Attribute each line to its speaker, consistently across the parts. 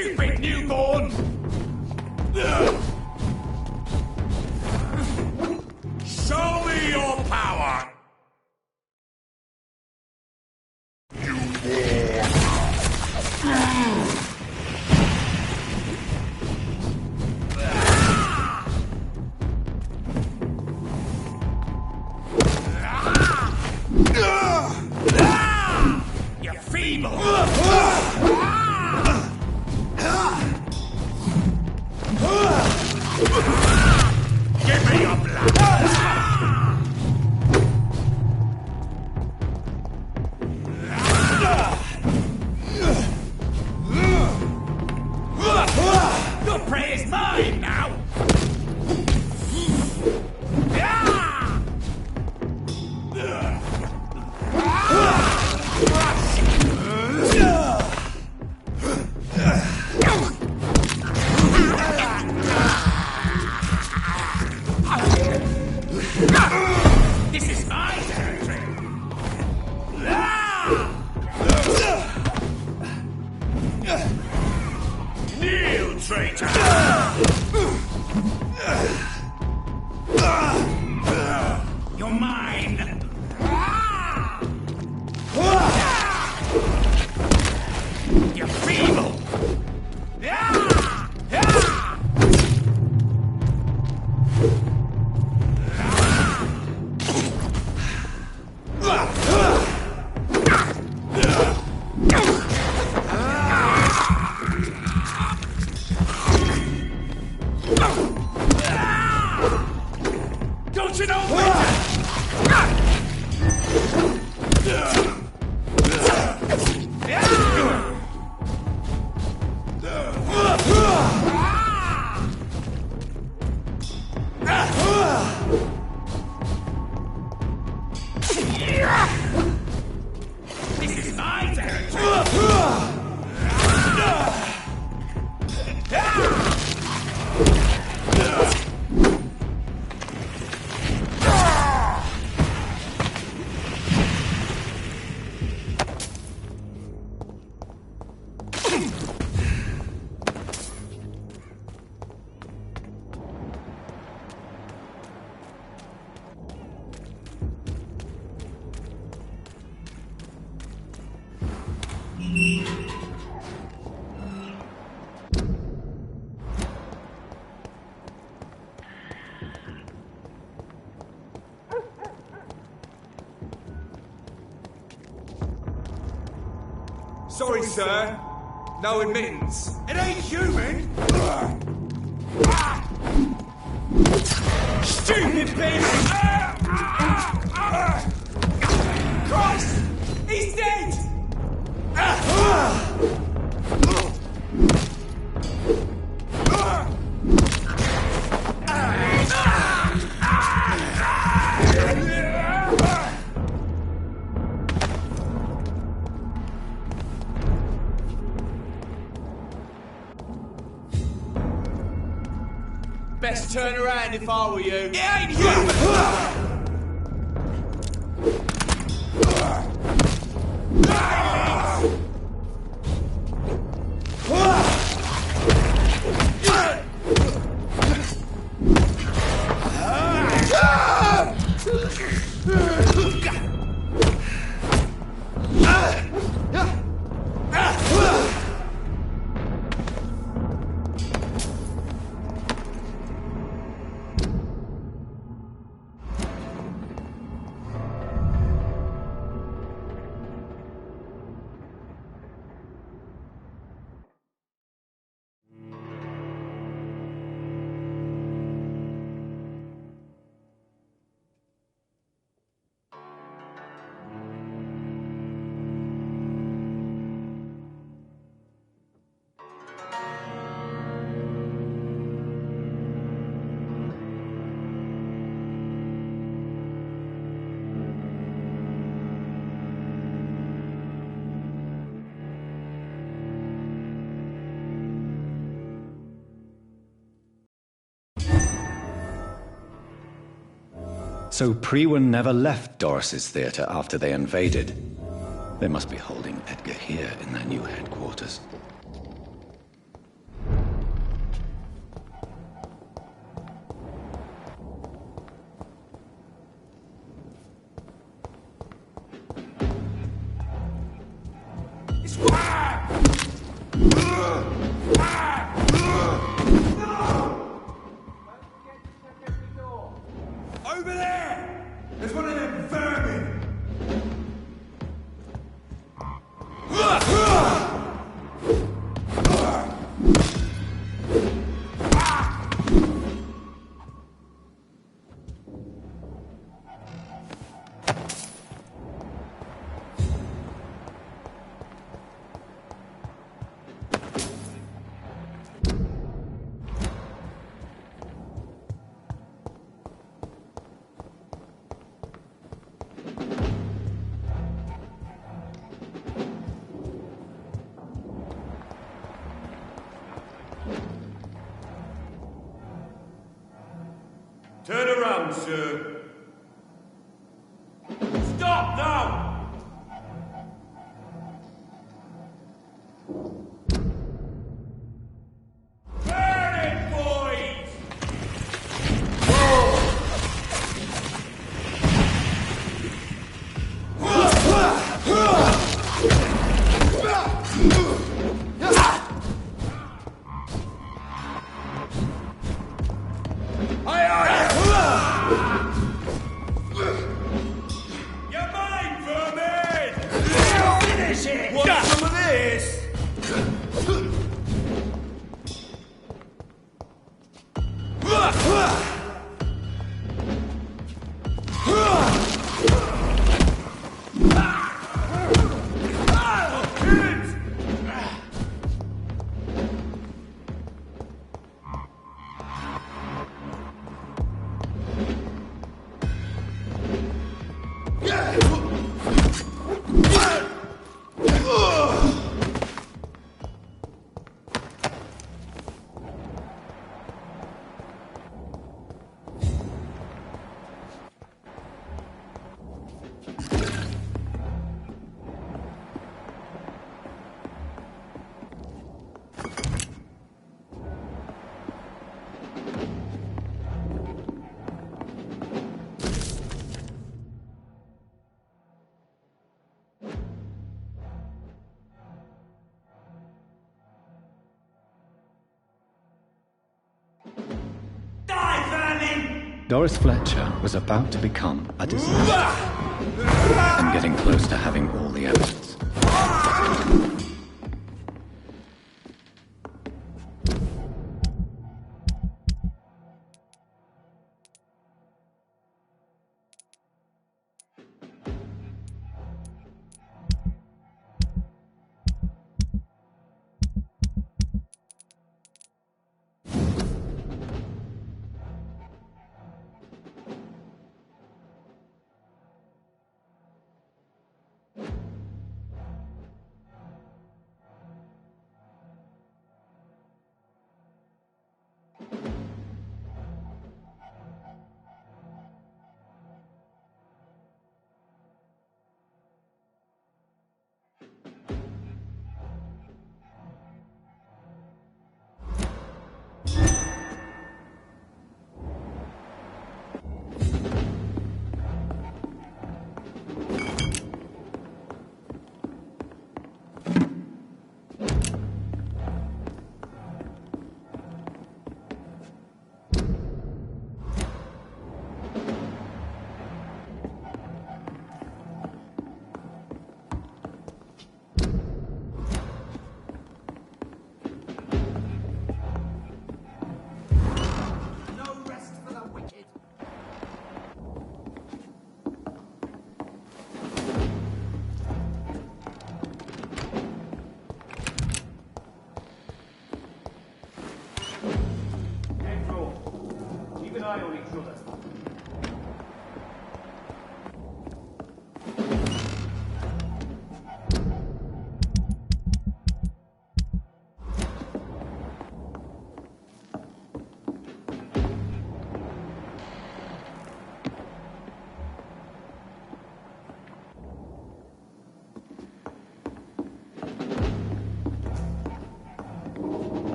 Speaker 1: stupid newborn! Show me your power! You're feeble! Give me your blood! Your prey is mine now! This is my territory! Kneel, traitor! You're mine! You're feeble! Don't you know better? This is my territory!
Speaker 2: Sorry, sir. No admittance.
Speaker 1: It ain't human! Stupid bitch! Christ! He's dead!
Speaker 2: Best turn around if I were you.
Speaker 1: It ain't human!
Speaker 3: So Priwen never left Doris's theatre after they invaded. They must be holding Edgar here in their new headquarters.
Speaker 2: Over there! There's one of them vermin! Turn around, sir. Stop now! Burn it, boys! You're mine, vermin! Finish it! Want some of this?
Speaker 3: Doris Fletcher was about to become a disaster, and getting close to having all the evidence.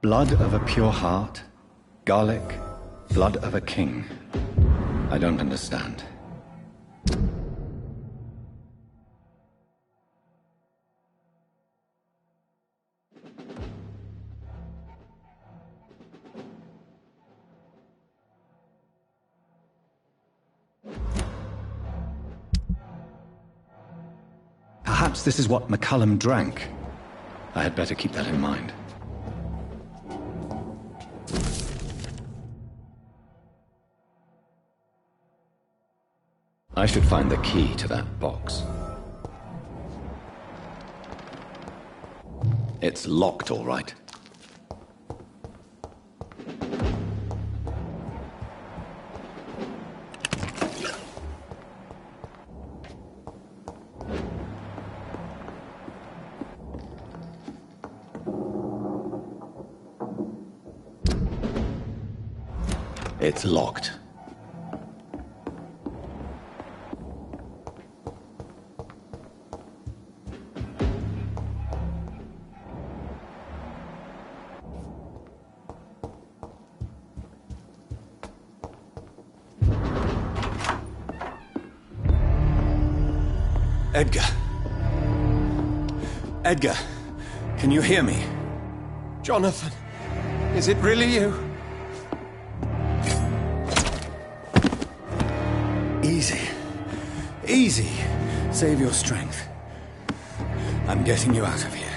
Speaker 3: Blood of a pure heart, garlic, blood of a king. I don't understand. Perhaps this is what McCullum drank. I had better keep that in mind. I should find the key to that box. It's locked, all right. It's locked. Edgar. Edgar, can you hear me?
Speaker 2: Jonathan, is it really you?
Speaker 3: Easy. Easy. Save your strength. I'm getting you out of here.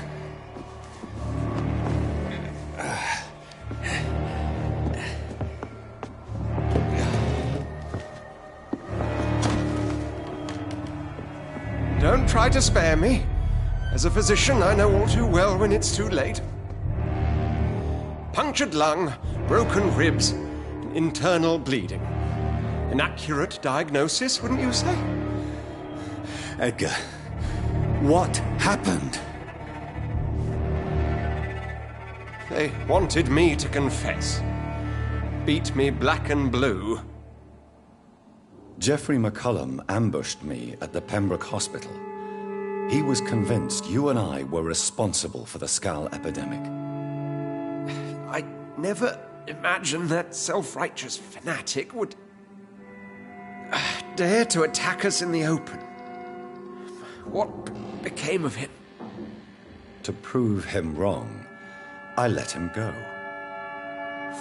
Speaker 2: Don't try to spare me. As a physician, I know all too well when it's too late. Punctured lung, broken ribs, and internal bleeding. An accurate diagnosis, wouldn't you say?
Speaker 3: Edgar, what happened?
Speaker 2: They wanted me to confess. Beat me black and blue.
Speaker 3: Jeffrey McCullum ambushed me at the Pembroke Hospital. He was convinced you and I were responsible for the Skal epidemic.
Speaker 2: I never imagined that self-righteous fanatic would dare to attack us in the open. What became of him?
Speaker 3: To prove him wrong, I let him go.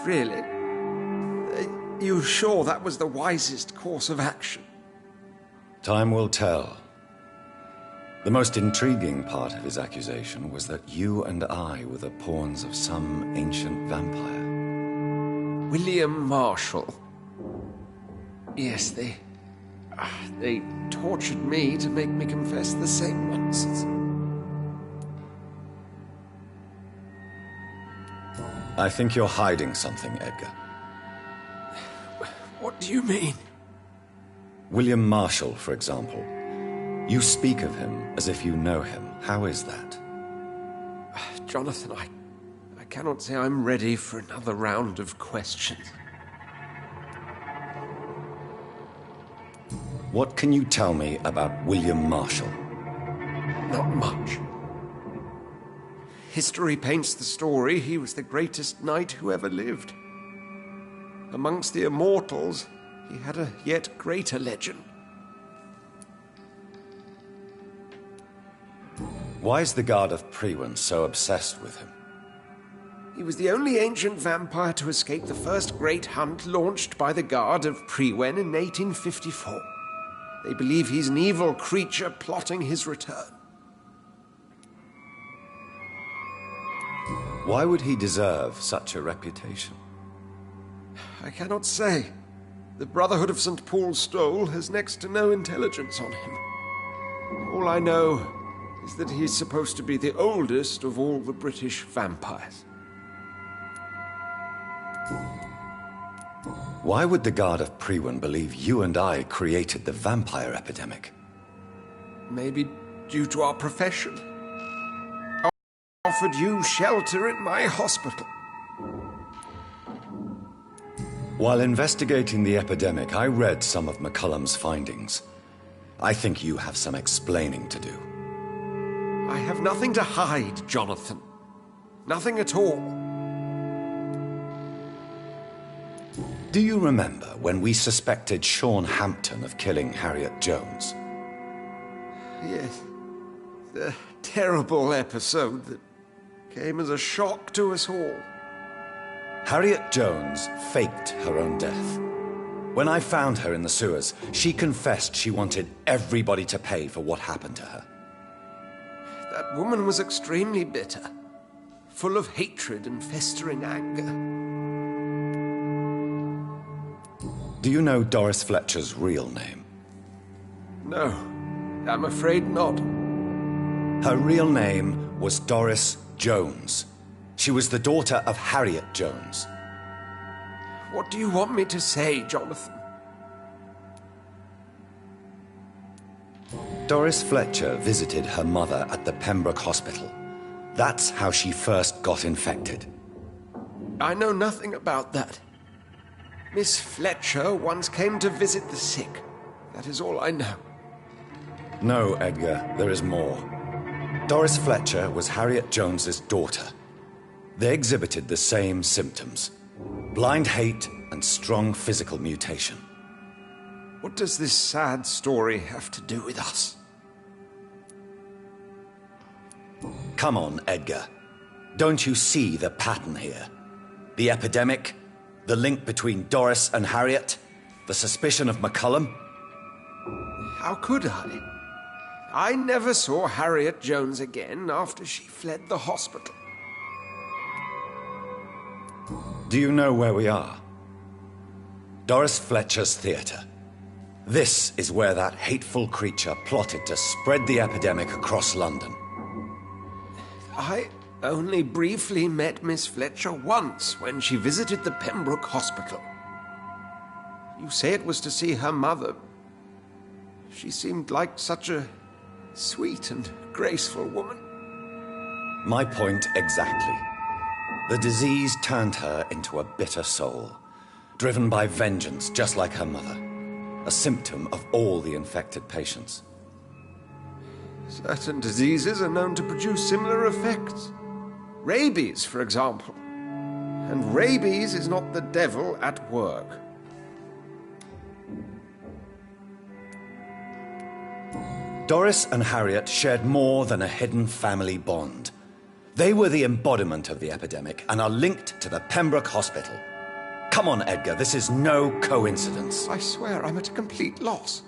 Speaker 2: Really? Are you sure that was the wisest course of action?
Speaker 3: Time will tell. The most intriguing part of his accusation was that you and I were the pawns of some ancient vampire.
Speaker 2: William Marshall. Yes, they tortured me to make me confess the same nonsense.
Speaker 3: I think you're hiding something, Edgar.
Speaker 2: What do you mean?
Speaker 3: William Marshall, for example. You speak of him as if you know him. How is that?
Speaker 2: Jonathan, I cannot say I'm ready for another round of questions.
Speaker 3: What can you tell me about William Marshall?
Speaker 2: Not much. History paints the story he was the greatest knight who ever lived. Amongst the immortals, he had a yet greater legend.
Speaker 3: Why is the Guard of Priwen so obsessed with him?
Speaker 2: He was the only ancient vampire to escape the first great hunt launched by the Guard of Priwen in 1854. They believe he's an evil creature plotting his return.
Speaker 3: Why would he deserve such a reputation?
Speaker 2: I cannot say. The Brotherhood of St. Paul's Stole has next to no intelligence on him. All I know is that he's supposed to be the oldest of all the British vampires.
Speaker 3: Why would the Guard of Priwen believe you and I created the vampire epidemic?
Speaker 2: Maybe due to our profession. I offered you shelter in my hospital.
Speaker 3: While investigating the epidemic, I read some of McCullum's findings. I think you have some explaining to do.
Speaker 2: I have nothing to hide, Jonathan. Nothing at all.
Speaker 3: Do you remember when we suspected Sean Hampton of killing Harriet Jones?
Speaker 2: Yes. The terrible episode that came as a shock to us all.
Speaker 3: Harriet Jones faked her own death. When I found her in the sewers, she confessed she wanted everybody to pay for what happened to her.
Speaker 2: That woman was extremely bitter, full of hatred and festering anger.
Speaker 3: Do you know Doris Fletcher's real name?
Speaker 2: No, I'm afraid not.
Speaker 3: Her real name was Doris Jones. She was the daughter of Harriet Jones.
Speaker 2: What do you want me to say, Jonathan?
Speaker 3: Doris Fletcher visited her mother at the Pembroke Hospital. That's how she first got infected.
Speaker 2: I know nothing about that. Miss Fletcher once came to visit the sick. That is all I know.
Speaker 3: No, Edgar, there is more. Doris Fletcher was Harriet Jones's daughter. They exhibited the same symptoms: blind hate and strong physical mutation.
Speaker 2: What does this sad story have to do with us?
Speaker 3: Come on, Edgar. Don't you see the pattern here? The epidemic, the link between Doris and Harriet, the suspicion of McCullum.
Speaker 2: How could I? I never saw Harriet Jones again after she fled the hospital.
Speaker 3: Do you know where we are? Doris Fletcher's theatre. This is where that hateful creature plotted to spread the epidemic across London.
Speaker 2: I only briefly met Miss Fletcher once when she visited the Pembroke Hospital. You say it was to see her mother. She seemed like such a sweet and graceful woman.
Speaker 3: My point exactly. The disease turned her into a bitter soul, driven by vengeance just like her mother, a symptom of all the infected patients.
Speaker 2: Certain diseases are known to produce similar effects. Rabies, for example. And rabies is not the devil at work.
Speaker 3: Doris and Harriet shared more than a hidden family bond. They were the embodiment of the epidemic and are linked to the Pembroke Hospital. Come on, Edgar, this is no coincidence.
Speaker 2: I swear I'm at a complete loss.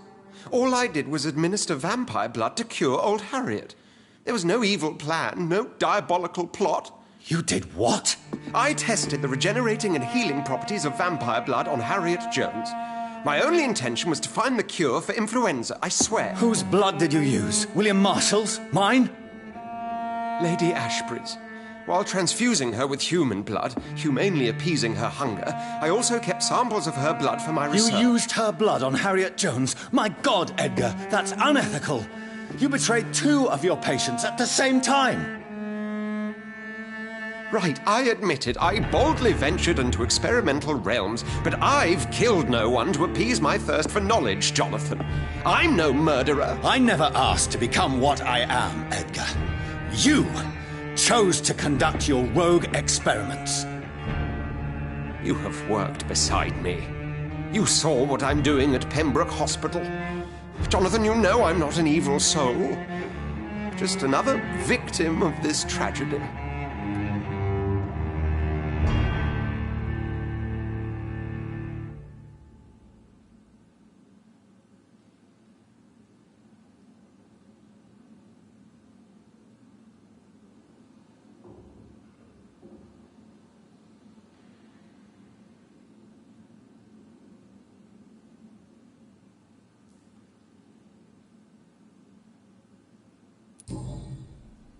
Speaker 2: All I did was administer vampire blood to cure old Harriet. There was no evil plan, no diabolical plot.
Speaker 3: You did what?
Speaker 2: I tested the regenerating and healing properties of vampire blood on Harriet Jones. My only intention was to find the cure for influenza, I swear.
Speaker 3: Whose blood did you use? William Marshall's? Mine?
Speaker 2: Lady Ashbury's. While transfusing her with human blood, humanely appeasing her hunger, I also kept samples of her blood for my research.
Speaker 3: You used her blood on Harriet Jones? My God, Edgar, that's unethical. You betrayed 2 of your patients at the same time.
Speaker 2: Right, I admit it. I boldly ventured into experimental realms, but I've killed no one to appease my thirst for knowledge, Jonathan. I'm no murderer.
Speaker 3: I never asked to become what I am, Edgar. You chose to conduct your rogue experiments.
Speaker 2: You have worked beside me. You saw what I'm doing at Pembroke Hospital. Jonathan, you know I'm not an evil soul. Just another victim of this tragedy.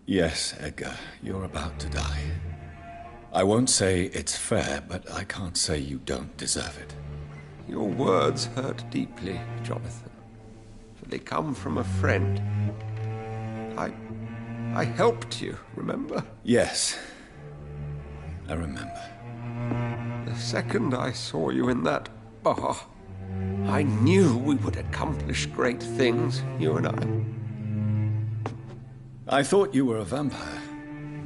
Speaker 3: Yes, Edgar, you're about to die. I won't say it's fair, but I can't say you don't deserve it.
Speaker 2: Your words hurt deeply, Jonathan, for they come from a friend. I helped you, remember?
Speaker 3: Yes, I remember.
Speaker 2: The second I saw you in that bar, I knew we would accomplish great things, you and I.
Speaker 3: I thought you were a vampire,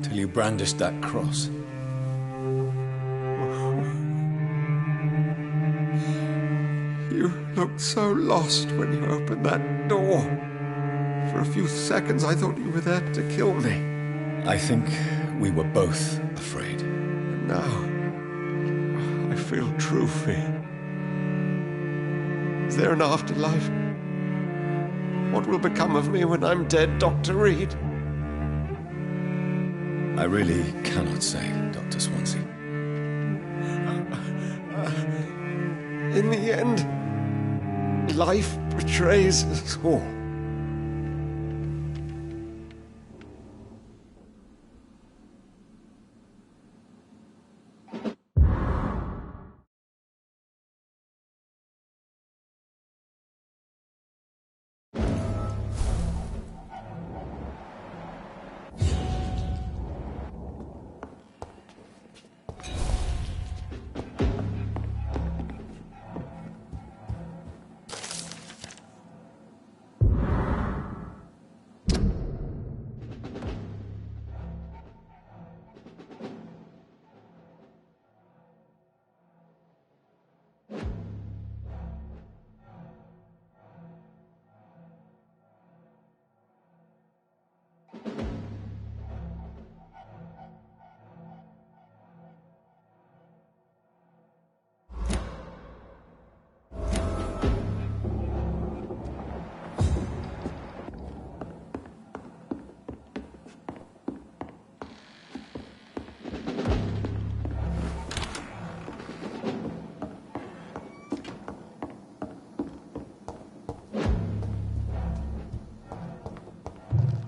Speaker 3: till you brandished that cross.
Speaker 2: You looked so lost when you opened that door. For a few seconds, I thought you were there to kill me.
Speaker 3: I think we were both afraid.
Speaker 2: And now, I feel true fear. Is there an afterlife? What will become of me when I'm dead, Dr. Reed?
Speaker 3: I really cannot say, Dr. Swansea.
Speaker 2: In the end, life betrays us all.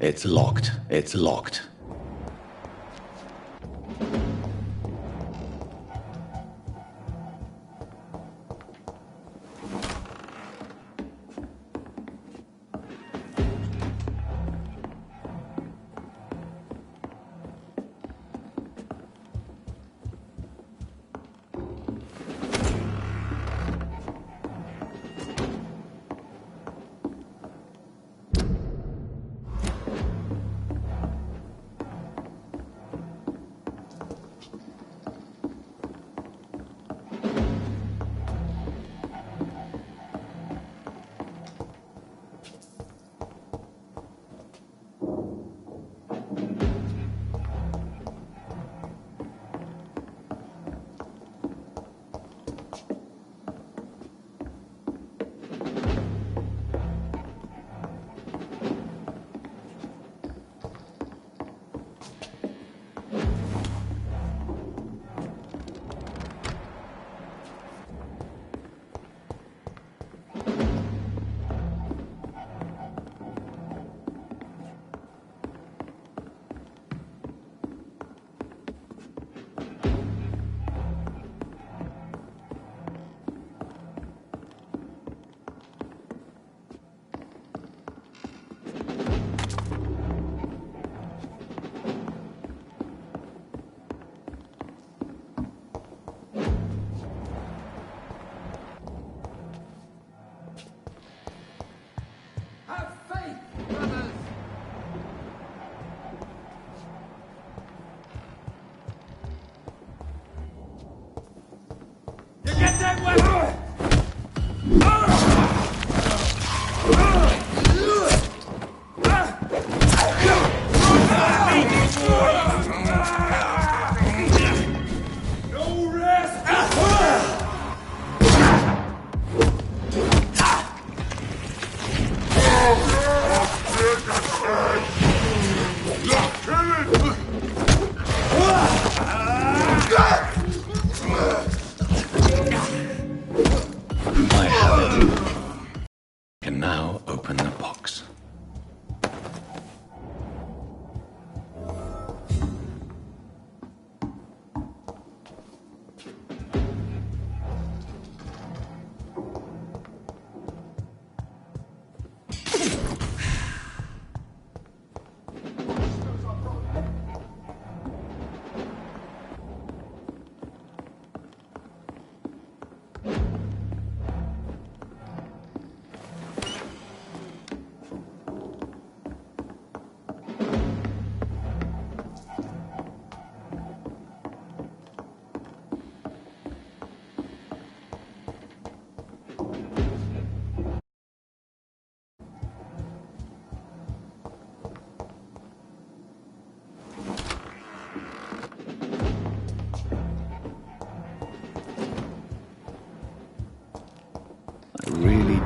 Speaker 3: It's locked. It's locked.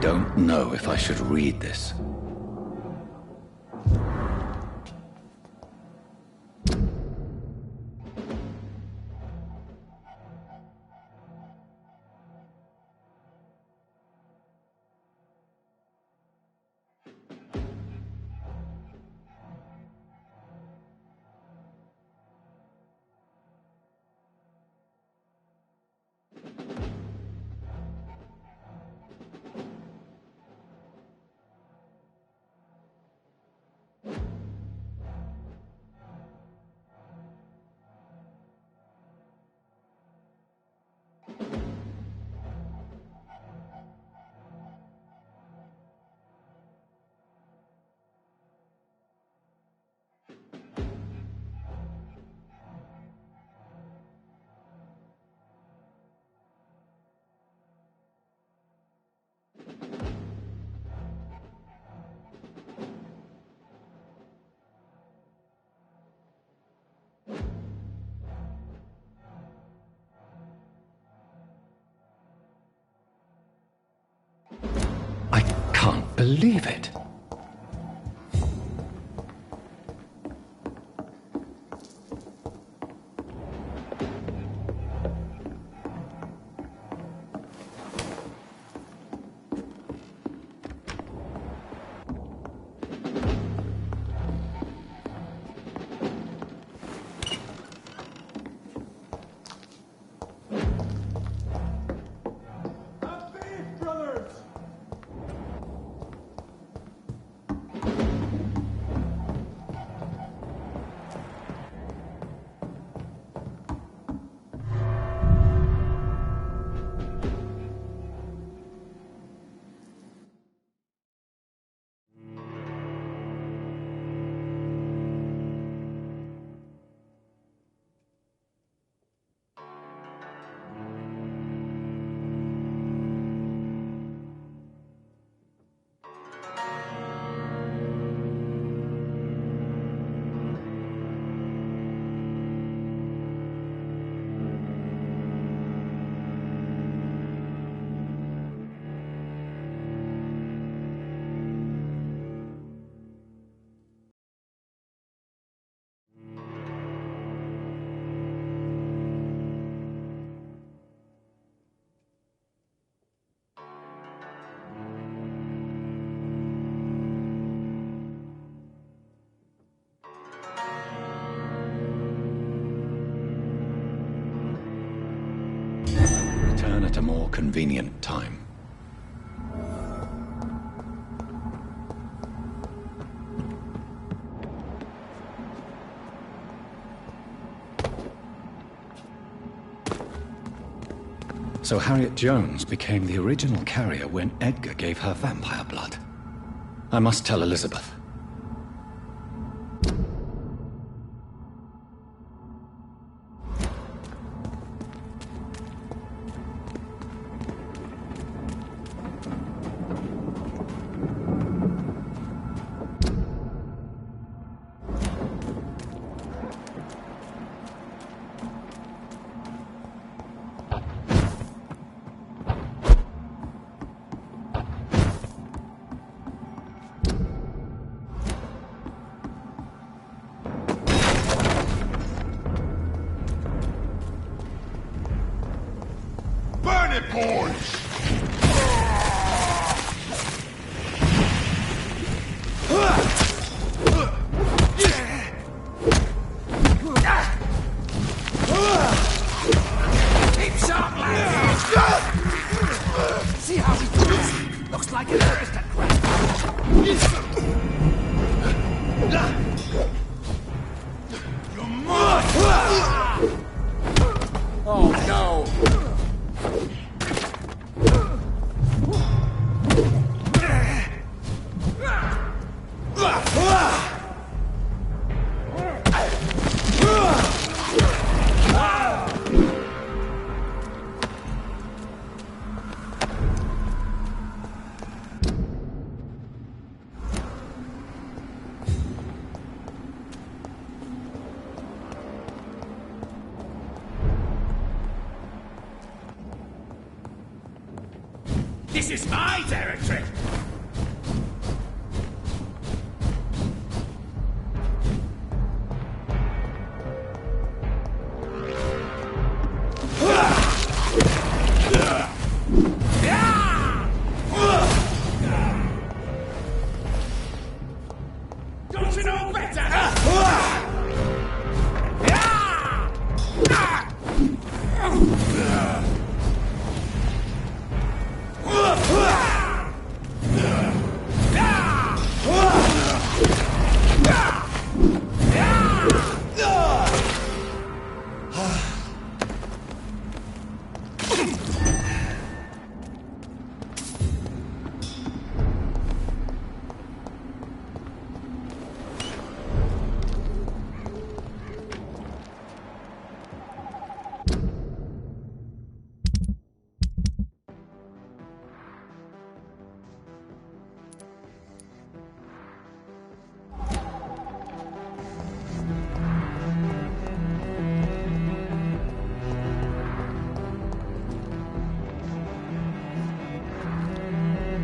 Speaker 3: don't know if I should read this. I can't believe it. Return at a more convenient time. So Harriet Jones became the original carrier when Edgar gave her vampire blood. I must tell Elizabeth.
Speaker 1: See how he does? Looks like an aristocrat. You're mine! Oh no! This is my territory! Don't you know better?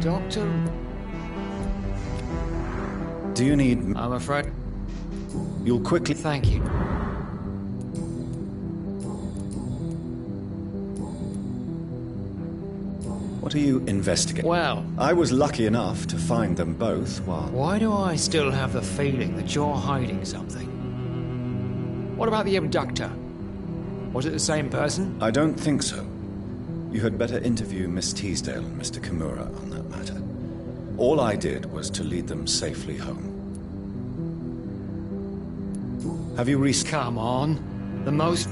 Speaker 4: Doctor?
Speaker 3: Do you need...
Speaker 4: I'm afraid...
Speaker 3: You'll quickly...
Speaker 4: Thank you.
Speaker 3: What are you investigating?
Speaker 4: Well...
Speaker 3: I was lucky enough to find them both while...
Speaker 4: Why do I still have the feeling that you're hiding something? What about the abductor? Was it the same person?
Speaker 3: I don't think so. You had better interview Miss Teasdale and Mr. Kimura on that matter. All I did was to lead them safely home. Have you
Speaker 4: Come on. The most...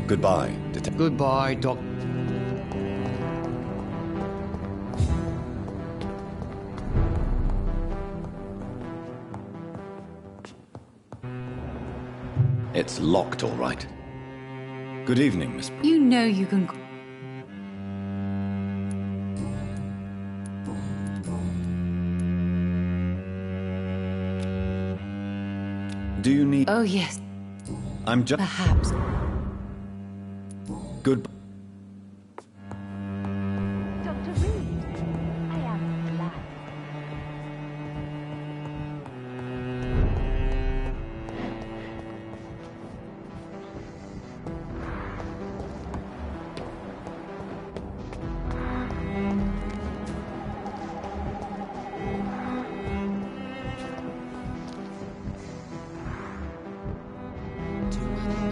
Speaker 3: Goodbye, Detective.
Speaker 4: Goodbye, Doc...
Speaker 3: It's locked, all right. Good evening, Miss...
Speaker 5: You know you can...
Speaker 3: Do you need...
Speaker 5: Oh, yes.
Speaker 3: I'm just...
Speaker 5: Perhaps.
Speaker 3: Good...
Speaker 5: Dr. Reed, I am glad.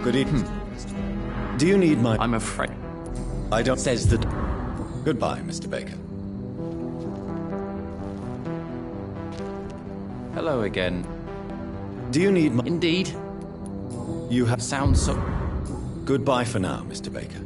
Speaker 3: Good evening. Do you need my...
Speaker 4: I'm afraid...
Speaker 3: I don't...
Speaker 4: Says that...
Speaker 3: Goodbye, Mr. Baker.
Speaker 4: Hello again.
Speaker 3: Do you need my...
Speaker 4: Indeed.
Speaker 3: You have...
Speaker 4: Sounds so...
Speaker 3: Goodbye for now, Mr. Baker.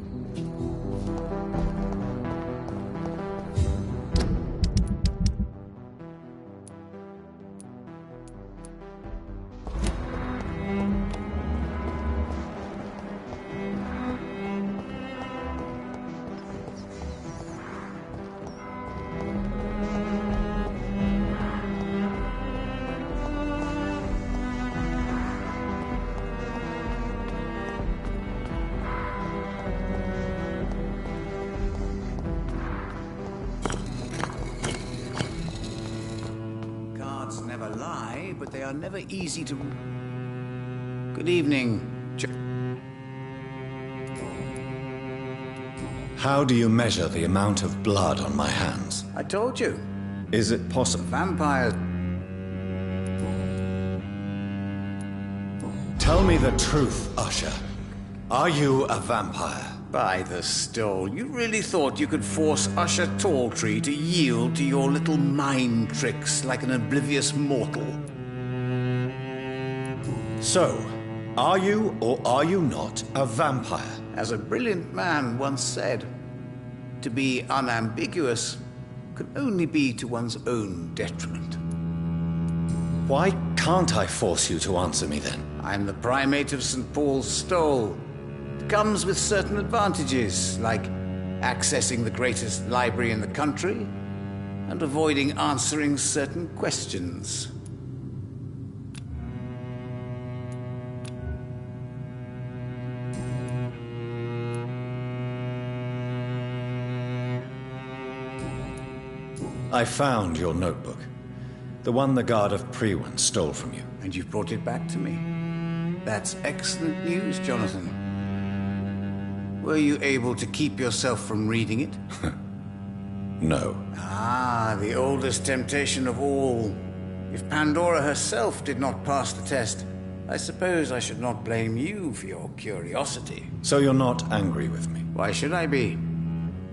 Speaker 6: Cards never lie, but they are never easy to... Good evening.
Speaker 3: How do you measure the amount of blood on my hands?
Speaker 6: I told you.
Speaker 3: Is it possible?
Speaker 6: Vampires...
Speaker 3: Tell me the truth, Usher. Are you a vampire?
Speaker 6: By the stole, you really thought you could force Usher Talltree to yield to your little mind tricks like an oblivious mortal?
Speaker 3: So, are you or are you not a vampire?
Speaker 6: As a brilliant man once said, to be unambiguous can only be to one's own detriment.
Speaker 3: Why can't I force you to answer me then?
Speaker 6: I'm the primate of St. Paul's Stole. It comes with certain advantages, like accessing the greatest library in the country and avoiding answering certain questions.
Speaker 3: I found your notebook. The one the guard of Priwen stole from you.
Speaker 6: And you've brought it back to me. That's excellent news, Jonathan. Were you able to keep yourself from reading it?
Speaker 3: No.
Speaker 6: Ah, the oldest temptation of all. If Pandora herself did not pass the test, I suppose I should not blame you for your curiosity.
Speaker 3: So you're not angry with me?
Speaker 6: Why should I be?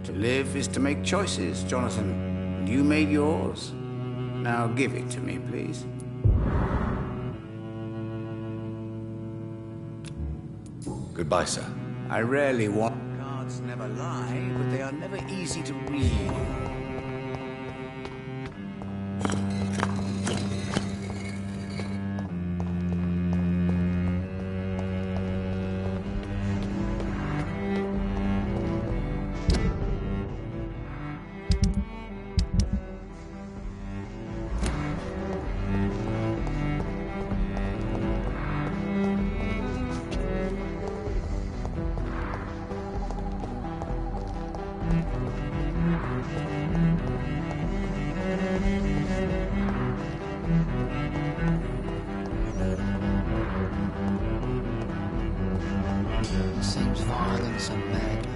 Speaker 6: To live is to make choices, Jonathan. And you made yours. Now give it to me, please.
Speaker 3: Goodbye, sir.
Speaker 6: I rarely want... Cards never lie, but they are never easy to read.
Speaker 4: Seems violence and madness.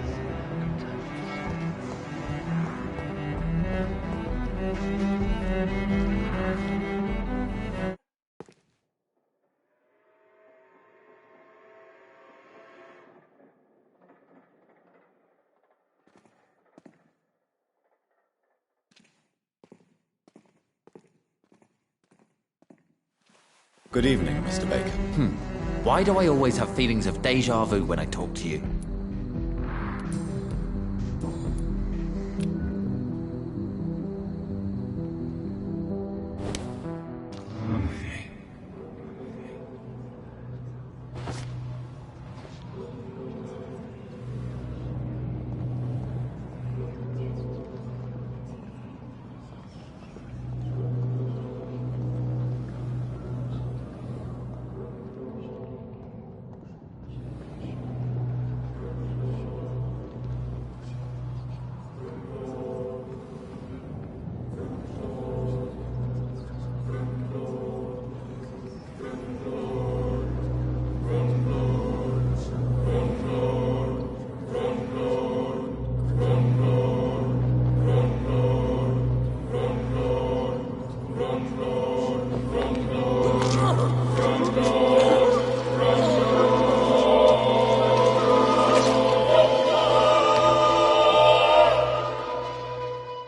Speaker 3: Good evening, Mr. Baker.
Speaker 7: Why do I always have feelings of déjà vu when I talk to you?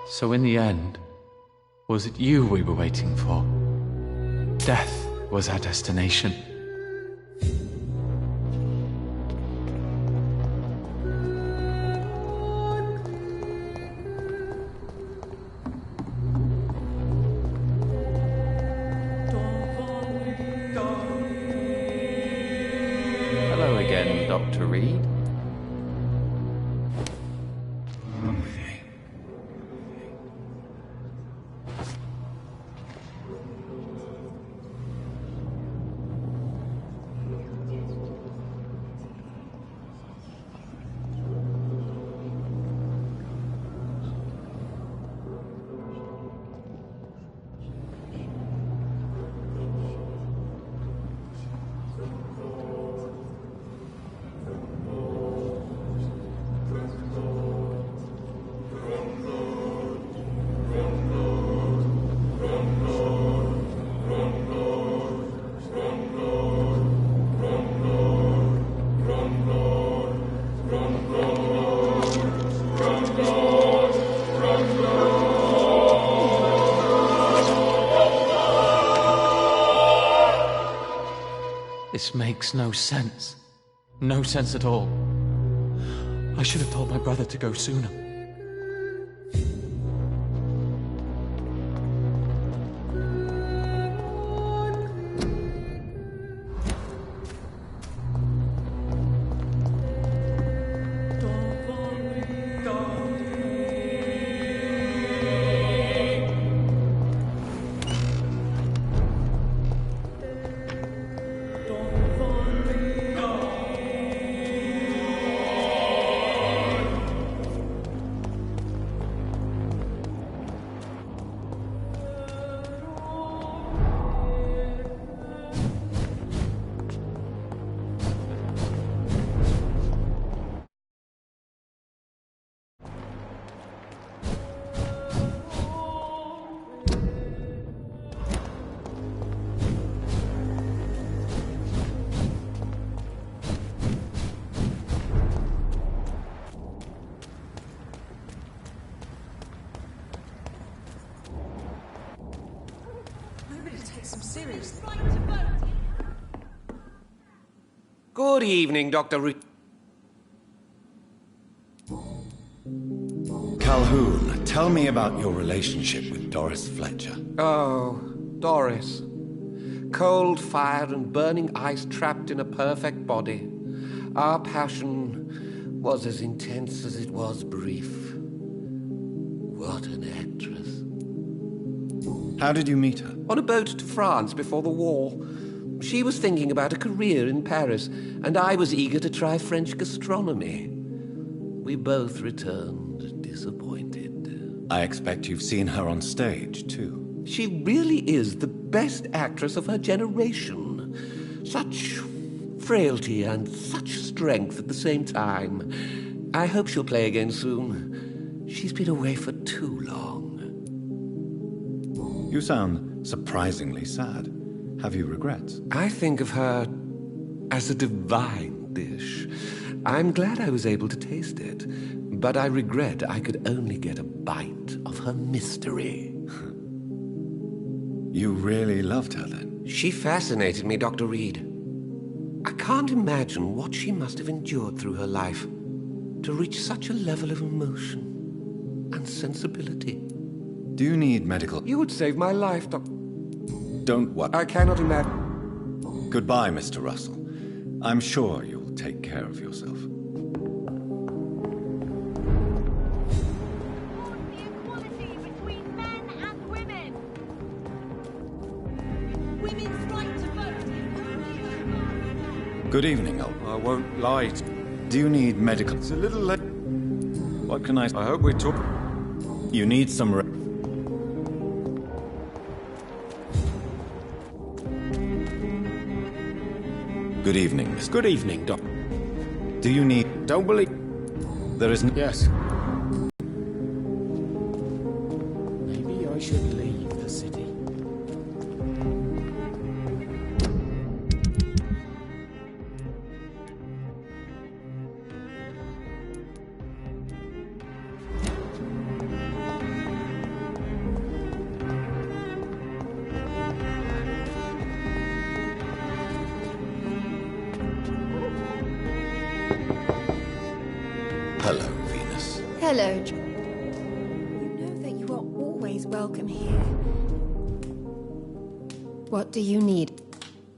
Speaker 8: So in the end, was it you we were waiting for? Death was our destination.
Speaker 7: Hello again, Dr. Reed.
Speaker 8: This makes no sense. No sense at all. I should have told my brother to go sooner.
Speaker 9: Good evening, Dr.
Speaker 3: Calhoun, tell me about your relationship with Doris Fletcher.
Speaker 9: Oh, Doris. Cold fire and burning ice trapped in a perfect body. Our passion was as intense as it was brief. What an actress.
Speaker 3: How did you meet her?
Speaker 9: On a boat to France before the war. She was thinking about a career in Paris, and I was eager to try French gastronomy. We both returned disappointed.
Speaker 3: I expect you've seen her on stage, too.
Speaker 9: She really is the best actress of her generation. Such frailty and such strength at the same time. I hope she'll play again soon. She's been away for too long.
Speaker 3: You sound surprisingly sad. Have you regrets?
Speaker 9: I think of her as a divine dish. I'm glad I was able to taste it, but I regret I could only get a bite of her mystery.
Speaker 3: You really loved her, then?
Speaker 9: She fascinated me, Dr. Reed. I can't imagine what she must have endured through her life to reach such a level of emotion and sensibility.
Speaker 3: Do you need medical...
Speaker 9: You would save my life, Doctor.
Speaker 3: Don't what?
Speaker 9: I cannot imagine...
Speaker 3: Goodbye, Mr. Russell. I'm sure you'll take care of yourself. Good evening,
Speaker 2: I won't lie.
Speaker 3: Do you need medical...
Speaker 2: It's a little late.
Speaker 3: What can I...
Speaker 2: I hope we talk...
Speaker 3: You need some... Good evening, Mr.
Speaker 4: Good evening, Doc.
Speaker 3: Do you need...
Speaker 4: Don't believe...
Speaker 3: There is...
Speaker 4: Yes. Maybe I should leave the city.
Speaker 3: Hello, Venus.
Speaker 5: Hello, John. You know that you are always welcome here. What do you need?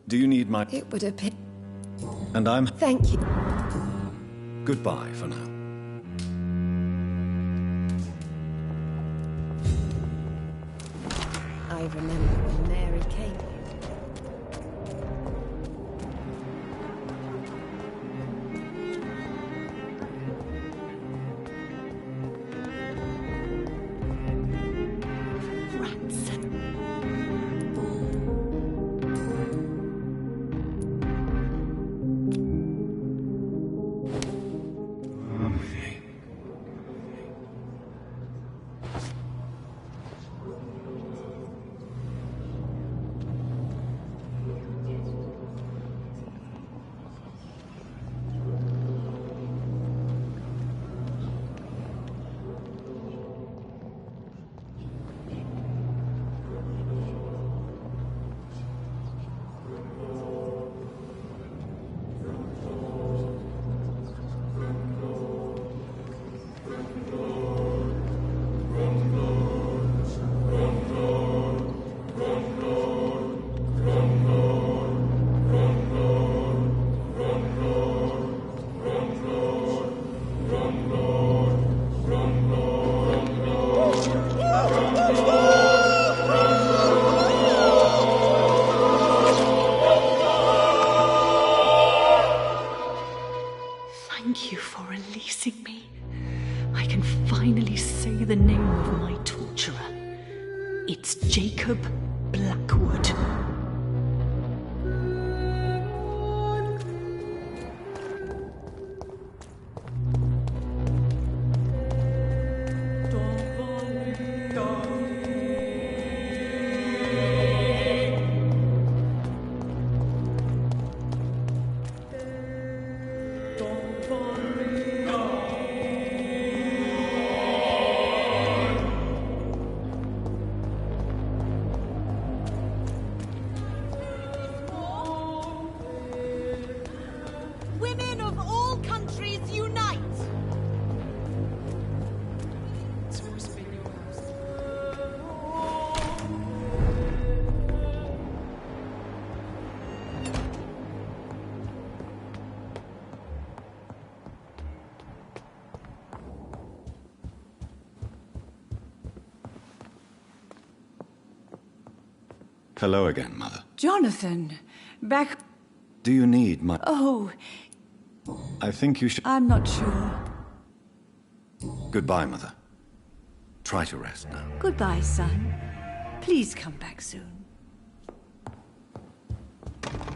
Speaker 3: Do you need my...
Speaker 5: It would appear...
Speaker 3: And I'm...
Speaker 5: Thank you.
Speaker 3: Goodbye for now.
Speaker 5: I remember when Mary came.
Speaker 10: Thank you for releasing me. I can finally say the name of my torturer. It's Jacob Blackwood.
Speaker 11: countries unite!
Speaker 3: Hello again, Mother.
Speaker 10: Jonathan, back...
Speaker 3: Do you need my...
Speaker 10: Oh,
Speaker 3: I think you should...
Speaker 10: I'm not sure.
Speaker 3: Goodbye, Mother. Try to rest now.
Speaker 10: Goodbye, son. Please come back soon.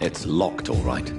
Speaker 3: It's locked, all right.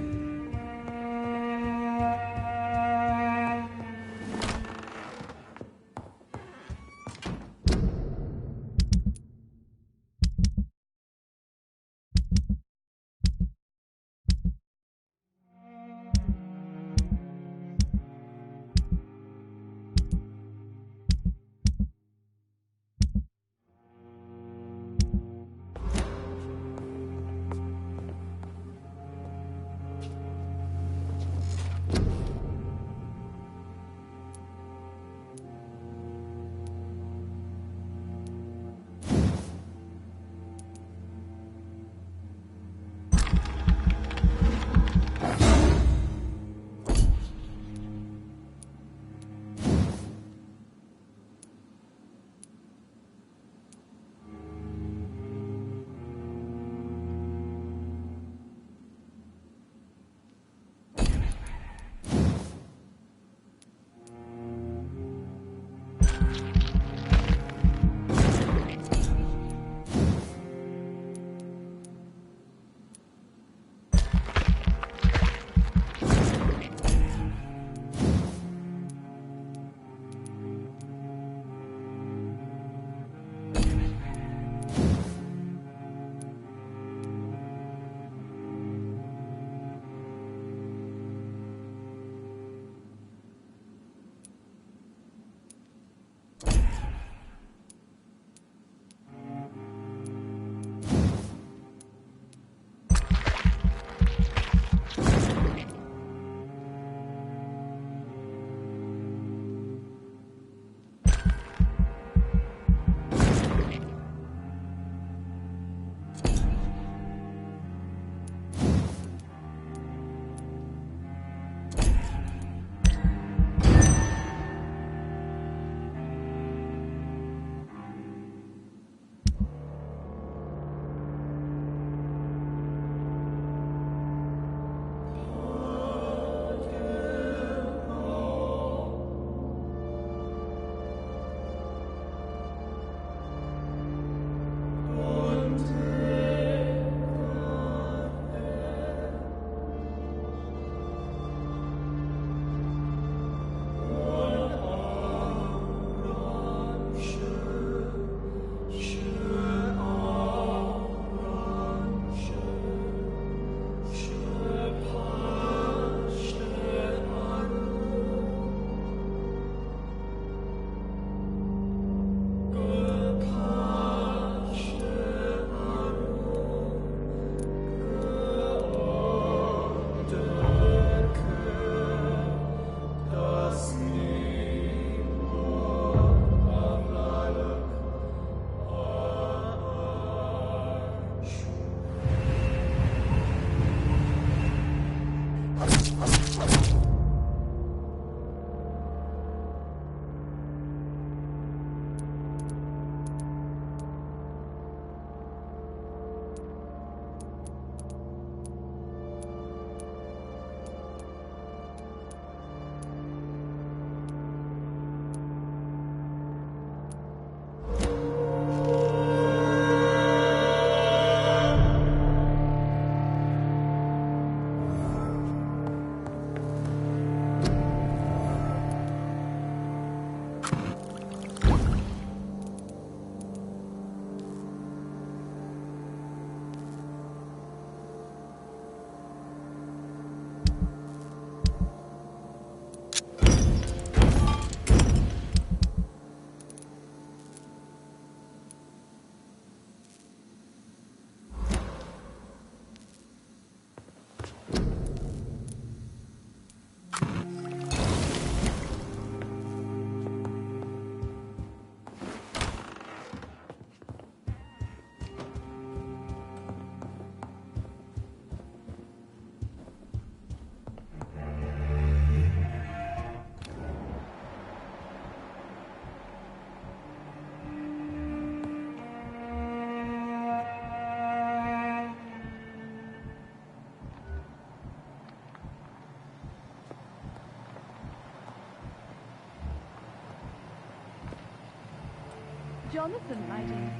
Speaker 11: Jonathan, my dear,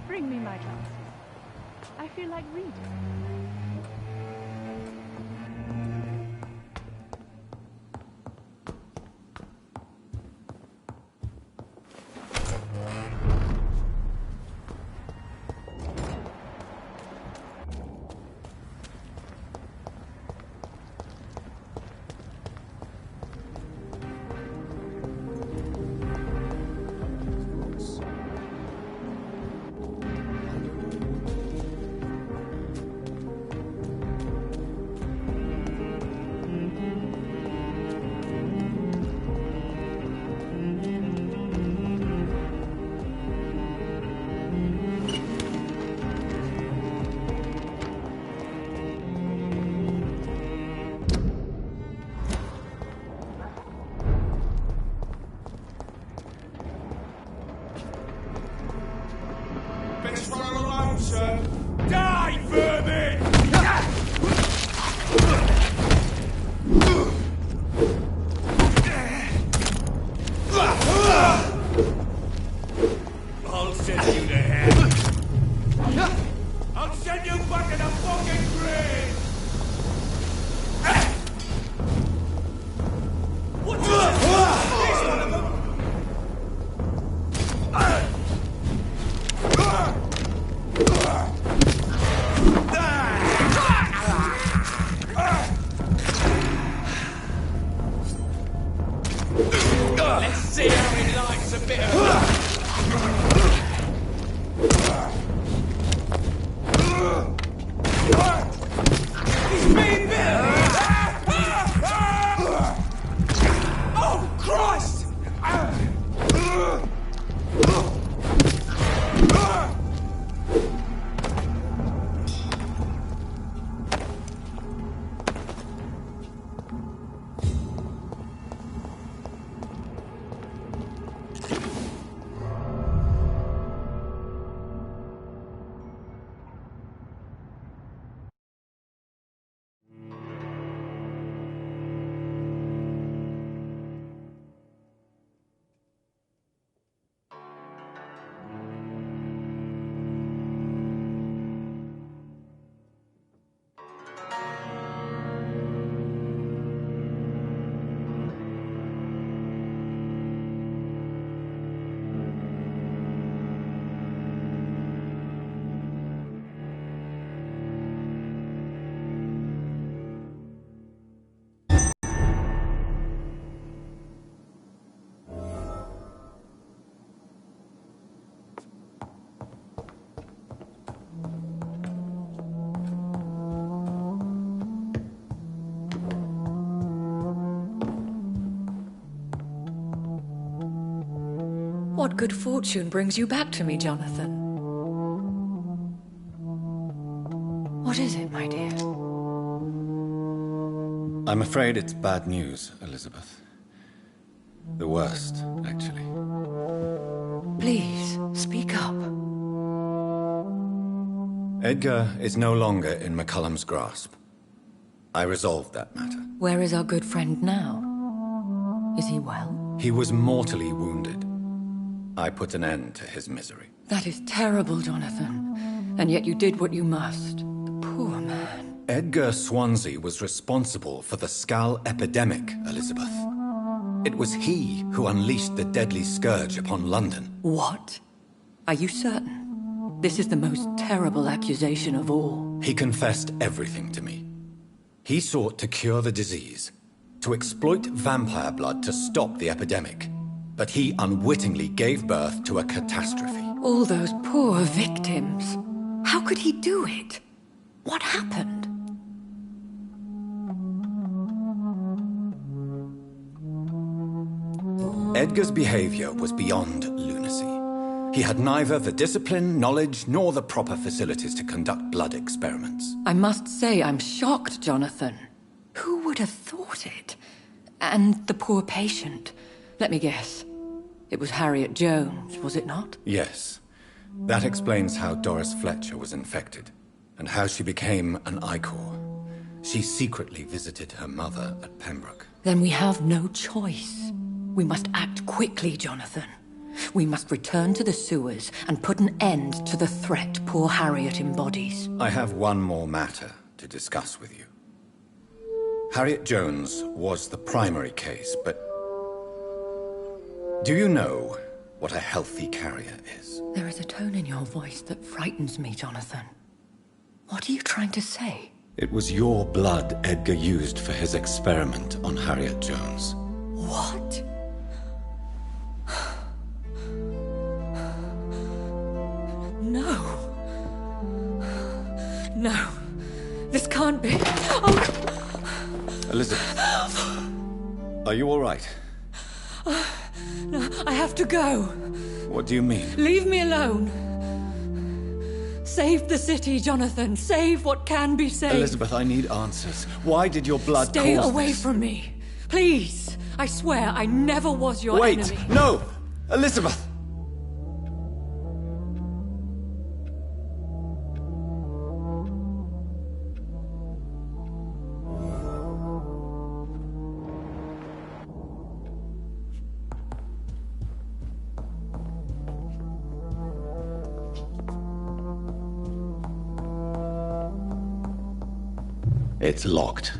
Speaker 11: bring me my glasses. I feel like reading.
Speaker 1: Die, vermin! I'll send you to hell. I'll send you back in a fucking grave! What's this one of them? Let's see how he likes a bit of... He's being bit! Oh, Christ!
Speaker 10: What good fortune brings you back to me, Jonathan? What is it, my dear?
Speaker 3: I'm afraid it's bad news, Elizabeth. The worst, actually.
Speaker 10: Please, speak up.
Speaker 3: Edgar is no longer in McCullum's grasp. I resolved that matter.
Speaker 10: Where is our good friend now? Is he well?
Speaker 3: He was mortally wounded. I put an end to his misery.
Speaker 10: That is terrible, Jonathan. And yet you did what you must. The poor man.
Speaker 3: Edgar Swansea was responsible for the Skull epidemic, Elizabeth. It was he who unleashed the deadly scourge upon London.
Speaker 10: What? Are you certain? This is the most terrible accusation of all.
Speaker 3: He confessed everything to me. He sought to cure the disease, to exploit vampire blood to stop the epidemic. But he unwittingly gave birth to a catastrophe.
Speaker 10: All those poor victims. How could he do it? What happened?
Speaker 3: Edgar's behavior was beyond lunacy. He had neither the discipline, knowledge, nor the proper facilities to conduct blood experiments.
Speaker 10: I must say I'm shocked, Jonathan. Who would have thought it? And the poor patient. Let me guess. It was Harriet Jones, was it not?
Speaker 3: Yes. That explains how Doris Fletcher was infected, and how she became an Ichor. She secretly visited her mother at Pembroke.
Speaker 10: Then we have no choice. We must act quickly, Jonathan. We must return to the sewers and put an end to the threat poor Harriet embodies.
Speaker 3: I have one more matter to discuss with you. Harriet Jones was the primary case, but do you know what a healthy carrier is?
Speaker 10: There is a tone in your voice that frightens me, Jonathan. What are you trying to say?
Speaker 3: It was your blood Edgar used for his experiment on Harriet Jones.
Speaker 10: What? No. No. This can't be. Oh.
Speaker 3: Elizabeth, are you all right?
Speaker 10: No, I have to go.
Speaker 3: What do you mean?
Speaker 10: Leave me alone. Save the city, Jonathan. Save what can be saved.
Speaker 3: Elizabeth, I need answers. Why did your blood
Speaker 10: Stay
Speaker 3: cause
Speaker 10: away
Speaker 3: this?
Speaker 10: from me. Please. I swear I never was your enemy.
Speaker 3: Wait! No! Elizabeth! It's locked.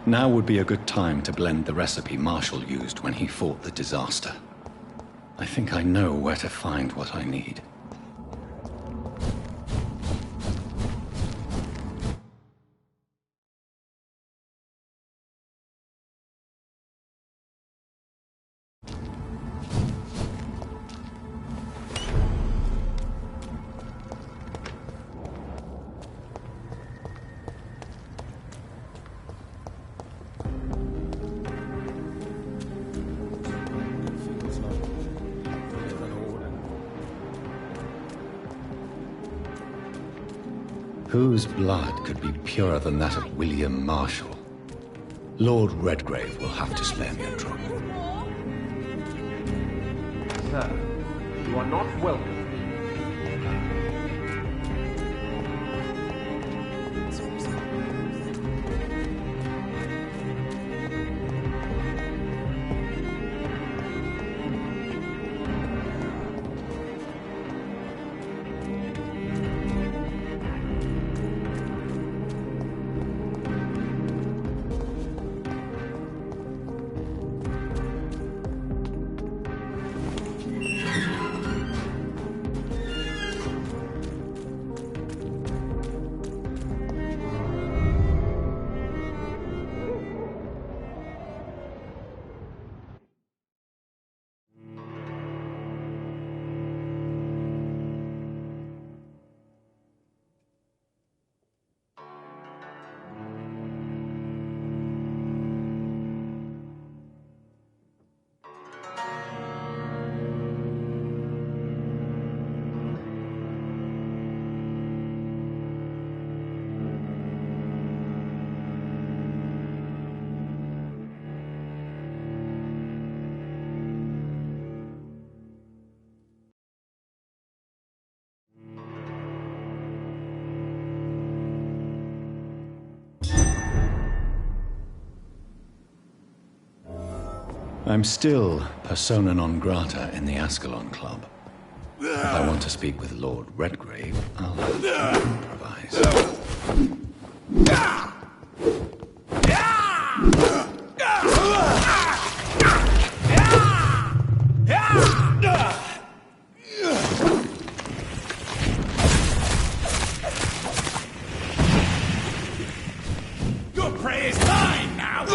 Speaker 3: Now would be a good time to blend the recipe Marshall used when he fought the disaster. I think I know where to find what I need. Whose blood could be purer than that of William Marshall? Lord Redgrave will have to spare me a trouble.
Speaker 9: Sir, you are not welcome.
Speaker 3: I'm still persona non grata in the Ascalon Club. If I want to speak with Lord Redgrave, I'll have to improvise.
Speaker 1: Your prey is mine now!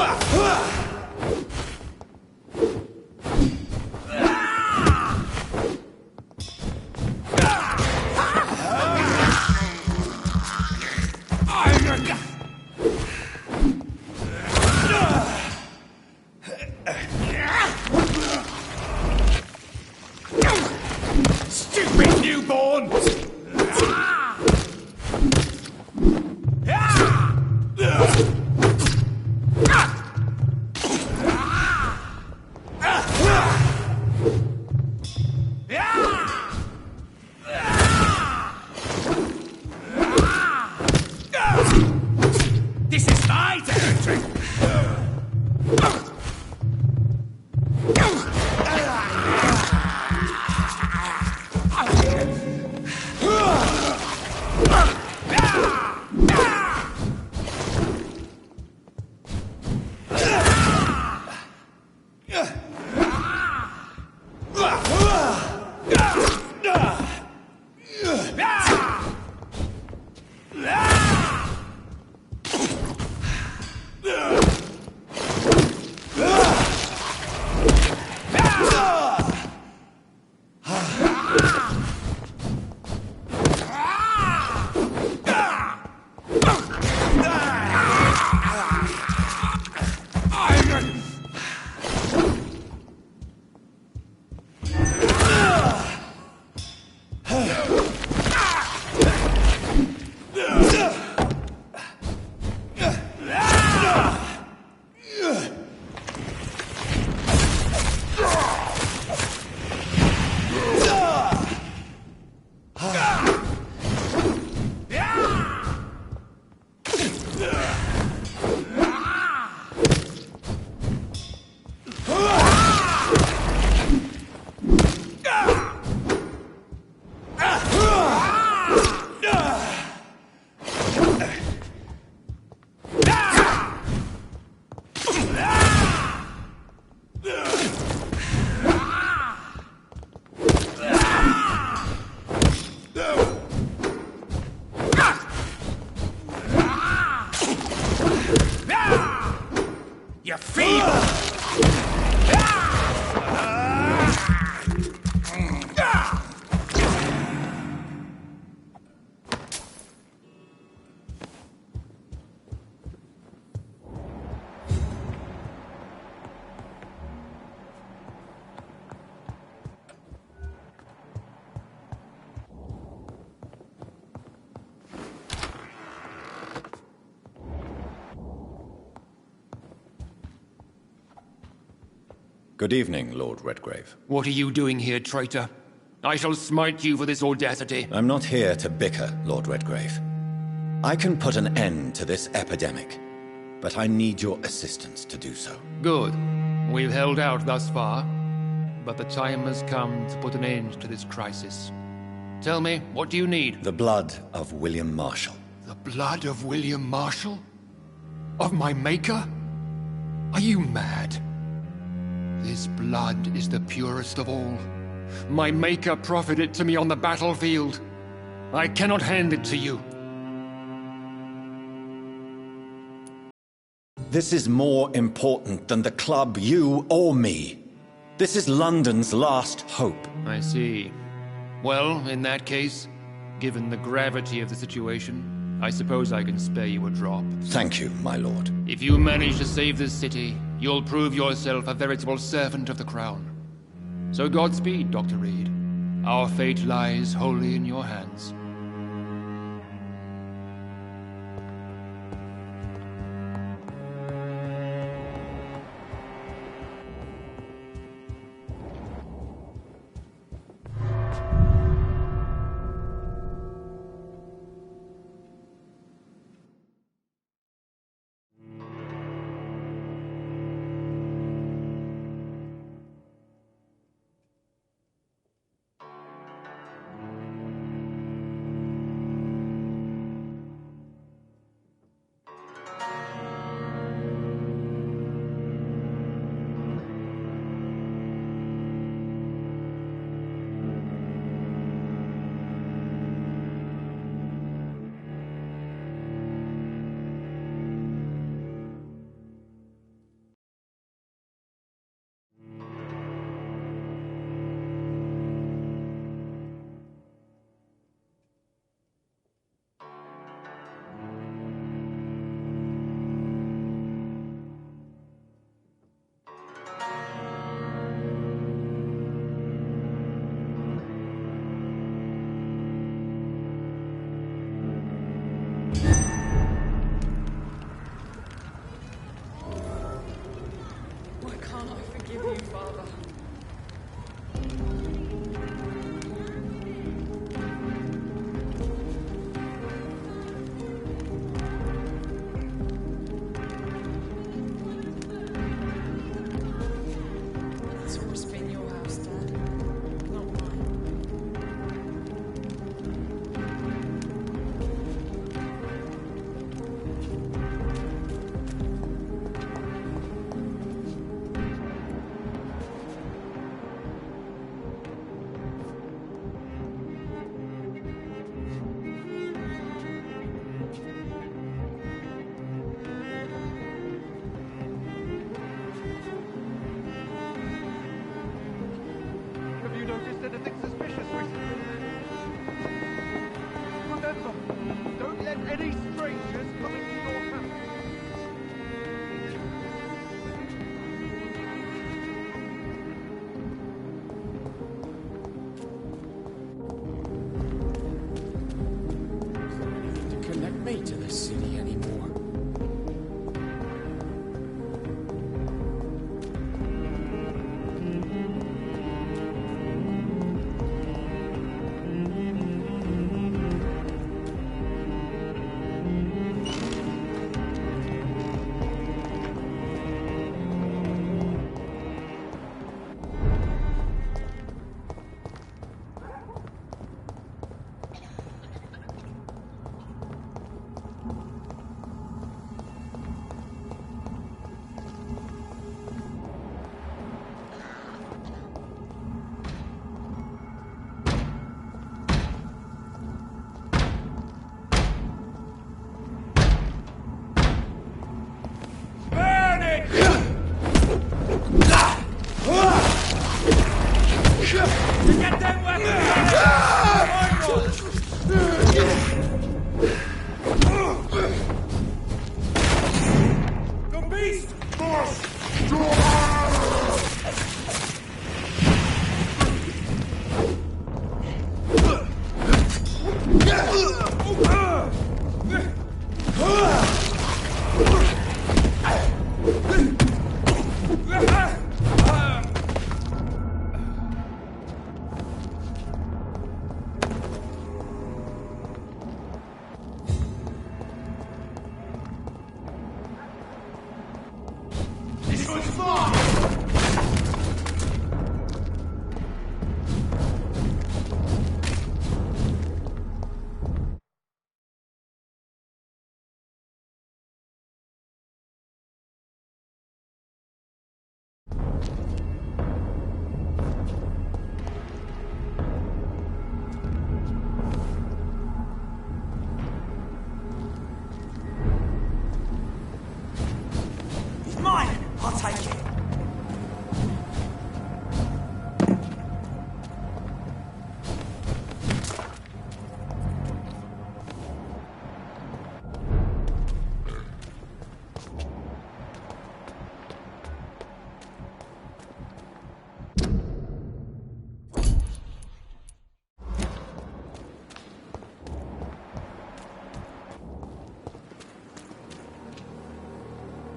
Speaker 1: Stupid newborn! This is my territory!
Speaker 3: Good evening, Lord Redgrave.
Speaker 4: What are you doing here, traitor? I shall smite you for this audacity.
Speaker 3: I'm not here to bicker, Lord Redgrave. I can put an end to this epidemic, but I need your assistance to do so.
Speaker 4: Good. We've held out thus far, but the time has come to put an end to this crisis. Tell me, what do you need?
Speaker 3: The blood of William Marshall.
Speaker 4: The blood of William Marshall? Of my maker? Are you mad? This blood is the purest of all. My maker proffered it to me on the battlefield. I cannot hand it to you.
Speaker 3: This is more important than the club, you, or me. This is London's last hope.
Speaker 4: I see. Well, in that case, given the gravity of the situation, I suppose I can spare you a drop.
Speaker 3: Thank you, my lord.
Speaker 4: If you manage to save this city, you'll prove yourself a veritable servant of the crown. So Godspeed, Dr. Reed. Our fate lies wholly in your hands.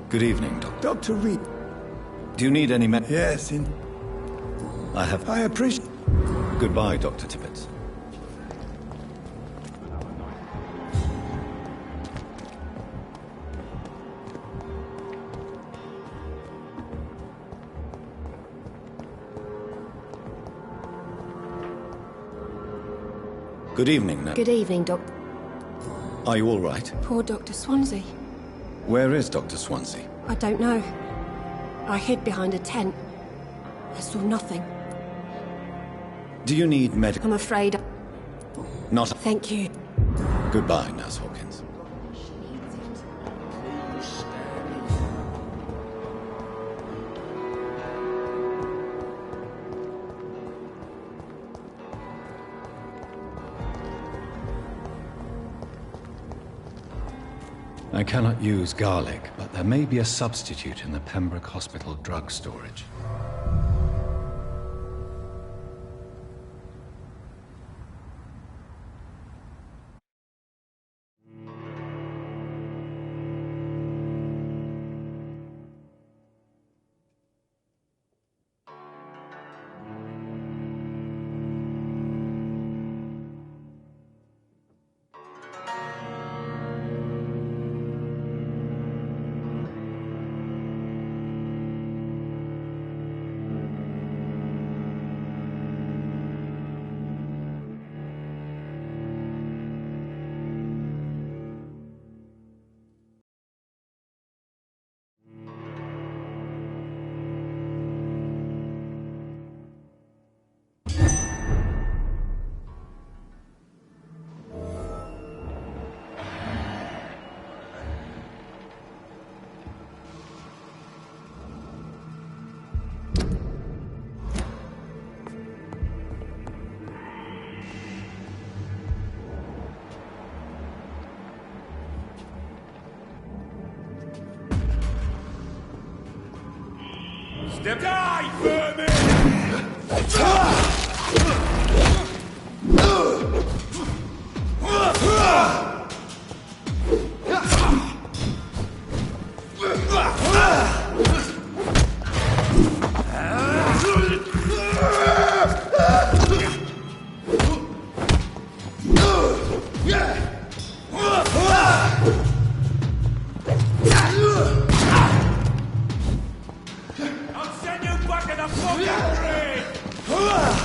Speaker 3: Good evening, Doctor.
Speaker 12: Dr. Reed.
Speaker 3: Do you need any
Speaker 12: Yes,
Speaker 3: I
Speaker 12: appreciate...
Speaker 3: Goodbye, Dr. Tibbets. Good evening, Nat.
Speaker 5: Good evening, Doc.
Speaker 3: Are you all right?
Speaker 5: Poor Dr. Swansea.
Speaker 3: Where is Dr. Swansea?
Speaker 5: I don't know. I hid behind a tent. I saw nothing.
Speaker 3: Do you need medical...
Speaker 5: I'm afraid...
Speaker 3: Not...
Speaker 5: Thank you.
Speaker 3: Goodbye, Nurse Hawkins. I cannot use garlic, but there may be a substitute in the Pembroke Hospital drug storage.
Speaker 1: Step die, vermin! I'll send you back in the fucking grave!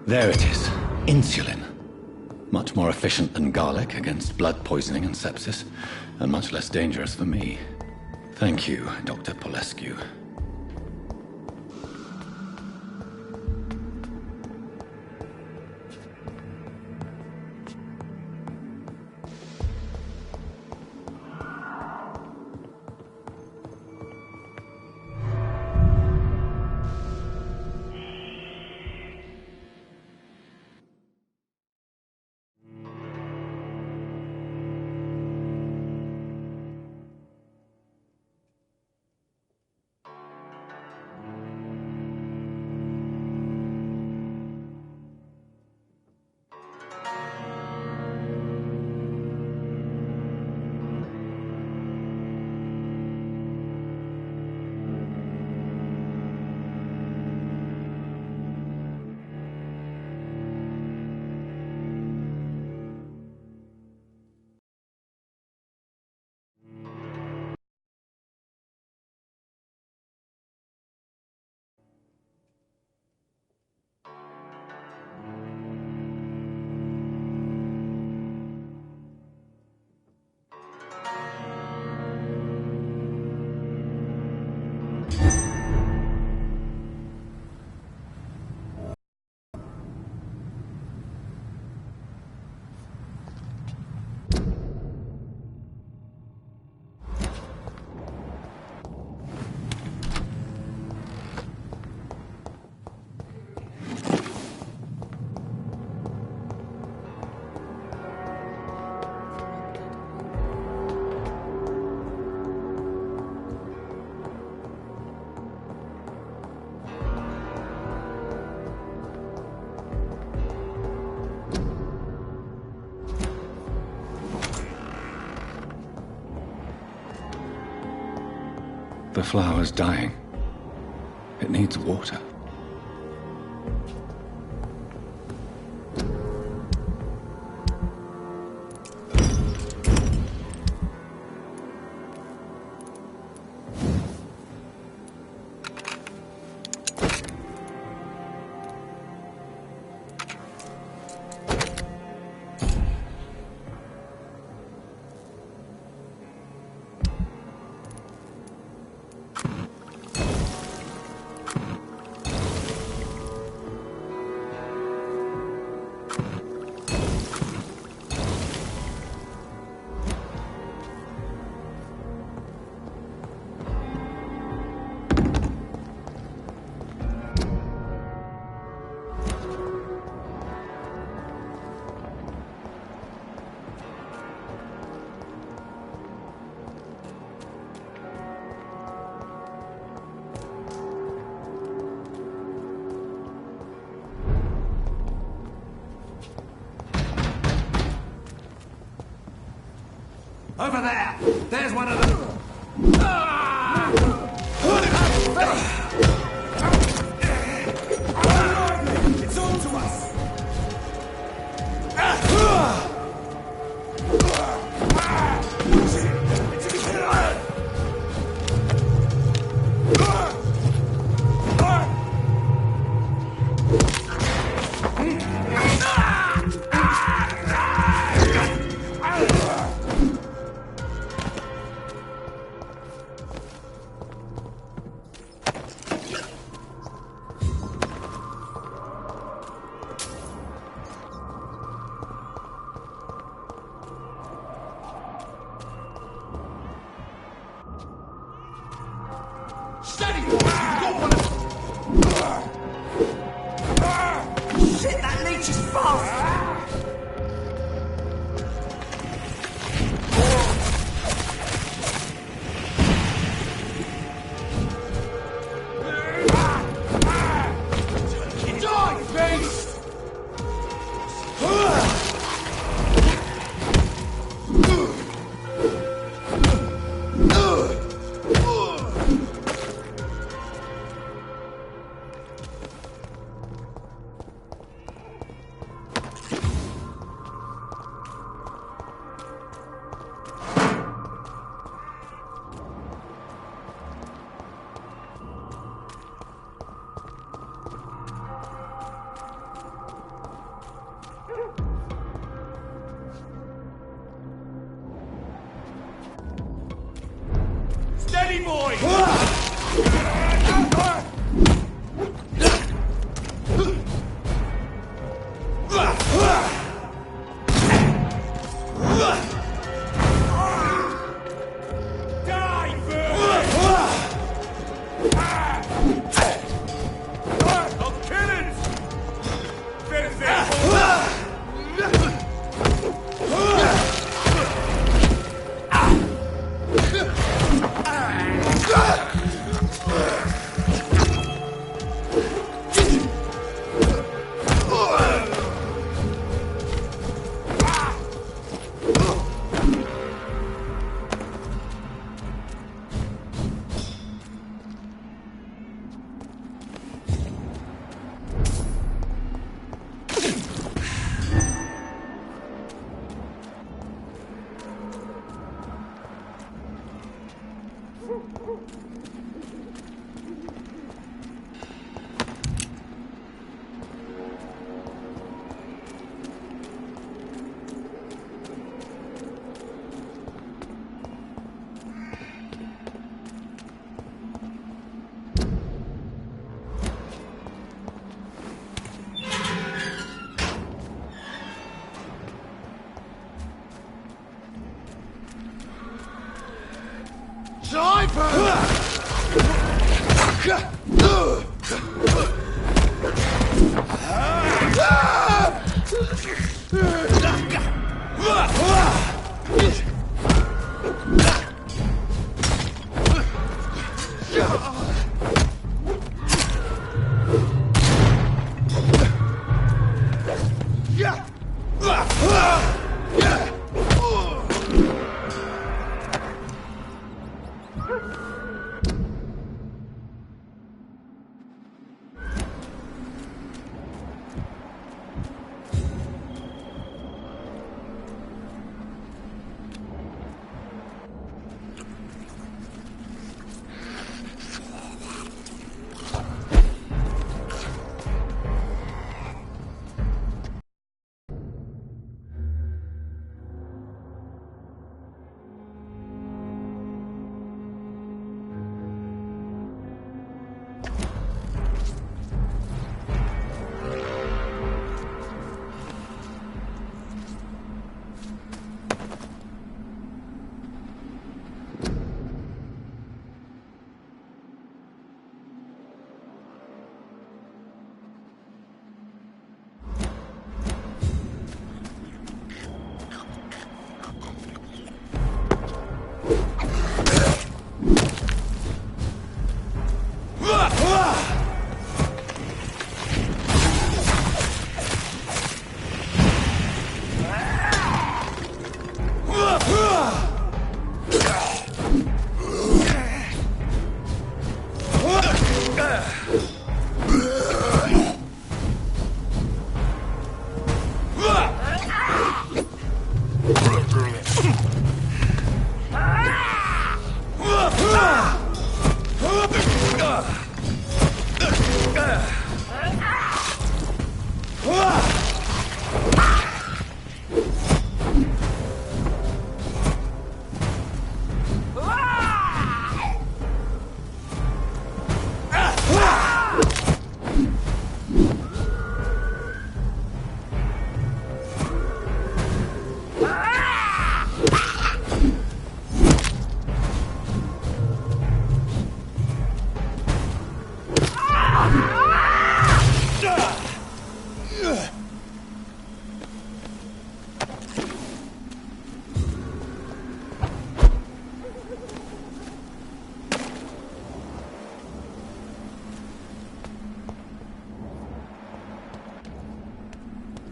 Speaker 3: There it is. Insulin. Much more efficient than garlic against blood poisoning and sepsis, and much less dangerous for me. Thank you, Dr. Polescu. The flower's dying. It needs water.
Speaker 1: Over there! There's one of them! It's all to us! Steady! You've got one of... Shit, that leech is fast! Die, beast! Easy, boy!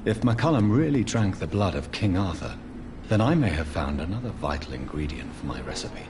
Speaker 3: If McCullum really drank the blood of King Arthur, then I may have found another vital ingredient for my recipe.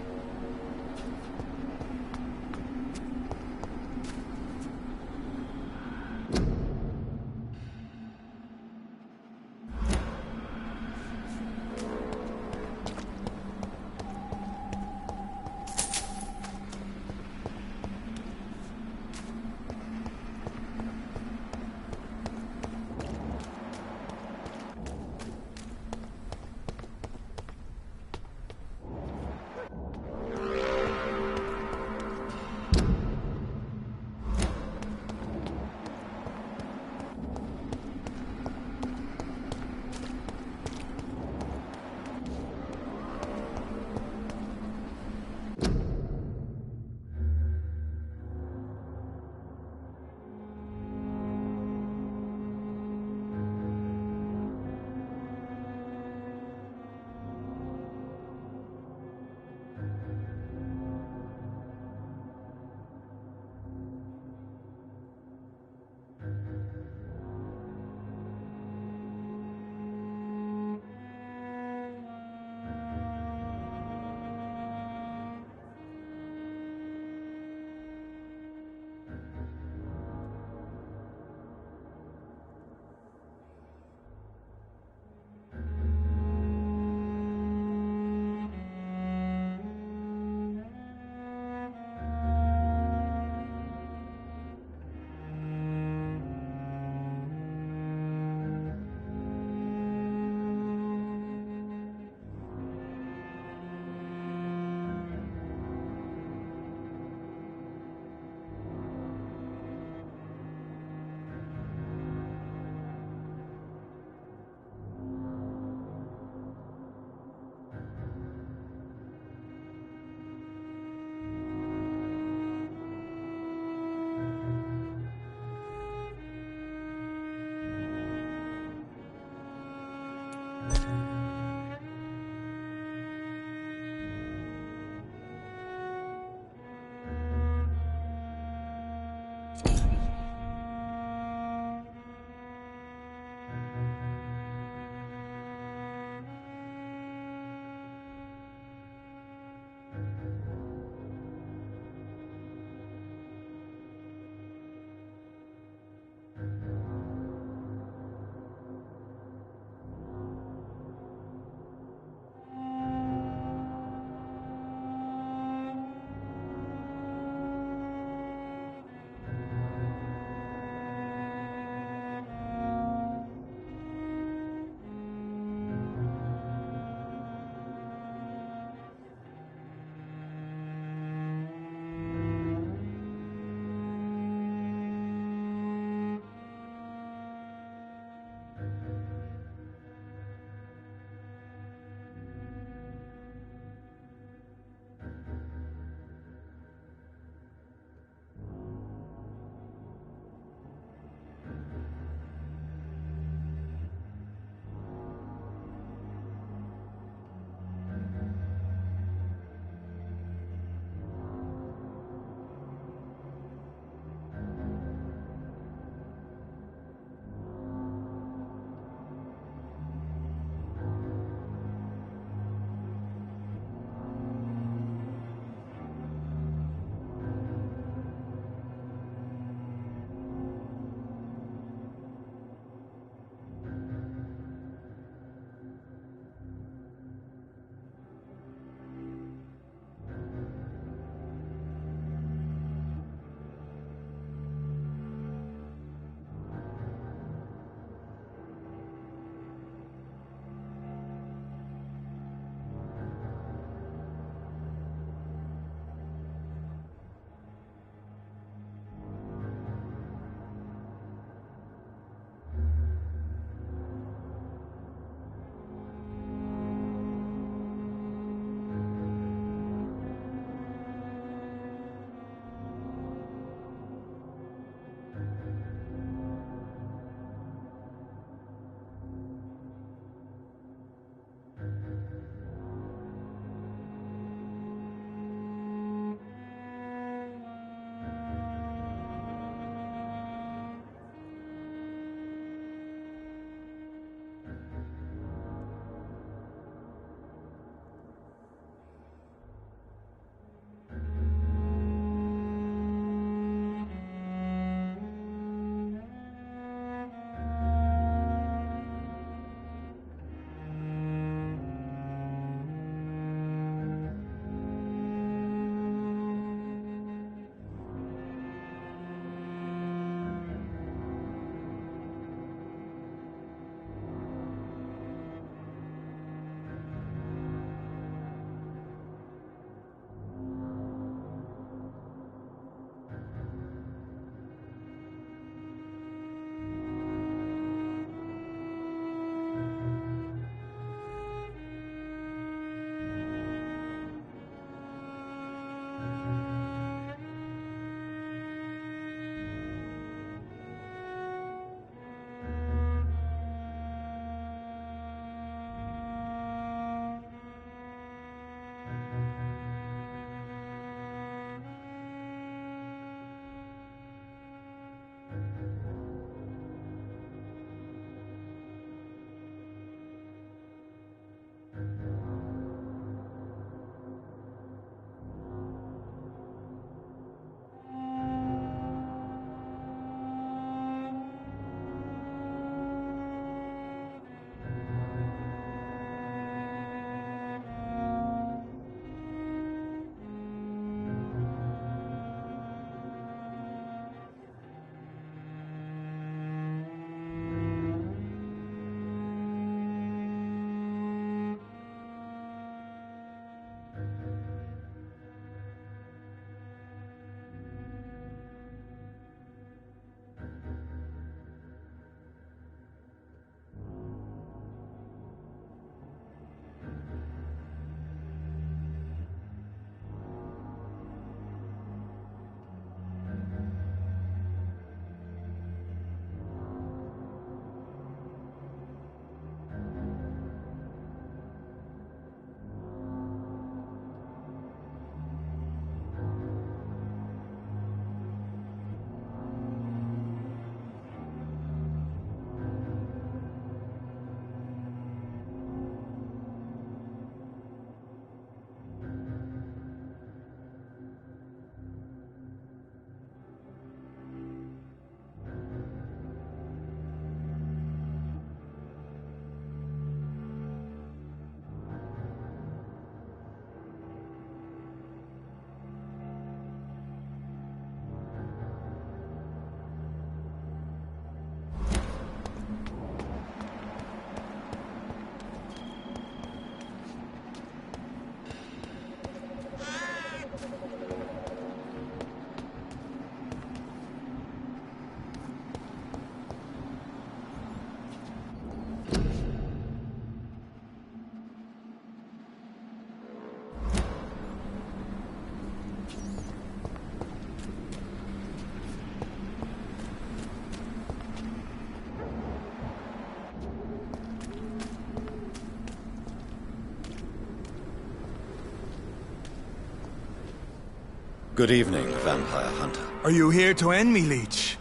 Speaker 3: Good evening, vampire hunter.
Speaker 1: Are you here to end me, Leech?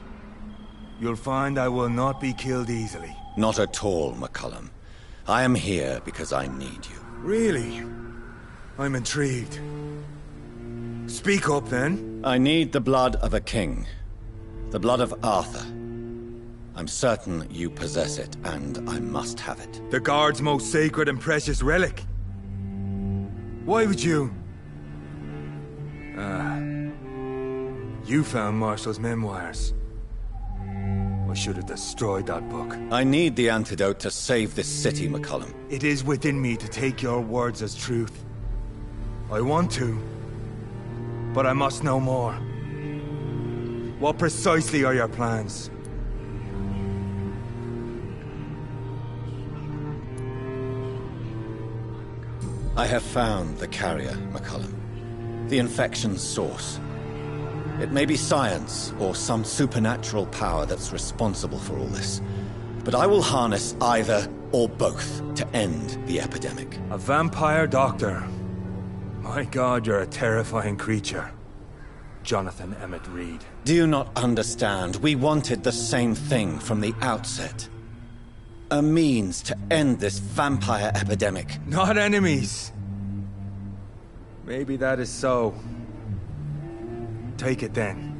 Speaker 1: You'll find I will not be killed easily.
Speaker 3: Not at all, McCullum. I am here because I need you.
Speaker 1: Really? I'm intrigued. Speak up, then.
Speaker 3: I need the blood of a king. The blood of Arthur. I'm certain you possess it, and I must have it.
Speaker 1: The Guard's most sacred and precious relic. Why would you... You found Marshall's memoirs. I should have destroyed that book.
Speaker 3: I need the antidote to save this city, McCullum.
Speaker 1: It is within me to take your words as truth. I want to, but I must know more. What precisely are your plans?
Speaker 3: I have found the carrier, McCullum. The infection's source. It may be science, or some supernatural power that's responsible for all this. But I will harness either or both to end the epidemic.
Speaker 1: A vampire doctor. My God, you're a terrifying creature. Jonathan Emmett Reed.
Speaker 3: Do you not understand? We wanted the same thing from the outset. A means to end this vampire epidemic.
Speaker 1: Not enemies. Maybe that is so. Take it then.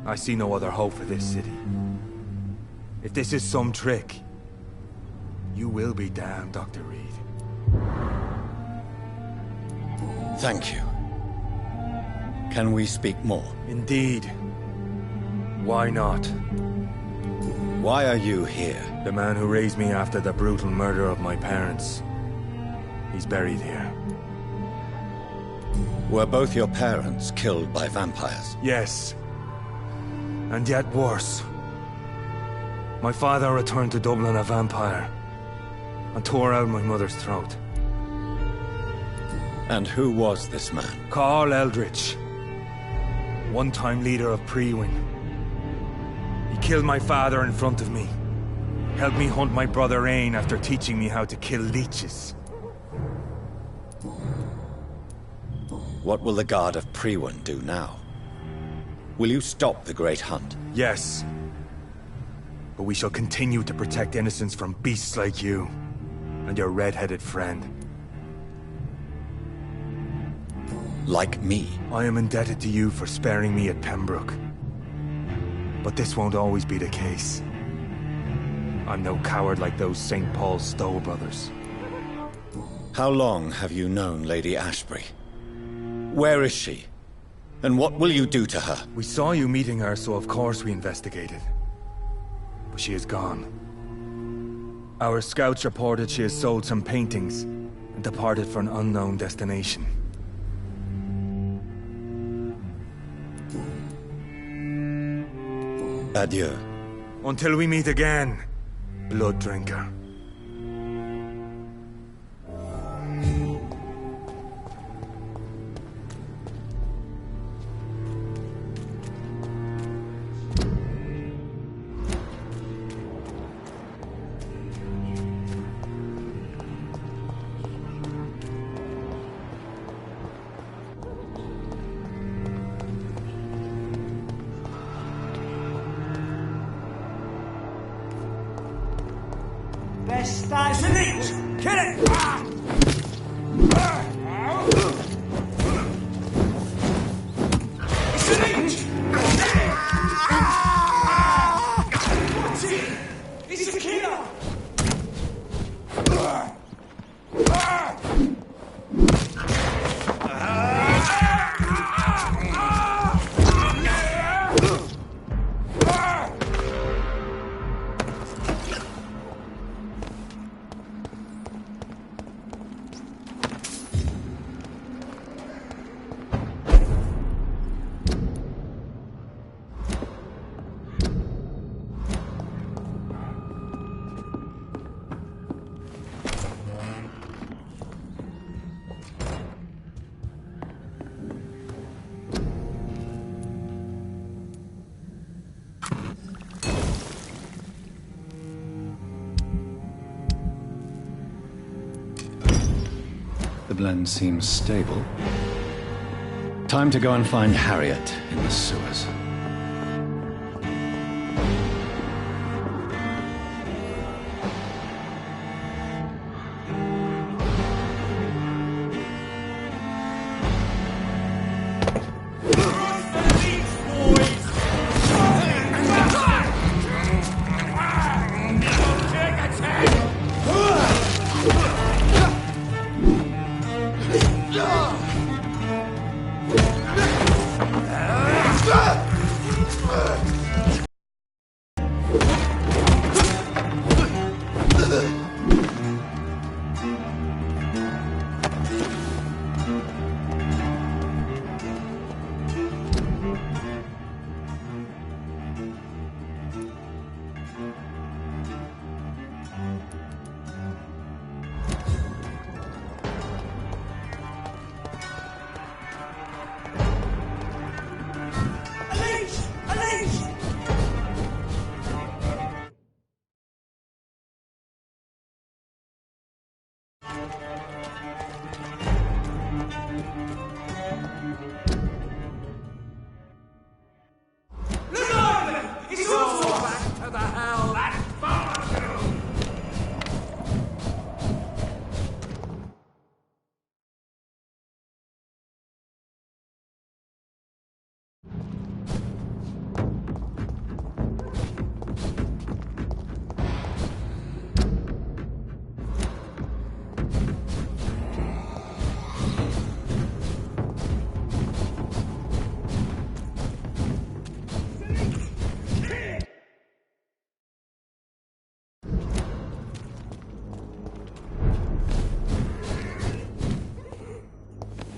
Speaker 1: I see no other hope for this city. If this is some trick, you will be damned, Dr. Reed.
Speaker 3: Thank you. Can we speak more?
Speaker 1: Indeed. Why not?
Speaker 3: Why are you here?
Speaker 1: The man who raised me after the brutal murder of my parents. He's buried here.
Speaker 3: Were both your parents killed by vampires?
Speaker 1: Yes. And yet worse. My father returned to Dublin a vampire and tore out my mother's throat.
Speaker 3: And who was this man?
Speaker 1: Carl Eldritch. One-time leader of Prewin. He killed my father in front of me. Helped me hunt my brother Ain after teaching me how to kill leeches.
Speaker 3: What will the Guard of Prewin do now? Will you stop the Great Hunt?
Speaker 1: Yes. But we shall continue to protect innocents from beasts like you and your red-headed friend.
Speaker 3: Like me?
Speaker 1: I am indebted to you for sparing me at Pembroke. But this won't always be the case. I'm no coward like those St. Paul Stowe brothers.
Speaker 3: How long have you known Lady Ashbury? Where is she? And what will you do to her?
Speaker 1: We saw you meeting her, so of course we investigated. But she is gone. Our scouts reported she has sold some paintings and departed for an unknown destination.
Speaker 3: Adieu.
Speaker 1: Until we meet again, blood drinker.
Speaker 12: Best as an eat! Kill it! It's an eat! It's a killer!
Speaker 3: The blend seems stable. Time to go and find Harriet in the sewers.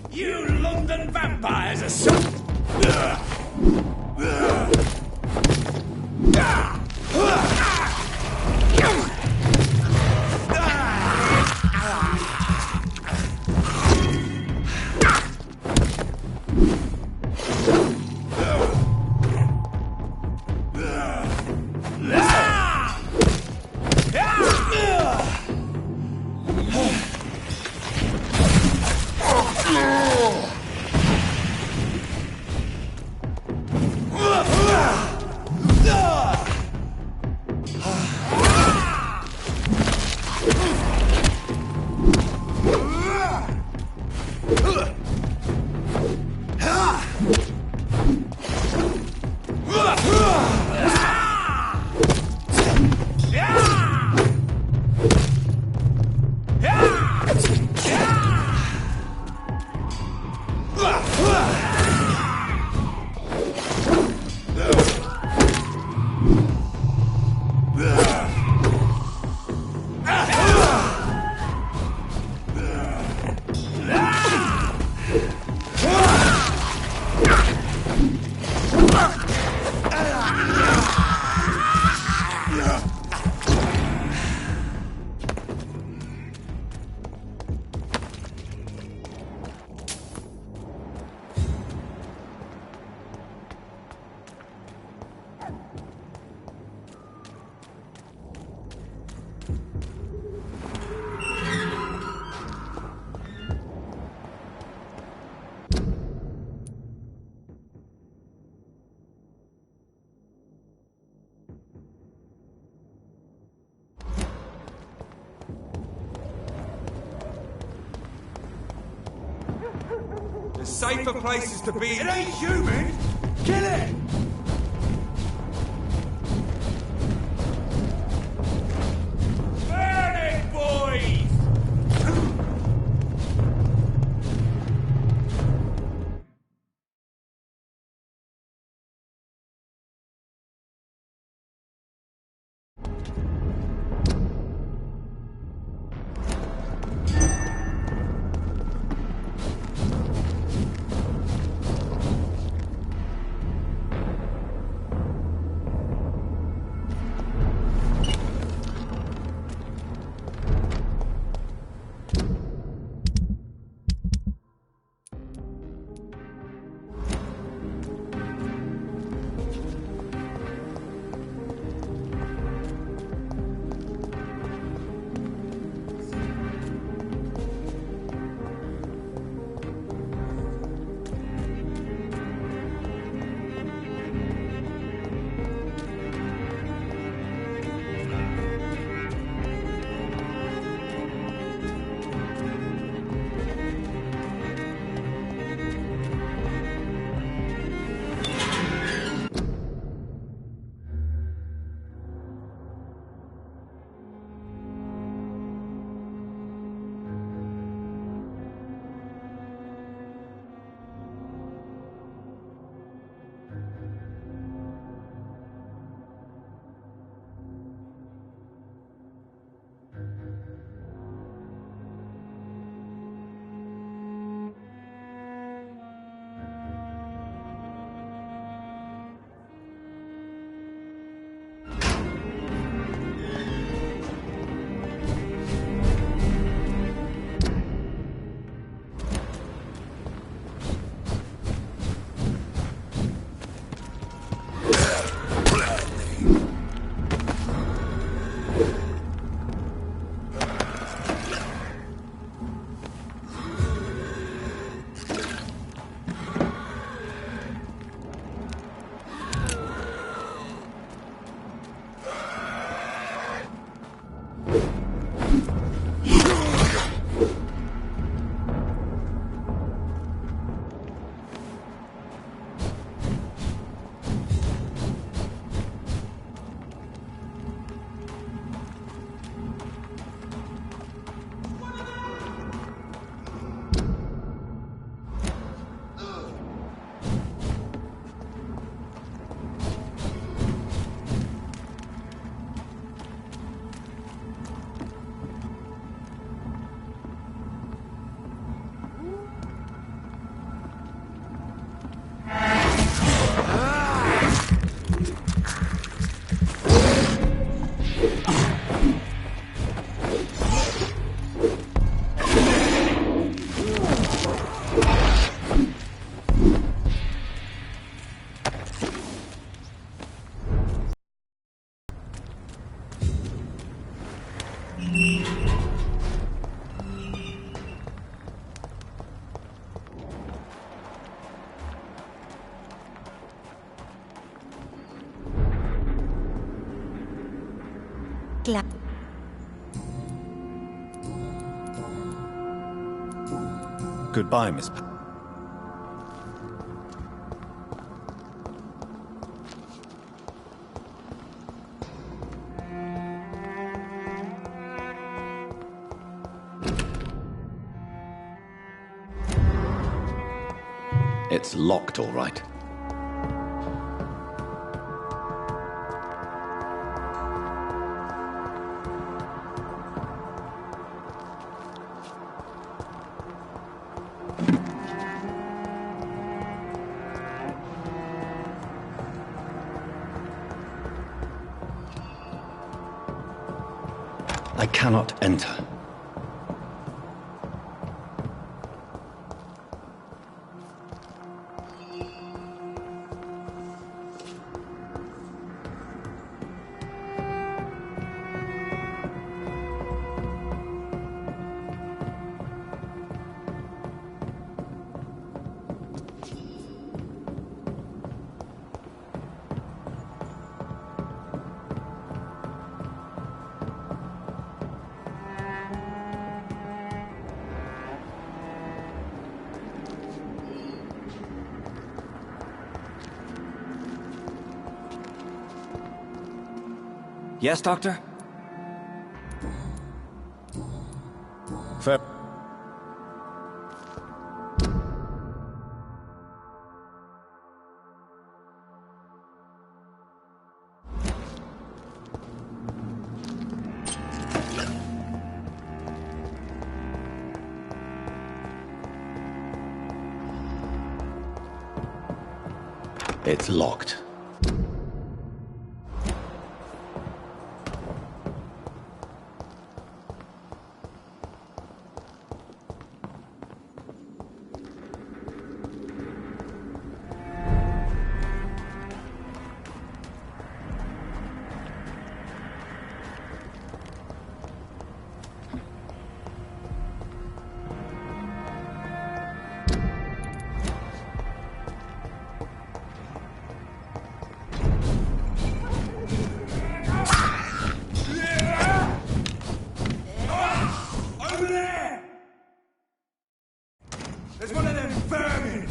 Speaker 12: You London vampires are so...
Speaker 1: Safer places to be.
Speaker 12: It ain't human! Kill it! Burn it, boys!
Speaker 5: glad.
Speaker 3: Goodbye, Miss It's locked, all right. I cannot enter.
Speaker 13: Yes, Doctor?
Speaker 3: Fair. It's locked.
Speaker 12: There's one of them vermin!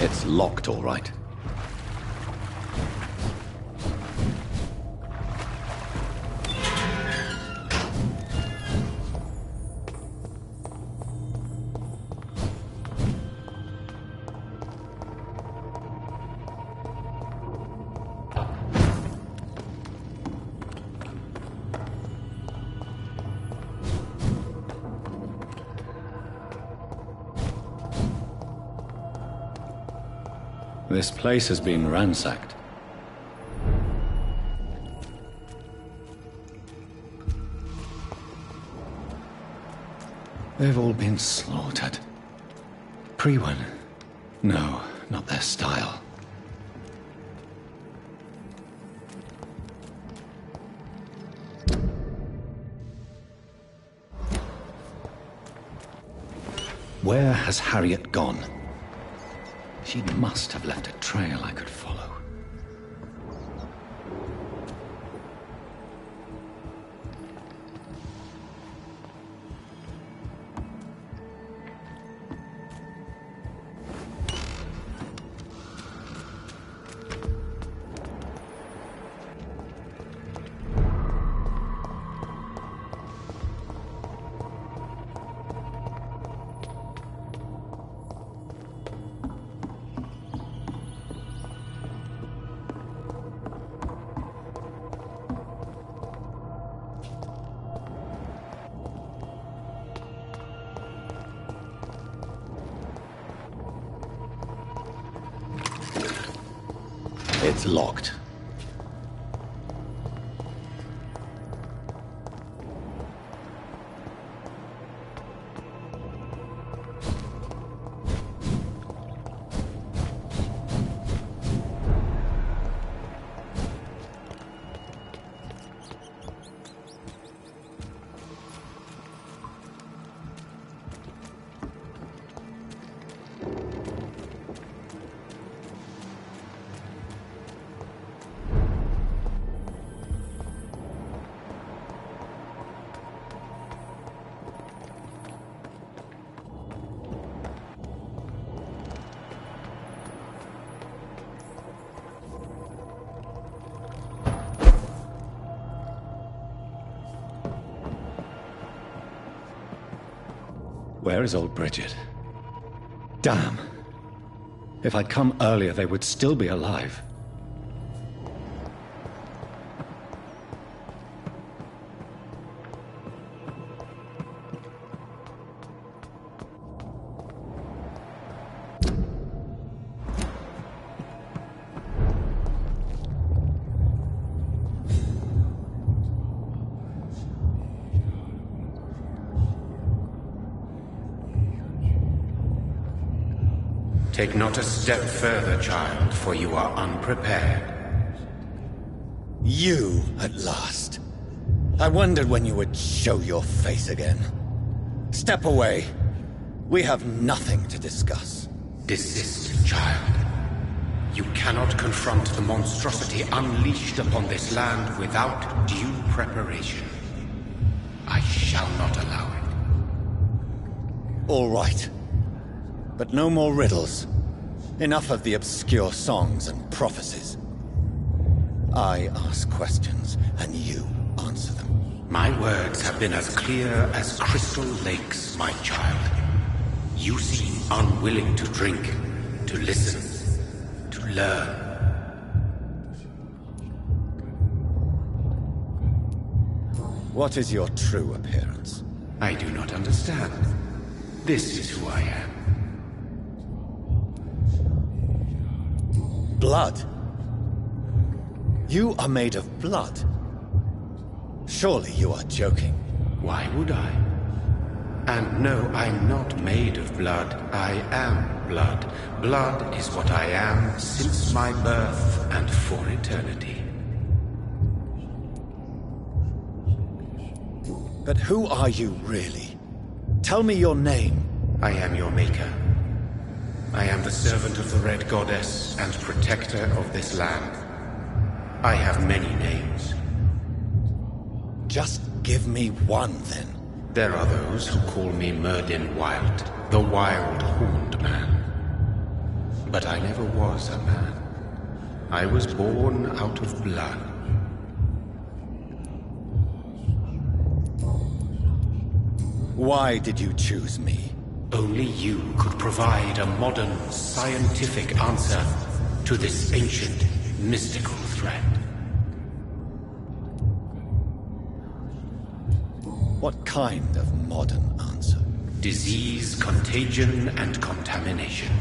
Speaker 3: It's locked, all right. This place has been ransacked. They've all been slaughtered. Priwen? No, not their style. Where has Harriet gone? She must have left a trail I could follow. It's locked. Where is old Bridget? Damn. If I'd come earlier, they would still be alive.
Speaker 13: Take not a step further, child, for you are unprepared.
Speaker 3: You, at last. I wondered when you would show your face again. Step away. We have nothing to discuss.
Speaker 13: Desist, child. You cannot confront the monstrosity unleashed upon this land without due preparation. I shall not allow it.
Speaker 3: All right. But no more riddles. Enough of the obscure songs and prophecies. I ask questions, and you answer them.
Speaker 13: My words have been as clear as crystal lakes, my child. You seem unwilling to drink, to listen, to learn.
Speaker 3: What is your true appearance?
Speaker 13: I do not understand. This is who I am.
Speaker 3: Blood? You are made of blood. Surely you are joking.
Speaker 13: Why would I? And no, I'm not made of blood. I am blood. Blood is what I am since my birth and for eternity.
Speaker 3: But who are you really? Tell me your name.
Speaker 13: I am your maker. I am the servant of the Red Goddess and protector of this land. I have many names.
Speaker 3: Just give me one, then.
Speaker 13: There are those who call me Myrddin Wild, the Wild Horned Man. But I never was a man. I was born out of blood.
Speaker 3: Why did you choose me?
Speaker 13: Only you could provide a modern, scientific answer to this ancient, mystical threat.
Speaker 3: What kind of modern answer?
Speaker 13: Disease, contagion, and contamination.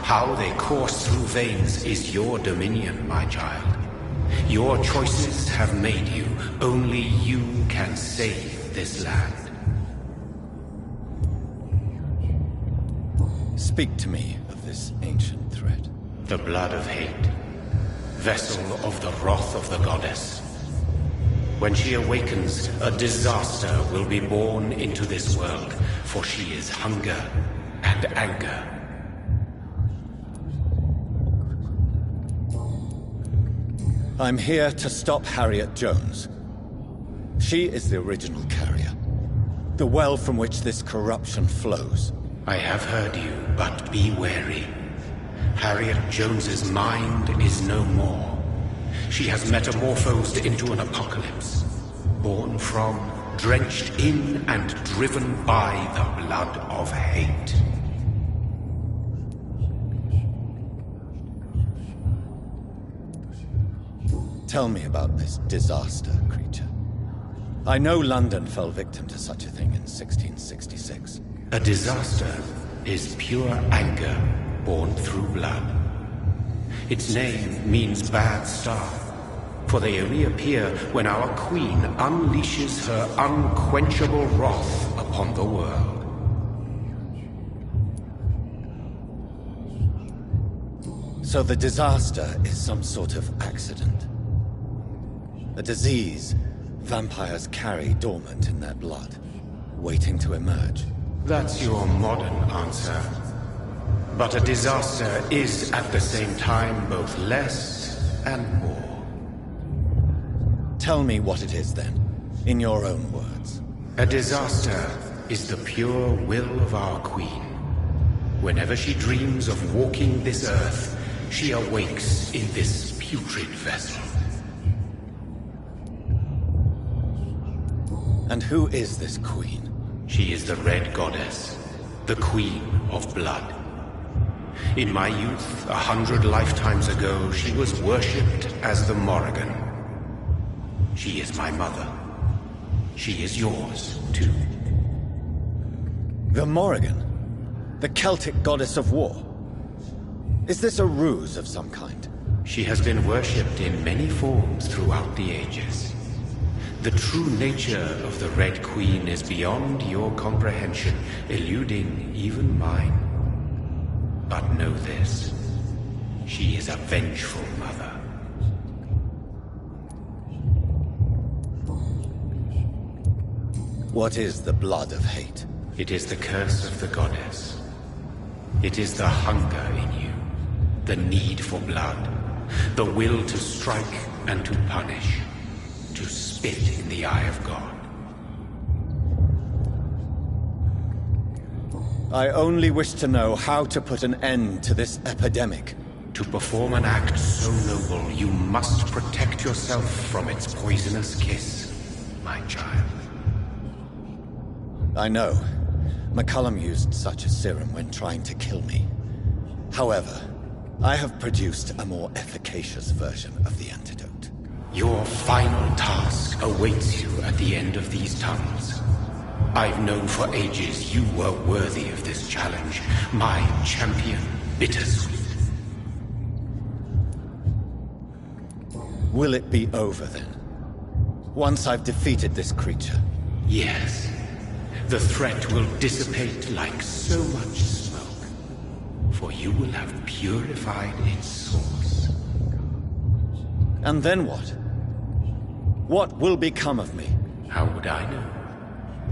Speaker 13: How they course through veins is your dominion, my child. Your choices have made you. Only you can save this land.
Speaker 3: Speak to me of this ancient threat.
Speaker 13: The blood of hate. Vessel of the wrath of the goddess. When she awakens, a disaster will be born into this world, for she is hunger and anger.
Speaker 3: I'm here to stop Harriet Jones. She is the original carrier. The well from which this corruption flows.
Speaker 13: I have heard you, but be wary. Harriet Jones's mind is no more. She has metamorphosed into an apocalypse. Born from, drenched in, and driven by the blood of hate.
Speaker 3: Tell me about this disaster creature. I know London fell victim to such a thing in 1666.
Speaker 13: A disaster is pure anger born through blood. Its name means bad star, for they only appear when our queen unleashes her unquenchable wrath upon the world.
Speaker 3: So the disaster is some sort of accident. A disease vampires carry dormant in their blood, waiting to emerge.
Speaker 13: That's your modern answer. But a disaster is at the same time both less and more.
Speaker 3: Tell me what it is then, in your own words.
Speaker 13: A disaster is the pure will of our queen. Whenever she dreams of walking this earth, she awakes in this putrid vessel.
Speaker 3: And who is this queen?
Speaker 13: She is the Red Goddess, the Queen of Blood. In my youth, 100 lifetimes ago, she was worshipped as the Morrigan. She is my mother. She is yours, too.
Speaker 3: The Morrigan? The Celtic goddess of war? Is this a ruse of some kind?
Speaker 13: She has been worshipped in many forms throughout the ages. The true nature of the Red Queen is beyond your comprehension, eluding even mine. But know this, she is a vengeful mother.
Speaker 3: What is the blood of hate?
Speaker 13: It is the curse of the goddess. It is the hunger in you, the need for blood, the will to strike and to punish. To spit in the eye of God.
Speaker 3: I only wish to know how to put an end to this epidemic.
Speaker 13: To perform an act so noble, you must protect yourself from its poisonous kiss, my child.
Speaker 3: I know. McCullum used such a serum when trying to kill me. However, I have produced a more efficacious version of the antidote.
Speaker 13: Your final task awaits you at the end of these tunnels. I've known for ages you were worthy of this challenge, my champion, Bittersweet.
Speaker 3: Will it be over then? Once I've defeated this creature?
Speaker 13: Yes. The threat will dissipate like so much smoke, for you will have purified its source.
Speaker 3: And then what? What will become of me?
Speaker 13: How would I know?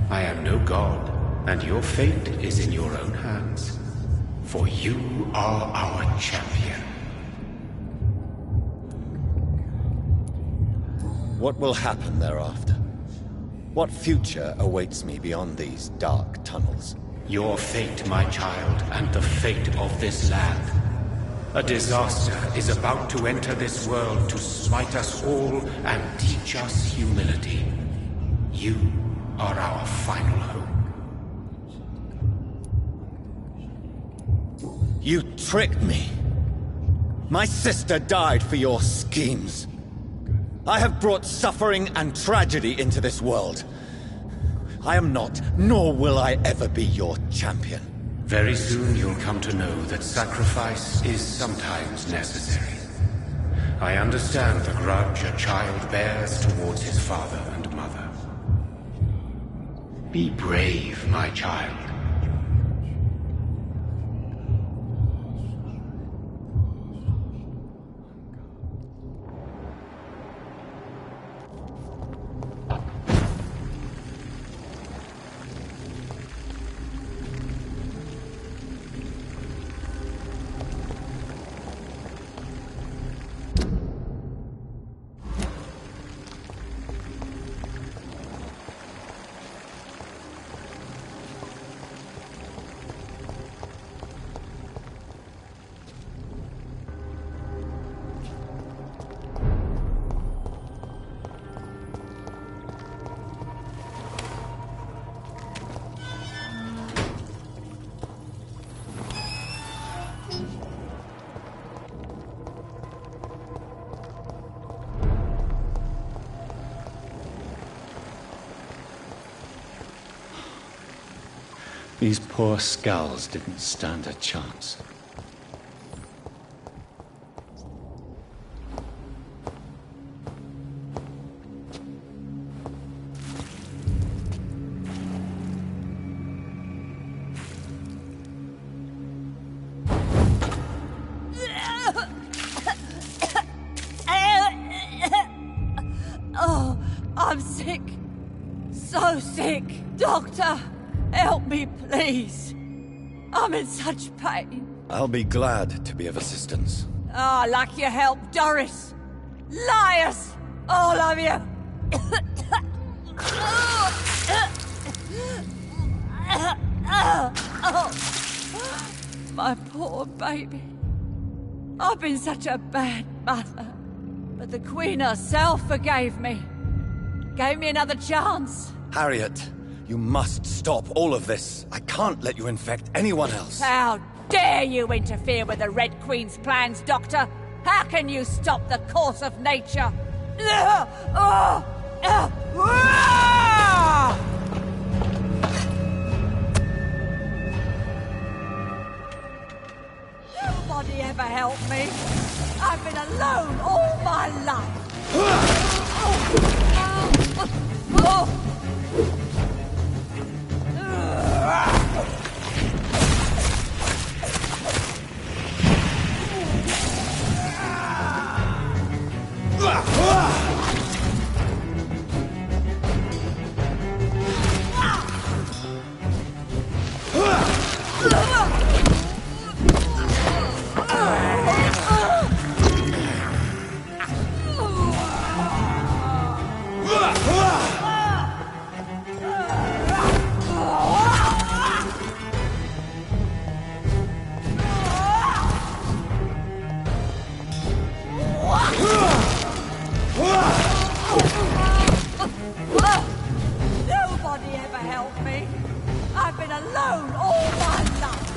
Speaker 13: I am no god, and your fate is in your own hands. For you are our champion.
Speaker 3: What will happen thereafter? What future awaits me beyond these dark tunnels?
Speaker 13: Your fate, my child, and the fate of this land. A disaster is about to enter this world to smite us all and teach us humility. You are our final hope.
Speaker 3: You tricked me. My sister died for your schemes. I have brought suffering and tragedy into this world. I am not, nor will I ever be your champion.
Speaker 13: Very soon you'll come to know that sacrifice is sometimes necessary. I understand the grudge a child bears towards his father and mother. Be brave, my child.
Speaker 3: These poor skulls didn't stand a chance.
Speaker 14: Oh, I'm sick. So sick. Doctor, help me, please. I'm in such pain.
Speaker 3: I'll be glad to be of assistance.
Speaker 14: Ah, like your help, Doris. Liars! All of you! My poor baby. I've been such a bad mother. But the Queen herself forgave me. Gave me another chance.
Speaker 3: Harriet, you must stop all of this. I can't let you infect anyone else.
Speaker 14: How dare you interfere with the Red Queen's plans, Doctor? How can you stop the course of nature? Nobody ever helped me. I've been alone all my life. Nobody ever helped me. I've been alone all my life.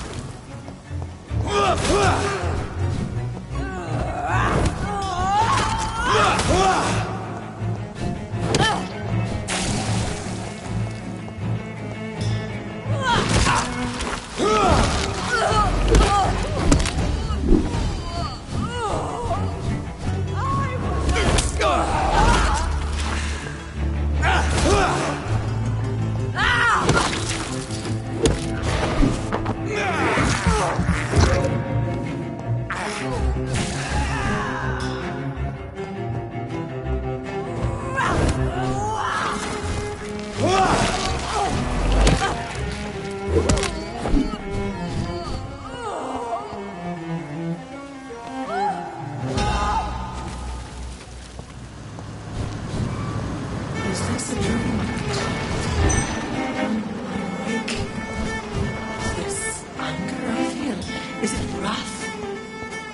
Speaker 15: Is this a dream? Awake? Is this anger I feel? Is it wrath?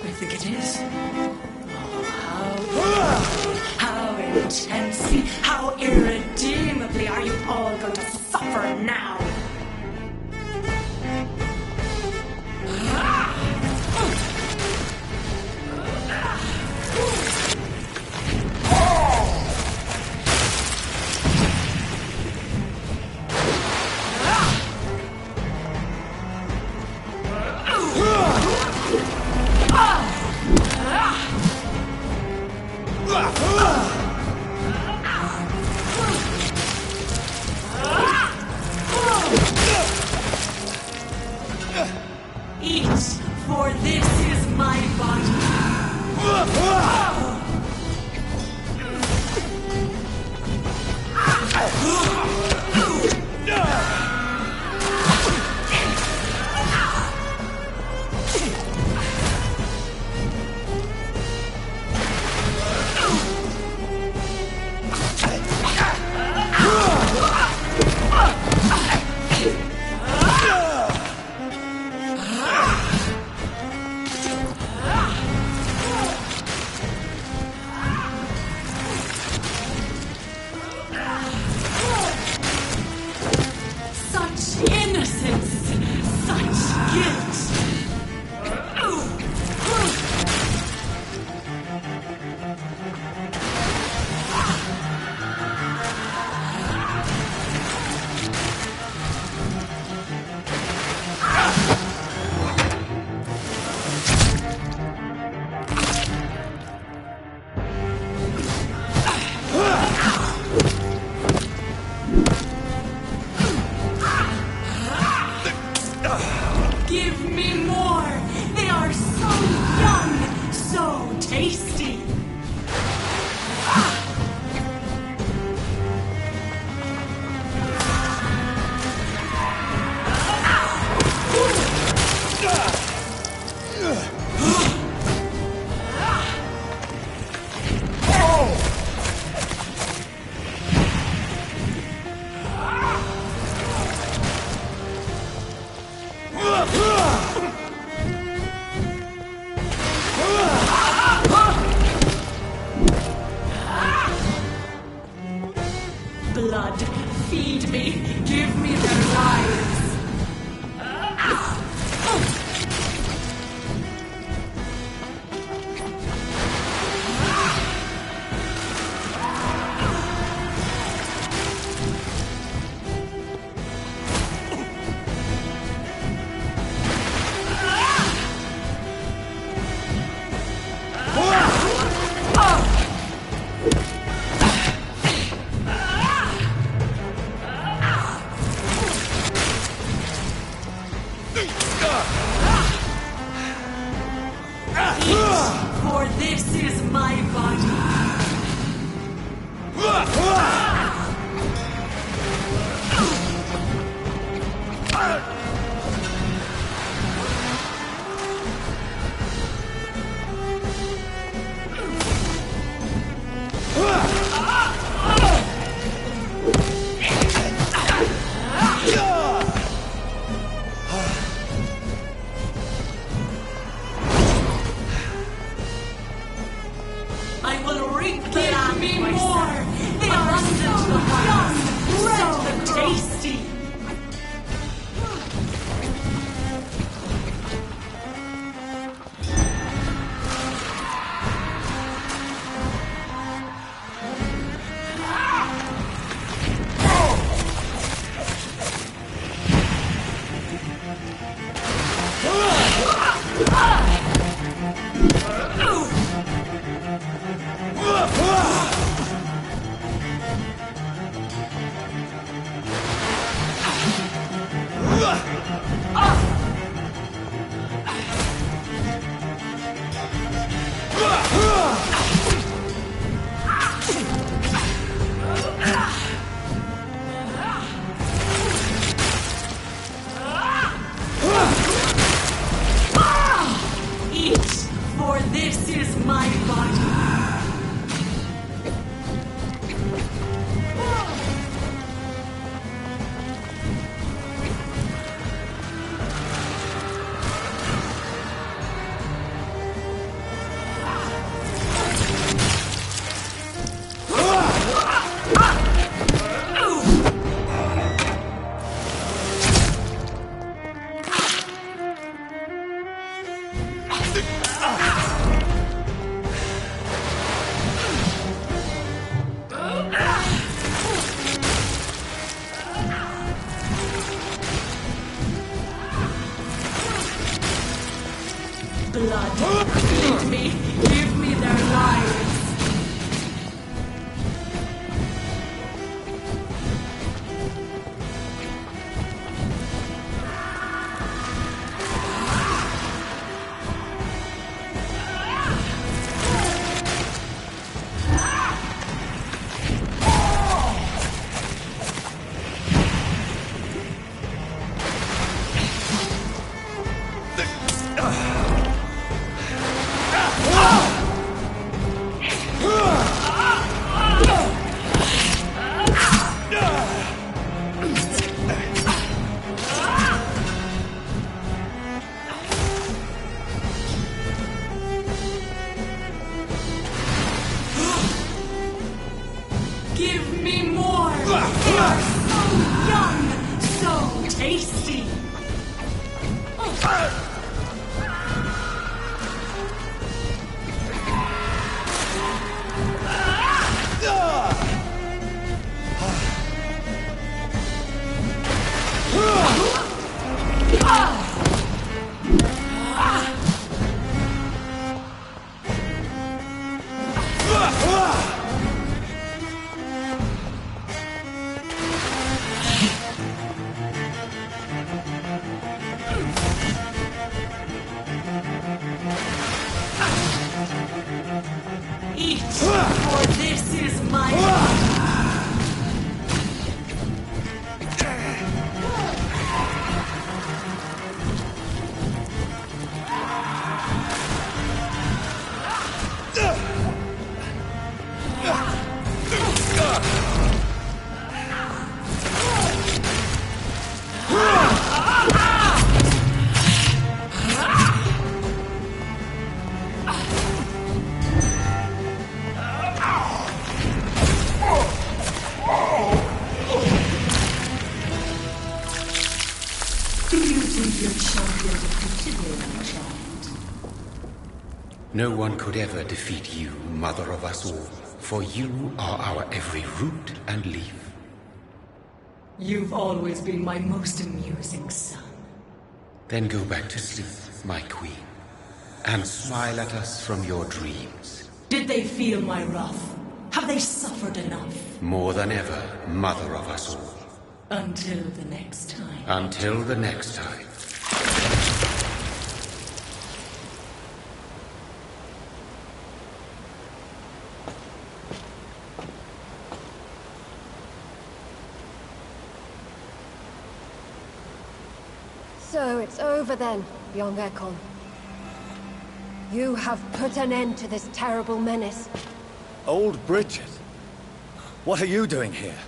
Speaker 15: I think it is. Oh, how intensely, how irredeemably are you all going to suffer now? Eat, for this is my body. Such innocence, such guilt. Give me more! They are so young, so tasty! Blood, feed me, give me their lives. For this is my body. I will wreak the land myself. They are so young, so tasty. young, so tasty. Eat, for this is my
Speaker 13: No one could ever defeat you, mother of us all, for you are our every root and leaf.
Speaker 15: You've always been my most amusing son.
Speaker 13: Then go back to sleep, my queen, and smile at us from your dreams.
Speaker 15: Did they feel my wrath? Have they suffered enough?
Speaker 13: More than ever, mother of us all.
Speaker 15: Until the next time.
Speaker 13: Until the next time.
Speaker 16: So it's over then, young Ekon. You have put an end to this terrible menace.
Speaker 3: Old Bridget? What are you doing here?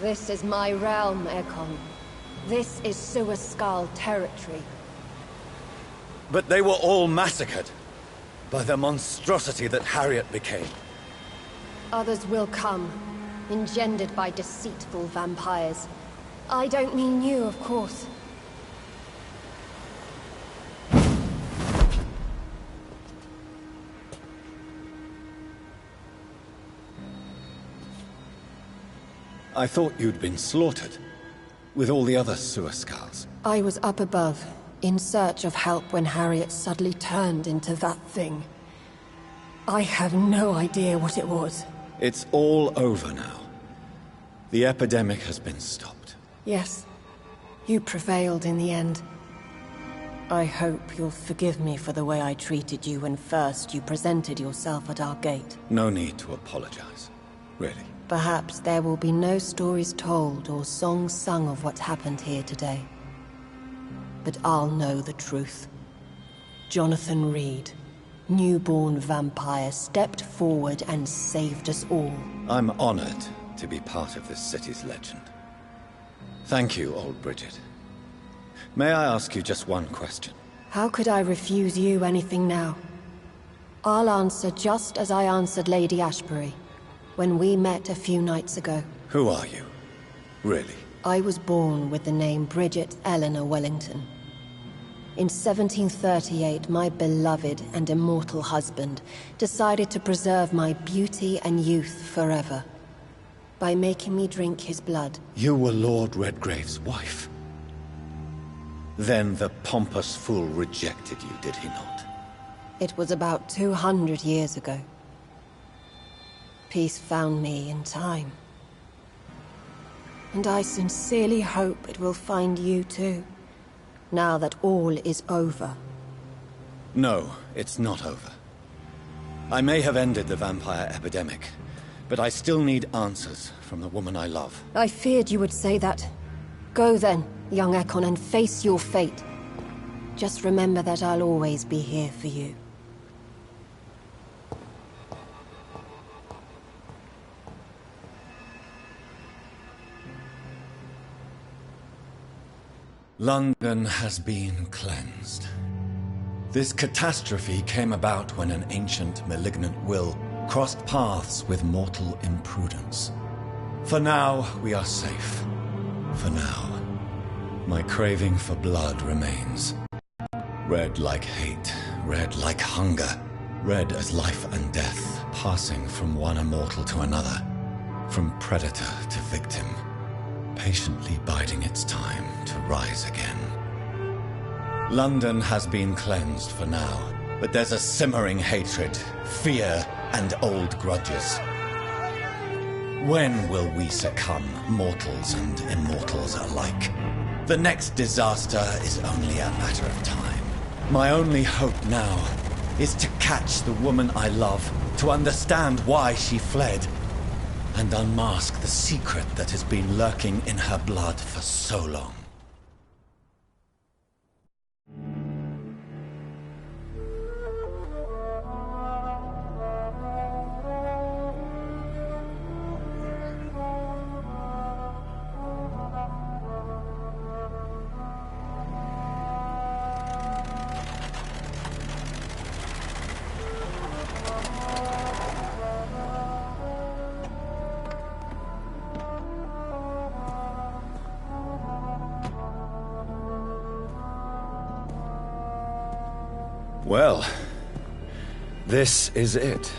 Speaker 16: This is my realm, Ekon. This is Suaskal territory.
Speaker 3: But they were all massacred by the monstrosity that Harriet became.
Speaker 16: Others will come, engendered by deceitful vampires. I don't mean you, of course.
Speaker 3: I thought you'd been slaughtered, with all the other Suaskals.
Speaker 16: I was up above, in search of help when Harriet suddenly turned into that thing. I have no idea what it was.
Speaker 3: It's all over now. The epidemic has been stopped.
Speaker 16: Yes, you prevailed in the end. I hope you'll forgive me for the way I treated you when first you presented yourself at our gate.
Speaker 3: No need to apologize, really.
Speaker 16: Perhaps there will be no stories told or songs sung of what happened here today. But I'll know the truth. Jonathan Reed, newborn vampire, stepped forward and saved us all.
Speaker 3: I'm honored to be part of this city's legend. Thank you, old Bridget. May I ask you just one question?
Speaker 16: How could I refuse you anything now? I'll answer just as I answered Lady Ashbury when we met a few nights ago.
Speaker 3: Who are you? Really?
Speaker 16: I was born with the name Bridget Eleanor Wellington. In 1738, my beloved and immortal husband decided to preserve my beauty and youth forever by making me drink his blood.
Speaker 3: You were Lord Redgrave's wife. Then the pompous fool rejected you, did he not?
Speaker 16: It was about 200 years ago. Peace found me in time. And I sincerely hope it will find you too, now that all is over.
Speaker 3: No, it's not over. I may have ended the vampire epidemic, but I still need answers from the woman I love.
Speaker 16: I feared you would say that. Go then, young Ekon, and face your fate. Just remember that I'll always be here for you.
Speaker 3: London has been cleansed. This catastrophe came about when an ancient, malignant will crossed paths with mortal imprudence. For now, we are safe. For now. My craving for blood remains. Red like hate, red like hunger. Red as life and death, passing from one immortal to another. From predator to victim. Patiently biding its time to rise again. London has been cleansed for now, but there's a simmering hatred, fear, and old grudges. When will we succumb, mortals and immortals alike? The next disaster is only a matter of time. My only hope now is to catch the woman I love, to understand why she fled, and unmask the secret that has been lurking in her blood for so long. Well, this is it.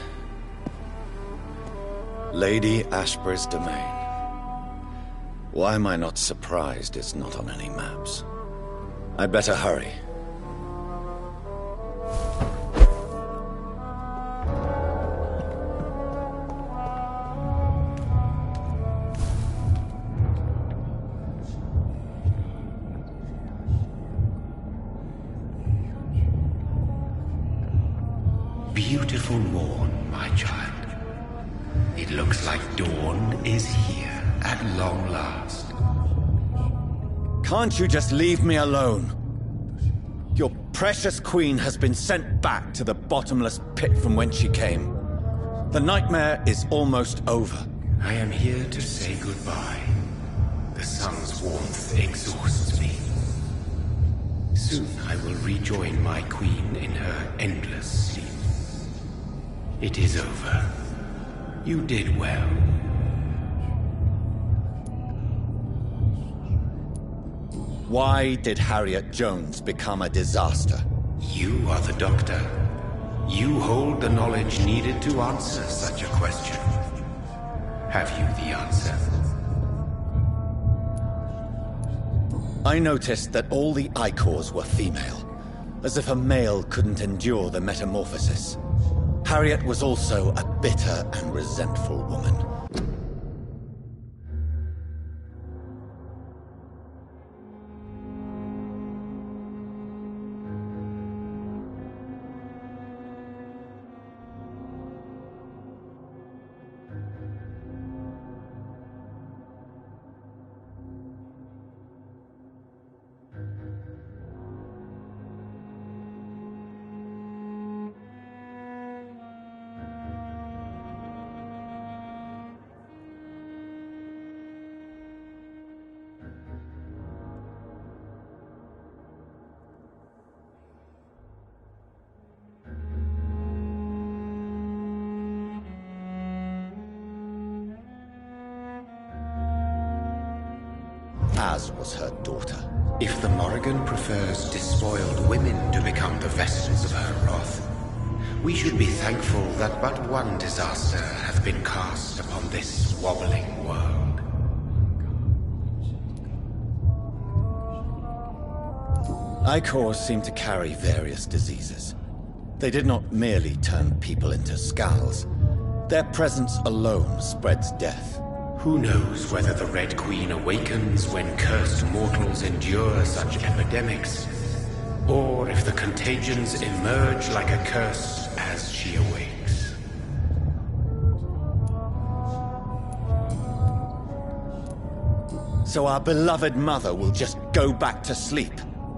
Speaker 3: Lady Ashbury's domain. Why am I not surprised it's not on any maps? I'd better hurry.
Speaker 13: Beautiful morn, my child. It looks like dawn is here at long last.
Speaker 3: Can't you just leave me alone? Your precious queen has been sent back to the bottomless pit from whence she came. The nightmare is almost over.
Speaker 13: I am here to say goodbye. The sun's warmth exhausts me. Soon I will rejoin my queen in her endless sleep. It is over. You did well.
Speaker 3: Why did Harriet Jones become a disaster?
Speaker 13: You are the doctor. You hold the knowledge needed to answer such a question. Have you the answer?
Speaker 3: I noticed that all the Icors were female, as if a male couldn't endure the metamorphosis. Harriet was also a bitter and resentful woman. As was her daughter.
Speaker 13: If the Morrigan prefers despoiled women to become the vessels of her wrath, we should be thankful that but one disaster hath been cast upon this wobbling world.
Speaker 3: Icors seem to carry various diseases. They did not merely turn people into skulls. Their presence alone spreads death.
Speaker 13: Who knows whether the Red Queen awakens when cursed mortals endure such epidemics, or if the contagions emerge like a curse as she awakes.
Speaker 3: So our beloved mother will just go back to sleep,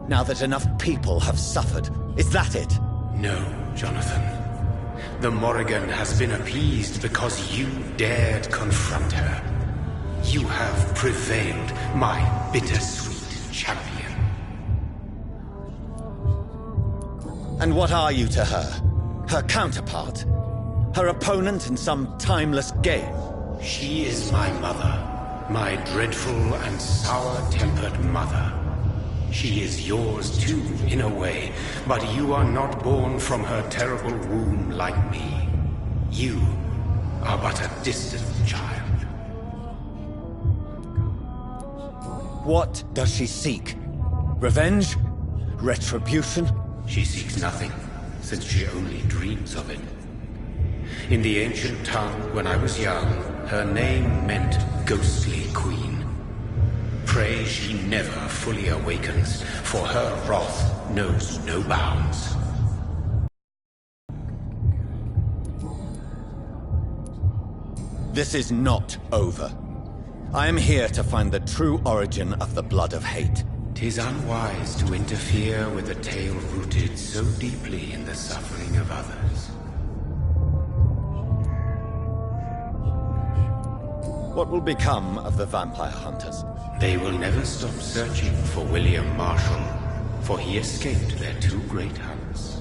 Speaker 3: now that enough people have suffered. Is that it?
Speaker 13: No, Jonathan. The Morrigan has been appeased because you dared confront her. You have prevailed, my bittersweet champion.
Speaker 3: And what are you to her? Her counterpart? Her opponent in some timeless game?
Speaker 13: She is my mother, my dreadful and sour-tempered mother. She is yours too, in a way, but you are not born from her terrible womb like me. You are but a distant child.
Speaker 3: What does she seek? Revenge? Retribution?
Speaker 13: She seeks nothing, since she only dreams of it. In the ancient tongue, when I was young, her name meant Ghostly Queen. Pray she never fully awakens, for her wrath knows no bounds.
Speaker 3: This is not over. I am here to find the true origin of the blood of hate.
Speaker 13: 'Tis unwise to interfere with a tale rooted so deeply in the suffering of others.
Speaker 3: What will become of the vampire hunters?
Speaker 13: They will never stop searching for William Marshall, for he escaped their two great hunts.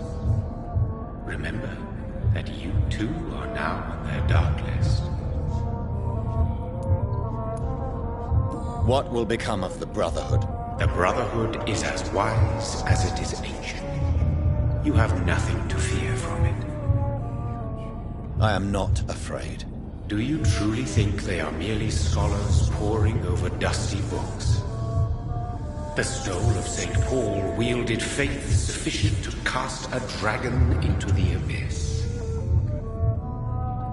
Speaker 13: Remember that you too are now on their dark list.
Speaker 3: What will become of the Brotherhood?
Speaker 13: The Brotherhood is as wise as it is ancient. You have nothing to fear from it.
Speaker 3: I am not afraid.
Speaker 13: Do you truly think they are merely scholars poring over dusty books? The stole of St. Paul wielded faith sufficient to cast a dragon into the abyss.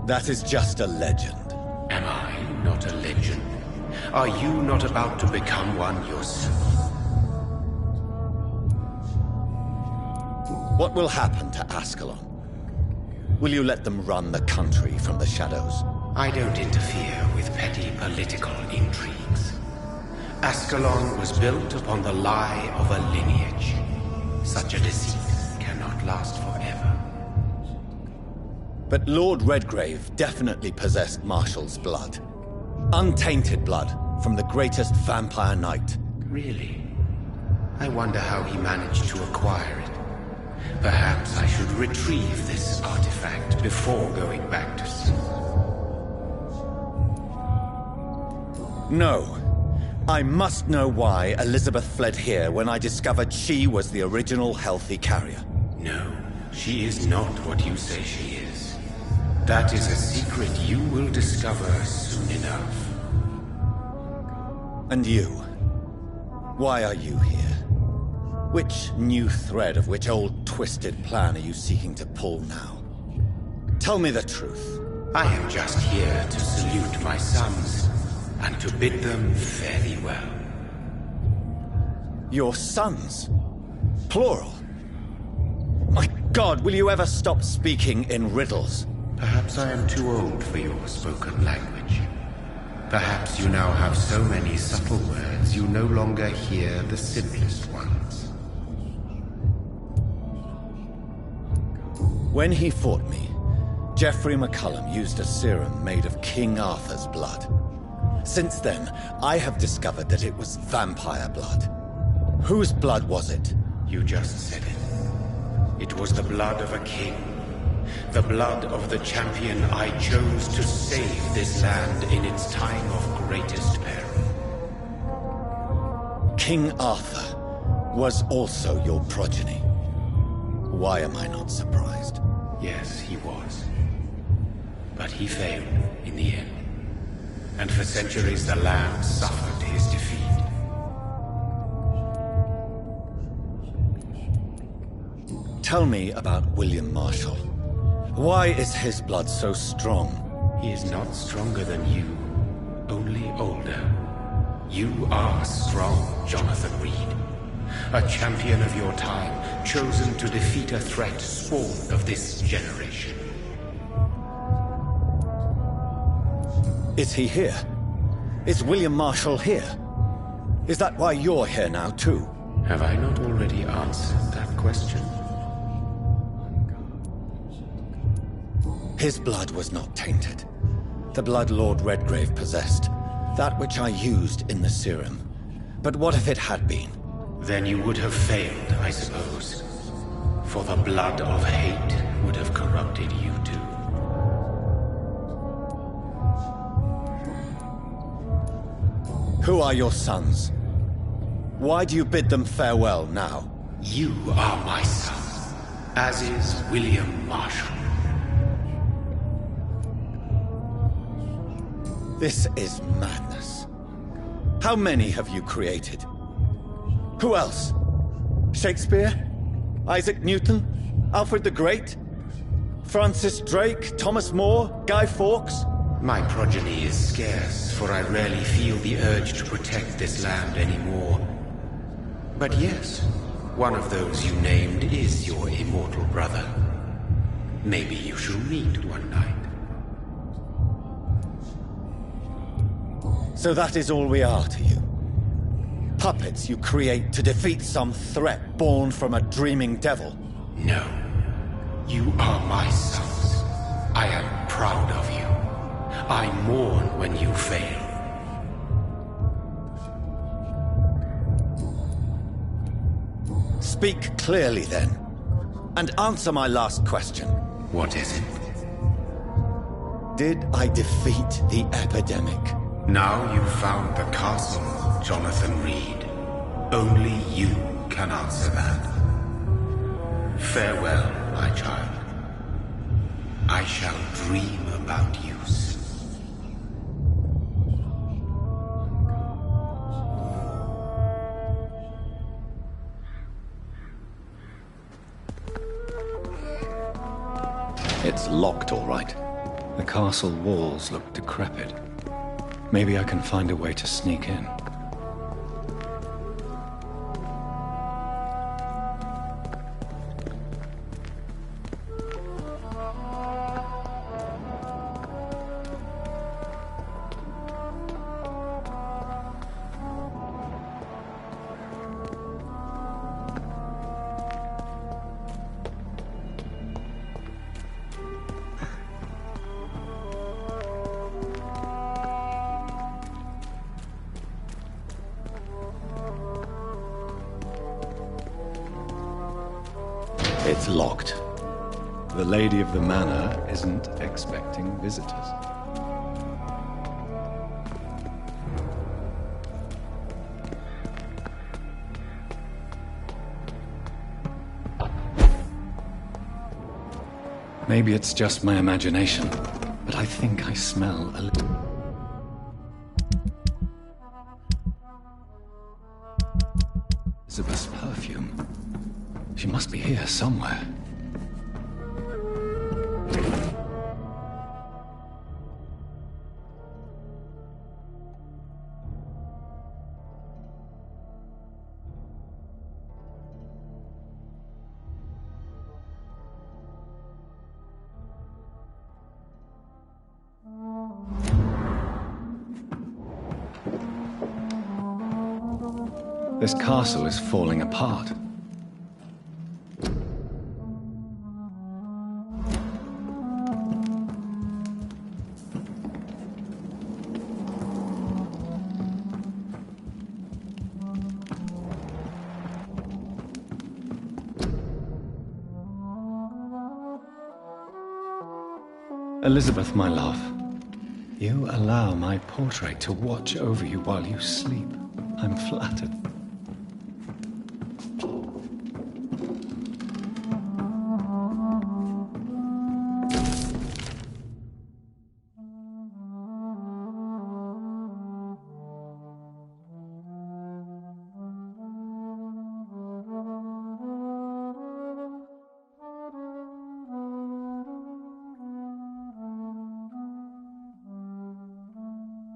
Speaker 3: That is just a legend.
Speaker 13: Am I not a legend? Are you not about to become one yourself?
Speaker 3: What will happen to Ascalon? Will you let them run the country from the shadows?
Speaker 13: I don't interfere with petty political intrigues. Ascalon was built upon the lie of a lineage. Such a deceit cannot last forever.
Speaker 3: But Lord Redgrave definitely possessed Marshall's blood. Untainted blood from the greatest vampire knight.
Speaker 13: Really? I wonder how he managed to acquire it. Perhaps I should retrieve this artifact before going back to sea.
Speaker 3: No. I must know why Elizabeth fled here when I discovered she was the original healthy carrier.
Speaker 13: No, she is not what you say she is. That is a secret you will discover soon enough.
Speaker 3: And you? Why are you here? Which new thread of which old twisted plan are you seeking to pull now? Tell me the truth.
Speaker 13: I am just here to salute my sons, and to bid them fare thee well.
Speaker 3: Your sons? Plural? My God, will you ever stop speaking in riddles?
Speaker 13: Perhaps I am too old for your spoken language. Perhaps you now have so many subtle words you no longer hear the simplest ones.
Speaker 3: When he fought me, Geoffrey McCullum used a serum made of King Arthur's blood. Since then, I have discovered that it was vampire blood. Whose blood was it?
Speaker 13: You just said it. It was the blood of a king. The blood of the champion I chose to save this land in its time of greatest peril.
Speaker 3: King Arthur was also your progeny. Why am I not surprised?
Speaker 13: Yes, he was. But he failed in the end. And for centuries the land suffered his defeat.
Speaker 3: Tell me about William Marshall. Why is his blood so strong?
Speaker 13: He is not stronger than you, only older. You are strong, Jonathan Reed. A champion of your time, chosen to defeat a threat spawned of this generation.
Speaker 3: Is he here? Is William Marshall here? Is that why you're here now, too?
Speaker 13: Have I not already answered that question?
Speaker 3: His blood was not tainted. The blood Lord Redgrave possessed. That which I used in the serum. But what if it had been?
Speaker 13: Then you would have failed, I suppose. For the blood of hate would have corrupted you too.
Speaker 3: Who are your sons? Why do you bid them farewell now?
Speaker 13: You are my son, as is William Marshall.
Speaker 3: This is madness. How many have you created? Who else? Shakespeare? Isaac Newton? Alfred the Great? Francis Drake? Thomas More? Guy Fawkes?
Speaker 13: My progeny is scarce, for I rarely feel the urge to protect this land anymore. But yes, one of those you named is your immortal brother. Maybe you shall meet one night.
Speaker 3: So that is all we are to you? Puppets you create to defeat some threat born from a dreaming devil?
Speaker 13: No. You are my sons. I am proud of you. I mourn when you fail.
Speaker 3: Speak clearly then, and answer my last question.
Speaker 13: What is it?
Speaker 3: Did I defeat the epidemic?
Speaker 13: Now you've found the castle, Jonathan Reed. Only you can answer that. Farewell, my child. I shall dream about you soon.
Speaker 3: It's locked, all right. The castle walls look decrepit. Maybe I can find a way to sneak in. It's locked. The lady of the manor isn't expecting visitors. Maybe it's just my imagination, but I think I smell a little... Elizabeth's perfume. She must be here somewhere. This castle is falling apart. Elizabeth, my love, you allow my portrait to watch over you while you sleep. I'm flattered.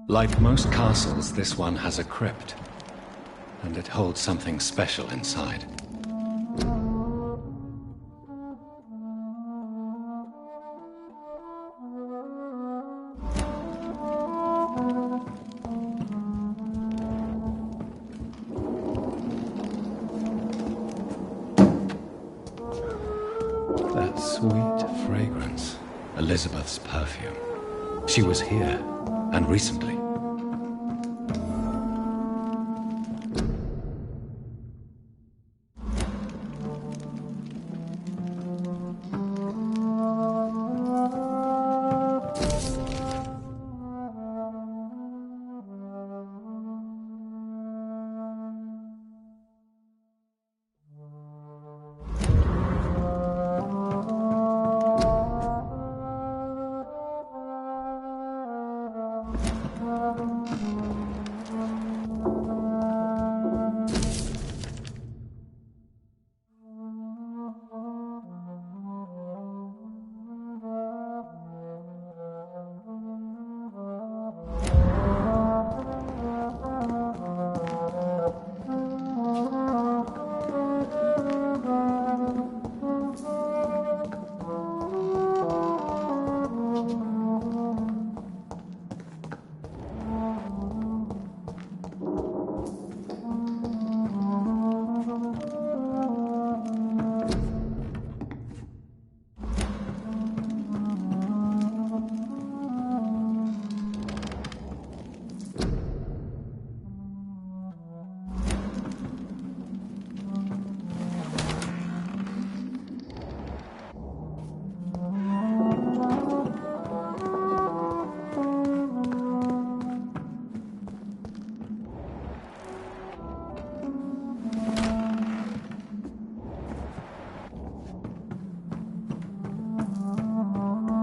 Speaker 3: Like most castles, this one has a crypt, and it holds something special inside. That sweet fragrance, Elizabeth's perfume. She was here, and recently.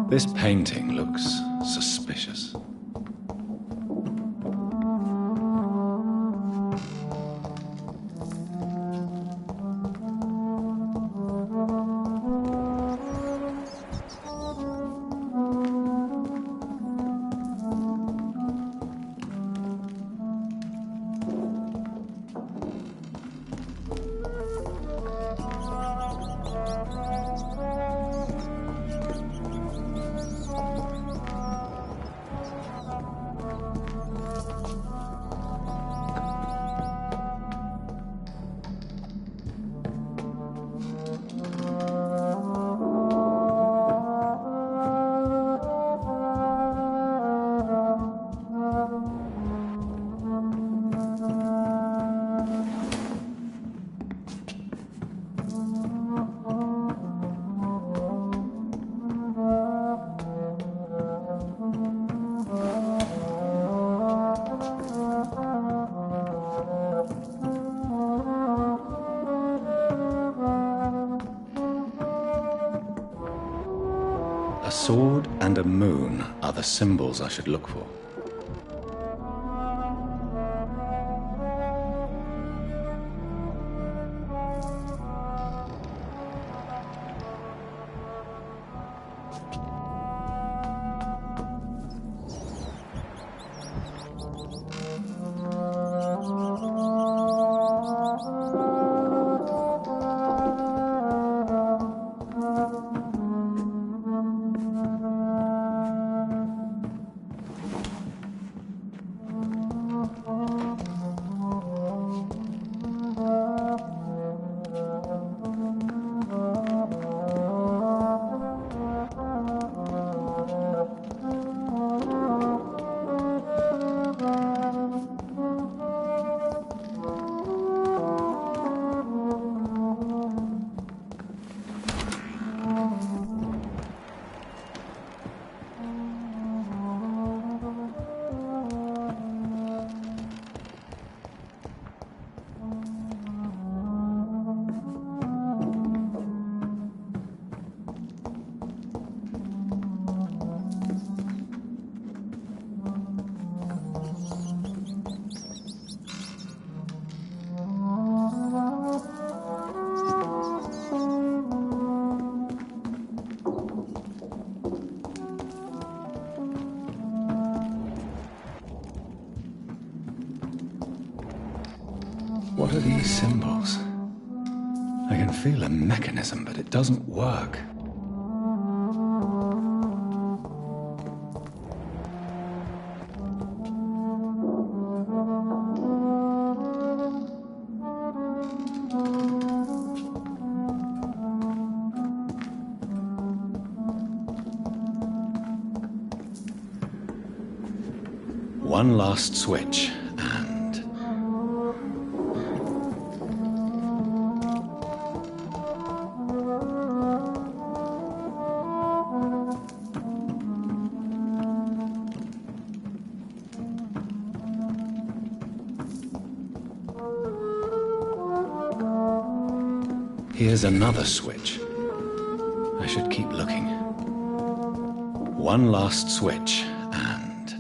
Speaker 3: This painting looks suspicious. A sword and a moon are the symbols I should look for. What are these symbols? I can feel a mechanism, but it doesn't work. One last switch, and... here's another switch. I should keep looking. One last switch, and...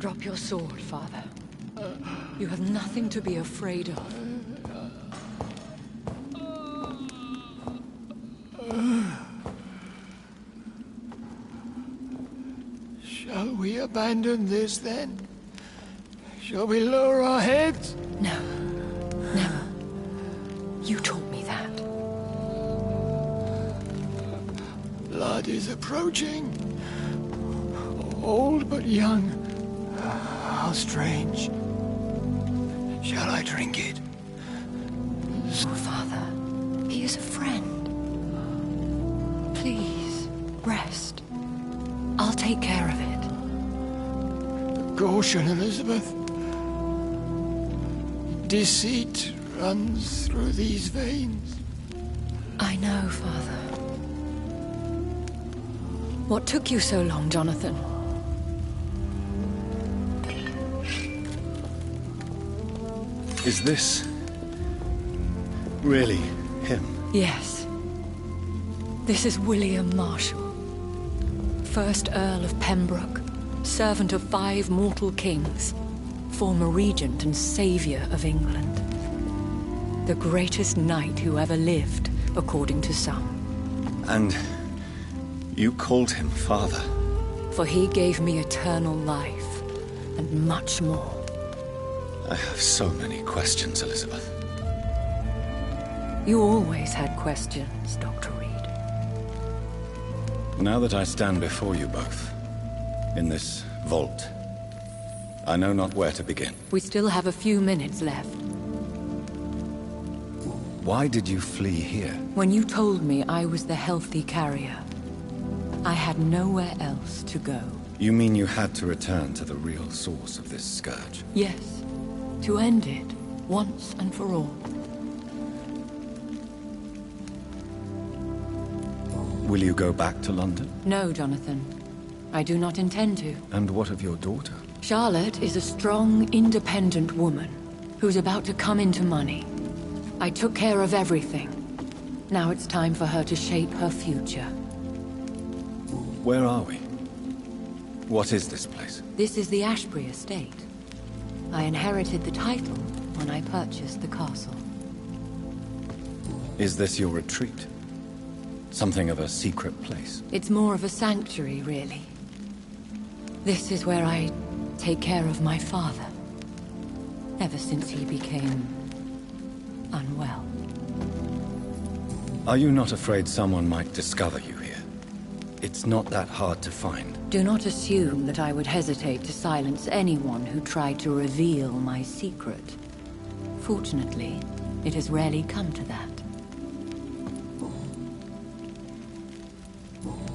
Speaker 10: Drop your sword, Father. You have nothing to be afraid of.
Speaker 4: Shall we abandon this, then? Shall we lower our heads?
Speaker 10: No. Never. You taught me that.
Speaker 4: Blood is approaching. Old but young. How strange. Shall I drink it?
Speaker 10: Oh, Father, he is a friend. Please, rest. I'll take care of it.
Speaker 4: Caution, Elizabeth. Deceit runs through these veins.
Speaker 10: I know, Father. What took you so long, Jonathan?
Speaker 3: Is this really him?
Speaker 10: Yes. This is William Marshall, 1st Earl of Pembroke, servant of 5 mortal kings, former regent and saviour of England. The greatest knight who ever lived, according to some.
Speaker 3: And you called him father?
Speaker 10: For he gave me eternal life, and much more.
Speaker 3: I have so many questions, Elizabeth.
Speaker 10: You always had questions, Dr. Reed.
Speaker 3: Now that I stand before you both, in this vault, I know not where to begin.
Speaker 10: We still have a few minutes left.
Speaker 3: Why did you flee here?
Speaker 10: When you told me I was the healthy carrier, I had nowhere else to go.
Speaker 3: You mean you had to return to the real source of this scourge?
Speaker 10: Yes. To end it, once and for all.
Speaker 3: Will you go back to London?
Speaker 10: No, Jonathan. I do not intend to.
Speaker 3: And what of your daughter?
Speaker 10: Charlotte is a strong, independent woman who's about to come into money. I took care of everything. Now it's time for her to shape her future.
Speaker 3: Where are we? What is this place?
Speaker 10: This is the Ashbury estate. I inherited the title when I purchased the castle.
Speaker 3: Is this your retreat? Something of a secret place?
Speaker 10: It's more of a sanctuary, really. This is where I take care of my father. Ever since he became unwell.
Speaker 3: Are you not afraid someone might discover you here? It's not that hard to find.
Speaker 10: Do not assume that I would hesitate to silence anyone who tried to reveal my secret. Fortunately, it has rarely come to that.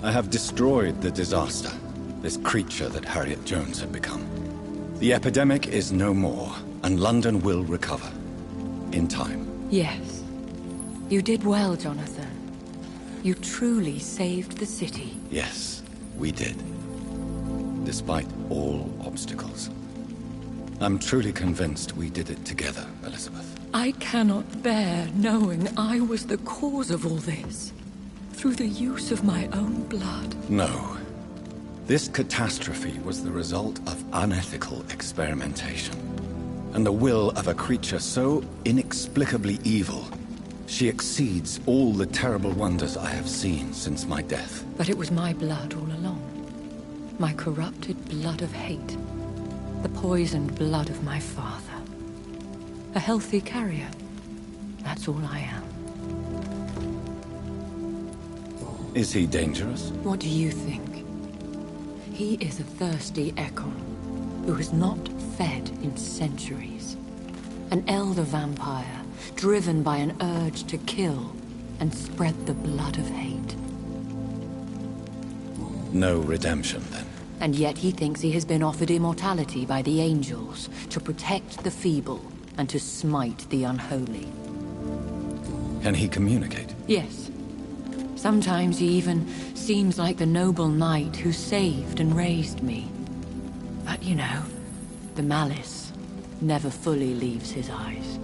Speaker 3: I have destroyed the disaster, this creature that Harriet Jones had become. The epidemic is no more, and London will recover. In time.
Speaker 10: Yes. You did well, Jonathan. You truly saved the city.
Speaker 3: Yes, we did. Despite all obstacles. I'm truly convinced we did it together, Elizabeth.
Speaker 10: I cannot bear knowing I was the cause of all this. Through the use of my own blood.
Speaker 3: No. This catastrophe was the result of unethical experimentation. And the will of a creature so inexplicably evil, she exceeds all the terrible wonders I have seen since my death.
Speaker 10: But it was my blood all along. My corrupted blood of hate. The poisoned blood of my father. A healthy carrier. That's all I am.
Speaker 3: Is he dangerous?
Speaker 10: What do you think? He is a thirsty Ekon, who has not fed in centuries. An elder vampire, driven by an urge to kill and spread the blood of hate.
Speaker 3: No redemption, then.
Speaker 10: And yet he thinks he has been offered immortality by the angels to protect the feeble and to smite the unholy.
Speaker 3: Can he communicate?
Speaker 10: Yes. Sometimes he even seems like the noble knight who saved and raised me. But you know, the malice never fully leaves his eyes.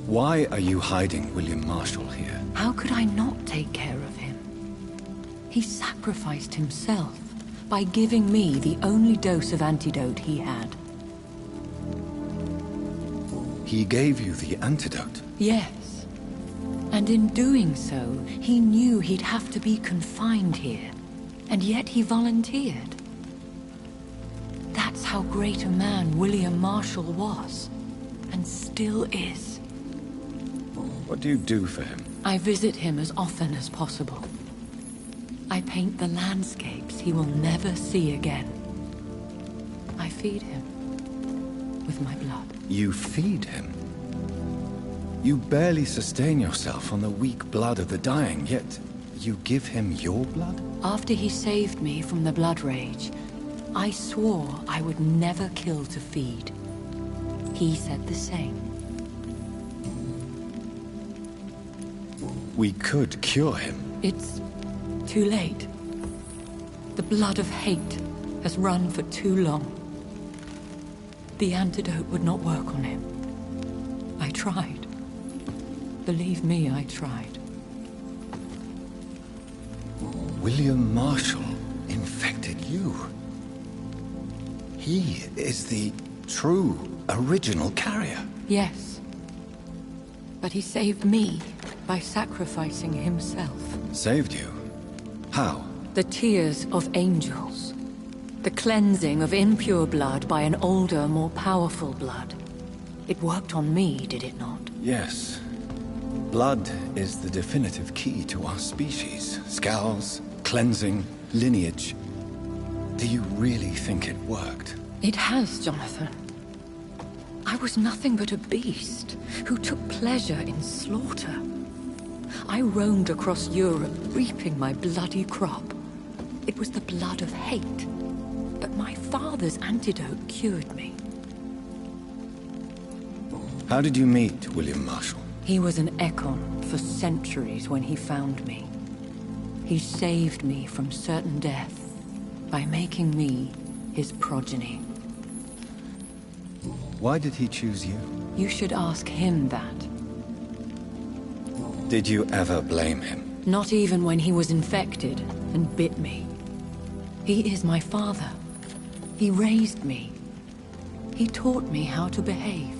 Speaker 3: Why are you hiding William Marshall here?
Speaker 10: How could I not take care of him? He sacrificed himself by giving me the only dose of antidote he had.
Speaker 3: He gave you the antidote?
Speaker 10: Yes. And in doing so, he knew he'd have to be confined here. And yet he volunteered. That's how great a man William Marshall was. And still is.
Speaker 3: What do you do for him?
Speaker 10: I visit him as often as possible. I paint the landscapes he will never see again. I feed him with my blood.
Speaker 3: You feed him? You barely sustain yourself on the weak blood of the dying, yet you give him your blood?
Speaker 10: After he saved me from the blood rage, I swore I would never kill to feed. He said the same.
Speaker 3: We could cure him.
Speaker 10: It's too late. The blood of hate has run for too long. The antidote would not work on him. I tried. Believe me, I tried.
Speaker 3: William Marshall infected you. He is the true, original carrier.
Speaker 10: Yes. But he saved me by sacrificing himself.
Speaker 3: Saved you? How?
Speaker 10: The tears of angels. The cleansing of impure blood by an older, more powerful blood. It worked on me, did it not?
Speaker 3: Yes. Blood is the definitive key to our species. Scowls, cleansing, lineage. Do you really think it worked?
Speaker 10: It has, Jonathan. I was nothing but a beast who took pleasure in slaughter. I roamed across Europe, reaping my bloody crop. It was the blood of hate. But my father's antidote cured me.
Speaker 3: How did you meet William Marshall?
Speaker 10: He was an Ekon for centuries when he found me. He saved me from certain death by making me his progeny.
Speaker 3: Why did he choose you?
Speaker 10: You should ask him that.
Speaker 3: Did you ever blame him?
Speaker 10: Not even when he was infected and bit me. He is my father. He raised me. He taught me how to behave.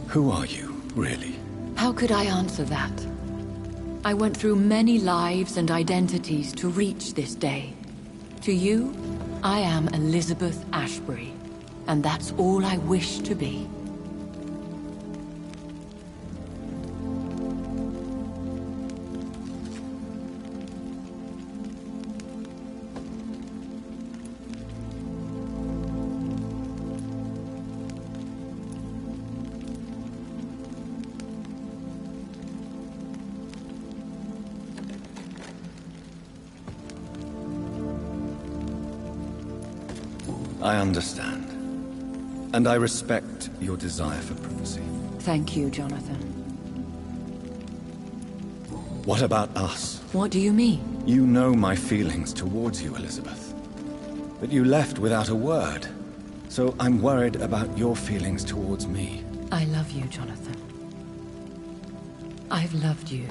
Speaker 3: Who are you, really?
Speaker 10: How could I answer that? I went through many lives and identities to reach this day. To you, I am Elizabeth Ashbury, and that's all I wish to be.
Speaker 3: I understand. And I respect your desire for privacy.
Speaker 10: Thank you, Jonathan.
Speaker 3: What about us?
Speaker 10: What do you mean?
Speaker 3: You know my feelings towards you, Elizabeth. But you left without a word. So I'm worried about your feelings towards me.
Speaker 10: I love you, Jonathan. I've loved you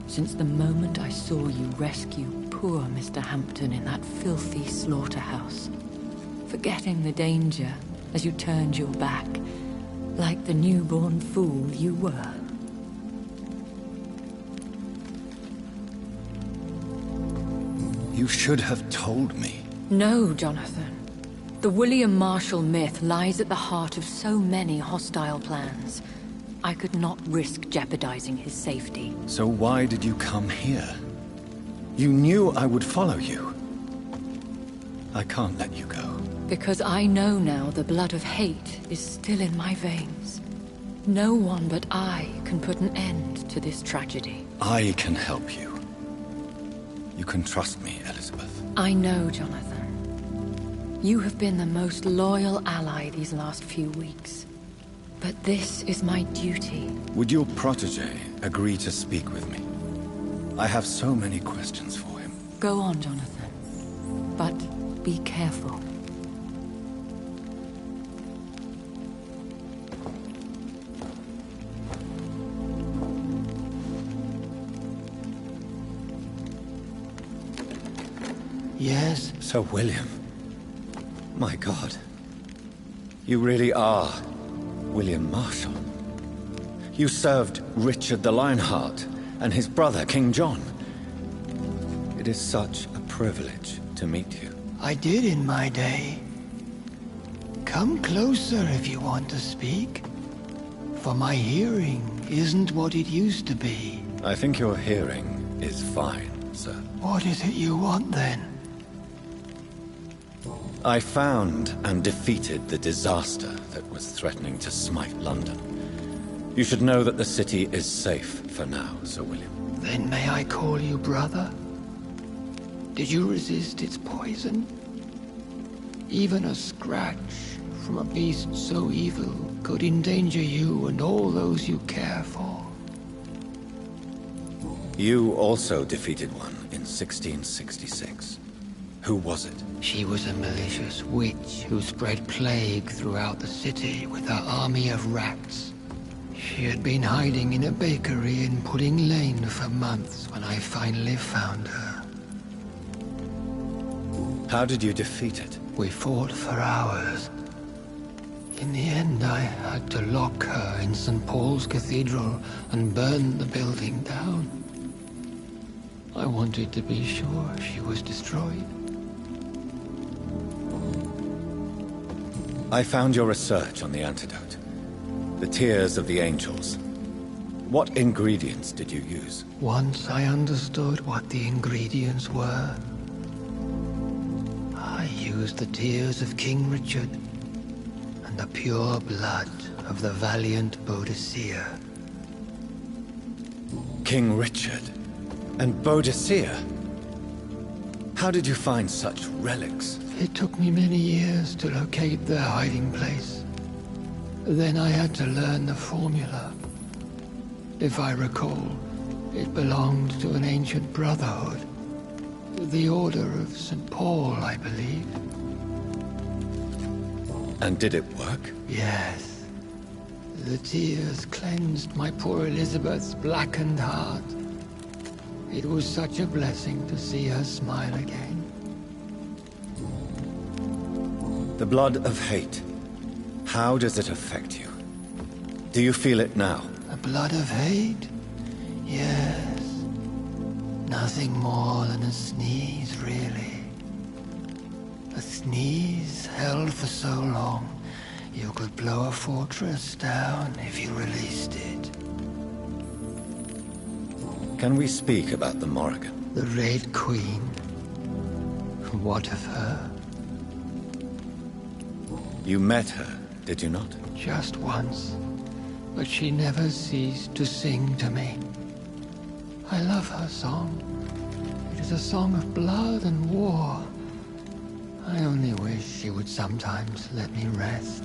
Speaker 10: since the moment I saw you rescue poor Mr. Hampton in that filthy slaughterhouse. Forgetting the danger as you turned your back, like the newborn fool you were.
Speaker 3: You should have told me.
Speaker 10: No, Jonathan. The William Marshall myth lies at the heart of so many hostile plans. I could not risk jeopardizing his safety.
Speaker 3: So why did you come here? You knew I would follow you. I can't let you go.
Speaker 10: Because I know now the blood of hate is still in my veins. No one but I can put an end to this tragedy.
Speaker 3: I can help you. You can trust me, Elizabeth.
Speaker 10: I know, Jonathan. You have been the most loyal ally these last few weeks. But this is my duty.
Speaker 3: Would your protege agree to speak with me? I have so many questions for him.
Speaker 10: Go on, Jonathan. But be careful.
Speaker 3: Sir William. My God. You really are William Marshall. You served Richard the Lionheart and his brother, King John. It is such a privilege to meet you.
Speaker 17: I did in my day. Come closer if you want to speak. For my hearing isn't what it used to be.
Speaker 3: I think your hearing is fine, sir.
Speaker 17: What is it you want then?
Speaker 3: I found and defeated the disaster that was threatening to smite London. You should know that the city is safe for now, Sir William.
Speaker 17: Then may I call you brother? Did you resist its poison? Even a scratch from a beast so evil could endanger you and all those you care for.
Speaker 3: You also defeated one in 1666. Who was it?
Speaker 17: She was a malicious witch who spread plague throughout the city with her army of rats. She had been hiding in a bakery in Pudding Lane for months when I finally found her.
Speaker 3: How did you defeat it?
Speaker 17: We fought for hours. In the end, I had to lock her in St. Paul's Cathedral and burn the building down. I wanted to be sure she was destroyed.
Speaker 3: I found your research on the antidote. The Tears of the Angels. What ingredients did you use?
Speaker 17: Once I understood what the ingredients were, I used the tears of King Richard and the pure blood of the valiant Boadicea.
Speaker 3: King Richard and Boadicea? How did you find such relics?
Speaker 17: It took me many years to locate their hiding place. Then I had to learn the formula. If I recall, it belonged to an ancient brotherhood. The Order of St. Paul, I believe.
Speaker 3: And did it work?
Speaker 17: Yes. The tears cleansed my poor Elizabeth's blackened heart. It was such a blessing to see her smile again.
Speaker 3: The blood of hate. How does it affect you? Do you feel it now?
Speaker 17: The blood of hate? Yes. Nothing more than a sneeze, really. A sneeze held for so long, you could blow a fortress down if you released it.
Speaker 3: Can we speak about the Morrigan?
Speaker 17: The Red Queen. What of her?
Speaker 3: You met her, did you not?
Speaker 17: Just once. But she never ceased to sing to me. I love her song. It is a song of blood and war. I only wish she would sometimes let me rest.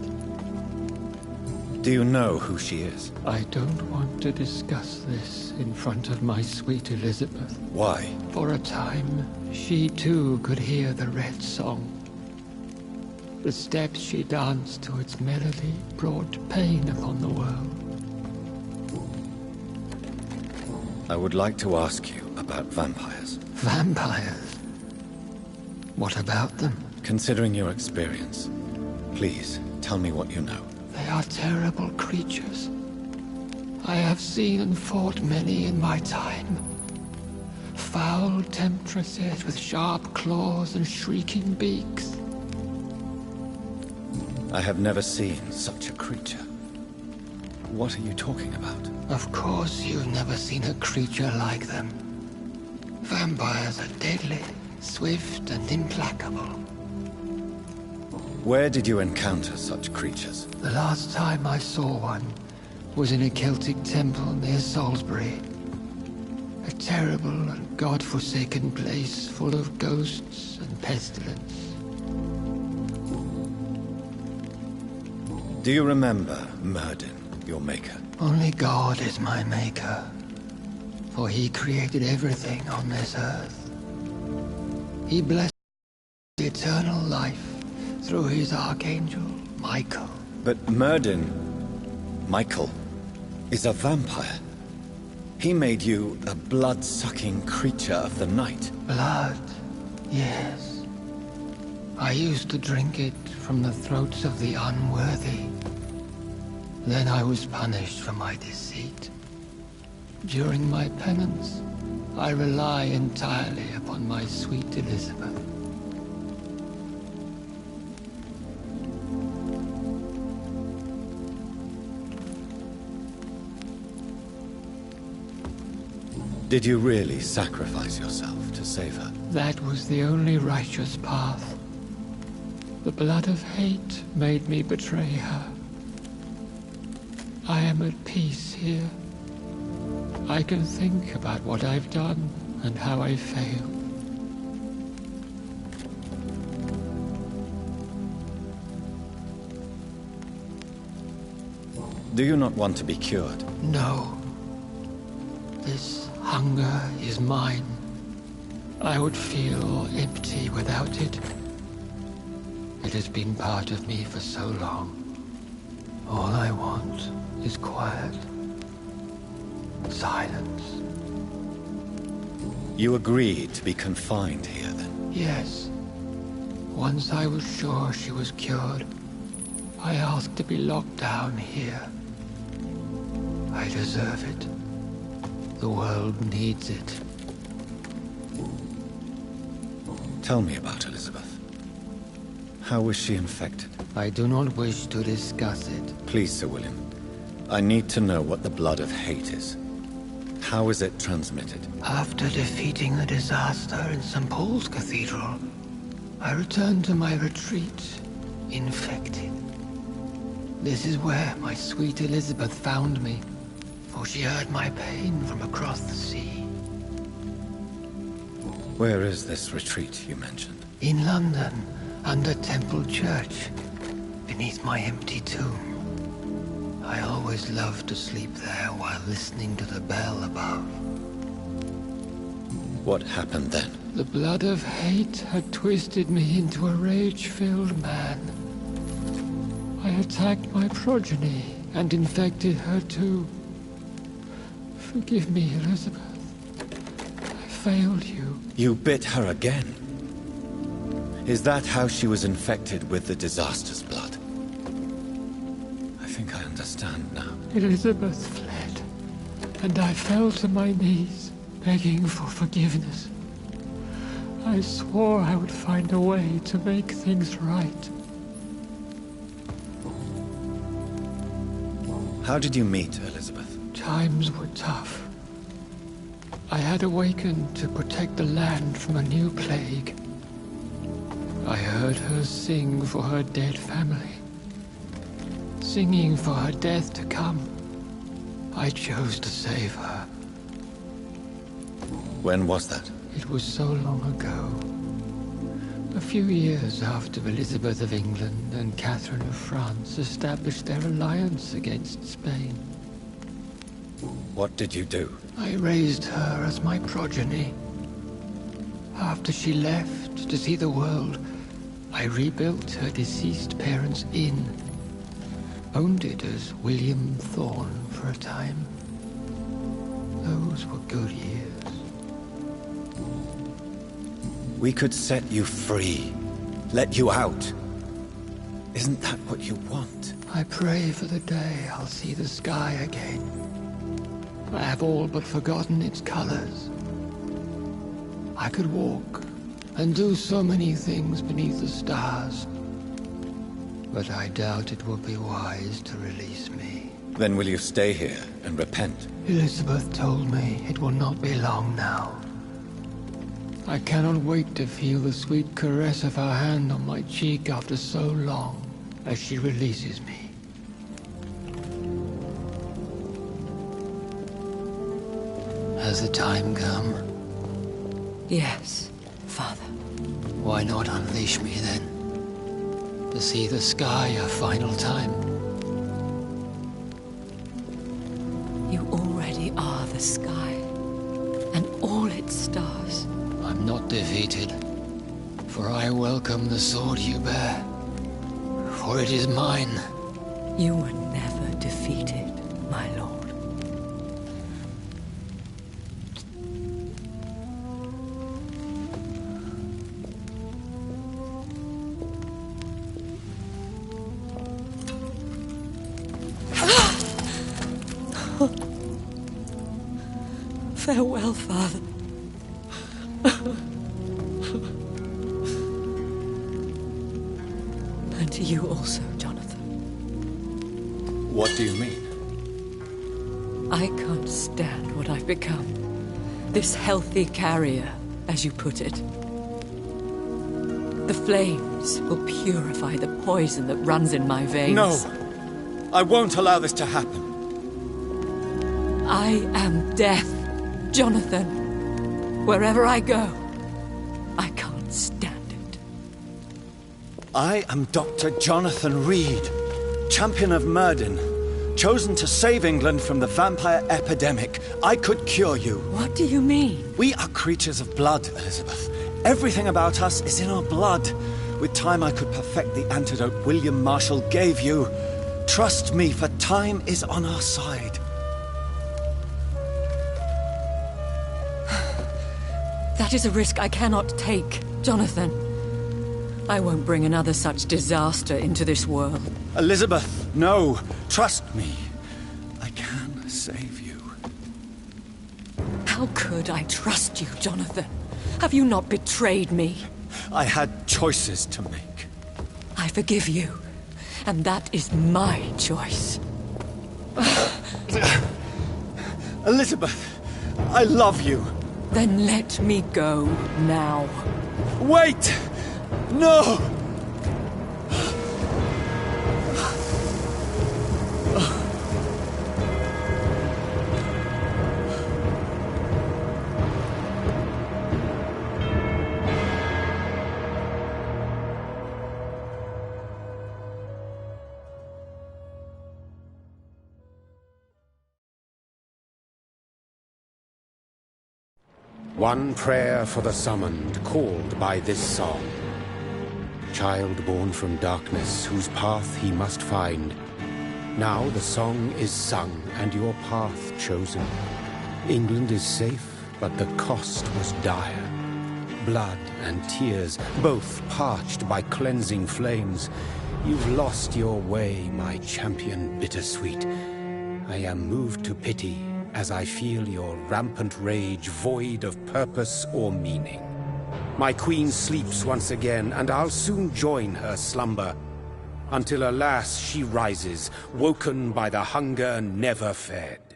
Speaker 3: Do you know who she is?
Speaker 17: I don't want to discuss this in front of my sweet Elizabeth.
Speaker 3: Why?
Speaker 17: For a time, she too could hear the Red Song. The steps she danced to its melody brought pain upon the world.
Speaker 3: I would like to ask you about vampires.
Speaker 17: Vampires? What about them?
Speaker 3: Considering your experience, please tell me what you know.
Speaker 17: They are terrible creatures. I have seen and fought many in my time. Foul temptresses with sharp claws and shrieking beaks.
Speaker 3: I have never seen such a creature. What are you talking about?
Speaker 17: Of course you've never seen a creature like them. Vampires are deadly, swift and implacable.
Speaker 3: Where did you encounter such creatures?
Speaker 17: The last time I saw one was in a Celtic temple near Salisbury. A terrible and god-forsaken place full of ghosts and pestilence.
Speaker 3: Do you remember Myrddin, your maker?
Speaker 17: Only God is my maker, for he created everything on this earth. He blessed the eternal life through his archangel, Michael.
Speaker 3: But Myrddin, Michael, is a vampire. He made you a blood-sucking creature of the night.
Speaker 17: Blood, yes. I used to drink it from the throats of the unworthy. Then I was punished for my deceit. During my penance, I rely entirely upon my sweet Elizabeth.
Speaker 3: Did you really sacrifice yourself to save her?
Speaker 17: That was the only righteous path. The blood of hate made me betray her. I am at peace here. I can think about what I've done and how I failed.
Speaker 3: Do you not want to be cured?
Speaker 17: No. This hunger is mine. I would feel empty without it. It has been part of me for so long. All I want is quiet. Silence.
Speaker 3: You agreed to be confined here, then?
Speaker 17: Yes. Once I was sure she was cured, I asked to be locked down here. I deserve it. The world needs it.
Speaker 3: Tell me about Elizabeth. How was she infected?
Speaker 17: I do not wish to discuss it.
Speaker 3: Please, Sir William. I need to know what the blood of hate is. How is it transmitted?
Speaker 17: After defeating the disaster in St. Paul's Cathedral, I returned to my retreat, infected. This is where my sweet Elizabeth found me, for she heard my pain from across the sea.
Speaker 3: Where is this retreat you mentioned?
Speaker 17: In London, under Temple Church, beneath my empty tomb. I always loved to sleep there while listening to the bell above.
Speaker 3: What happened then?
Speaker 17: The blood of hate had twisted me into a rage-filled man. I attacked my progeny and infected her too. Forgive me, Elizabeth. I failed you.
Speaker 3: You bit her again? Is that how she was infected with the disaster's blood? I think I understand now.
Speaker 17: Elizabeth fled, and I fell to my knees, begging for forgiveness. I swore I would find a way to make things right.
Speaker 3: How did you meet Elizabeth?
Speaker 17: Times were tough. I had awakened to protect the land from a new plague. I heard her sing for her dead family. Singing for her death to come. I chose to save her.
Speaker 3: When was that?
Speaker 17: It was so long ago. A few years after Elizabeth of England and Catherine of France established their alliance against Spain.
Speaker 3: What did you do?
Speaker 17: I raised her as my progeny. After she left to see the world, I rebuilt her deceased parents' inn. Owned it as William Thorne for a time. Those were good years.
Speaker 3: We could set you free. Let you out. Isn't that what you want?
Speaker 17: I pray for the day I'll see the sky again. I have all but forgotten its colors. I could walk and do so many things beneath the stars. But I doubt it will be wise to release me.
Speaker 3: Then will you stay here and repent?
Speaker 17: Elizabeth told me it will not be long now. I cannot wait to feel the sweet caress of her hand on my cheek after so long, as she releases me. Has the time come?
Speaker 10: Yes, Father.
Speaker 17: Why not unleash me then? To see the sky a final time?
Speaker 10: You already are the sky, and all its stars.
Speaker 17: I'm not defeated, for I welcome the sword you bear, for it is mine.
Speaker 10: You were never defeated, my lord. Farewell, Father. And to you also, Jonathan.
Speaker 3: What do you mean?
Speaker 10: I can't stand what I've become. This healthy carrier, as you put it. The flames will purify the poison that runs in my veins.
Speaker 3: No! I won't allow this to happen.
Speaker 10: I am death, Jonathan. Wherever I go, I can't stand it.
Speaker 3: I am Dr. Jonathan Reed, champion of Myrddin, chosen to save England from the vampire epidemic. I could cure you.
Speaker 10: What do you mean?
Speaker 3: We are creatures of blood, Elizabeth. Everything about us is in our blood. With time, I could perfect the antidote William Marshall gave you. Trust me, for time is on our side.
Speaker 10: That is a risk I cannot take, Jonathan. I won't bring another such disaster into this world.
Speaker 3: Elizabeth, no. Trust me. I can save you.
Speaker 10: How could I trust you, Jonathan? Have you not betrayed me?
Speaker 3: I had choices to make.
Speaker 10: I forgive you, and that is my choice.
Speaker 3: Elizabeth, I love you.
Speaker 10: Then let me go now.
Speaker 3: Wait! No!
Speaker 13: One prayer for the summoned, called by this song. Child born from darkness, whose path he must find. Now the song is sung, and your path chosen. England is safe, but the cost was dire. Blood and tears, both parched by cleansing flames. You've lost your way, my champion bittersweet. I am moved to pity, as I feel your rampant rage void of purpose or meaning. My queen sleeps once again, and I'll soon join her slumber, until alas she rises, woken by the hunger never fed.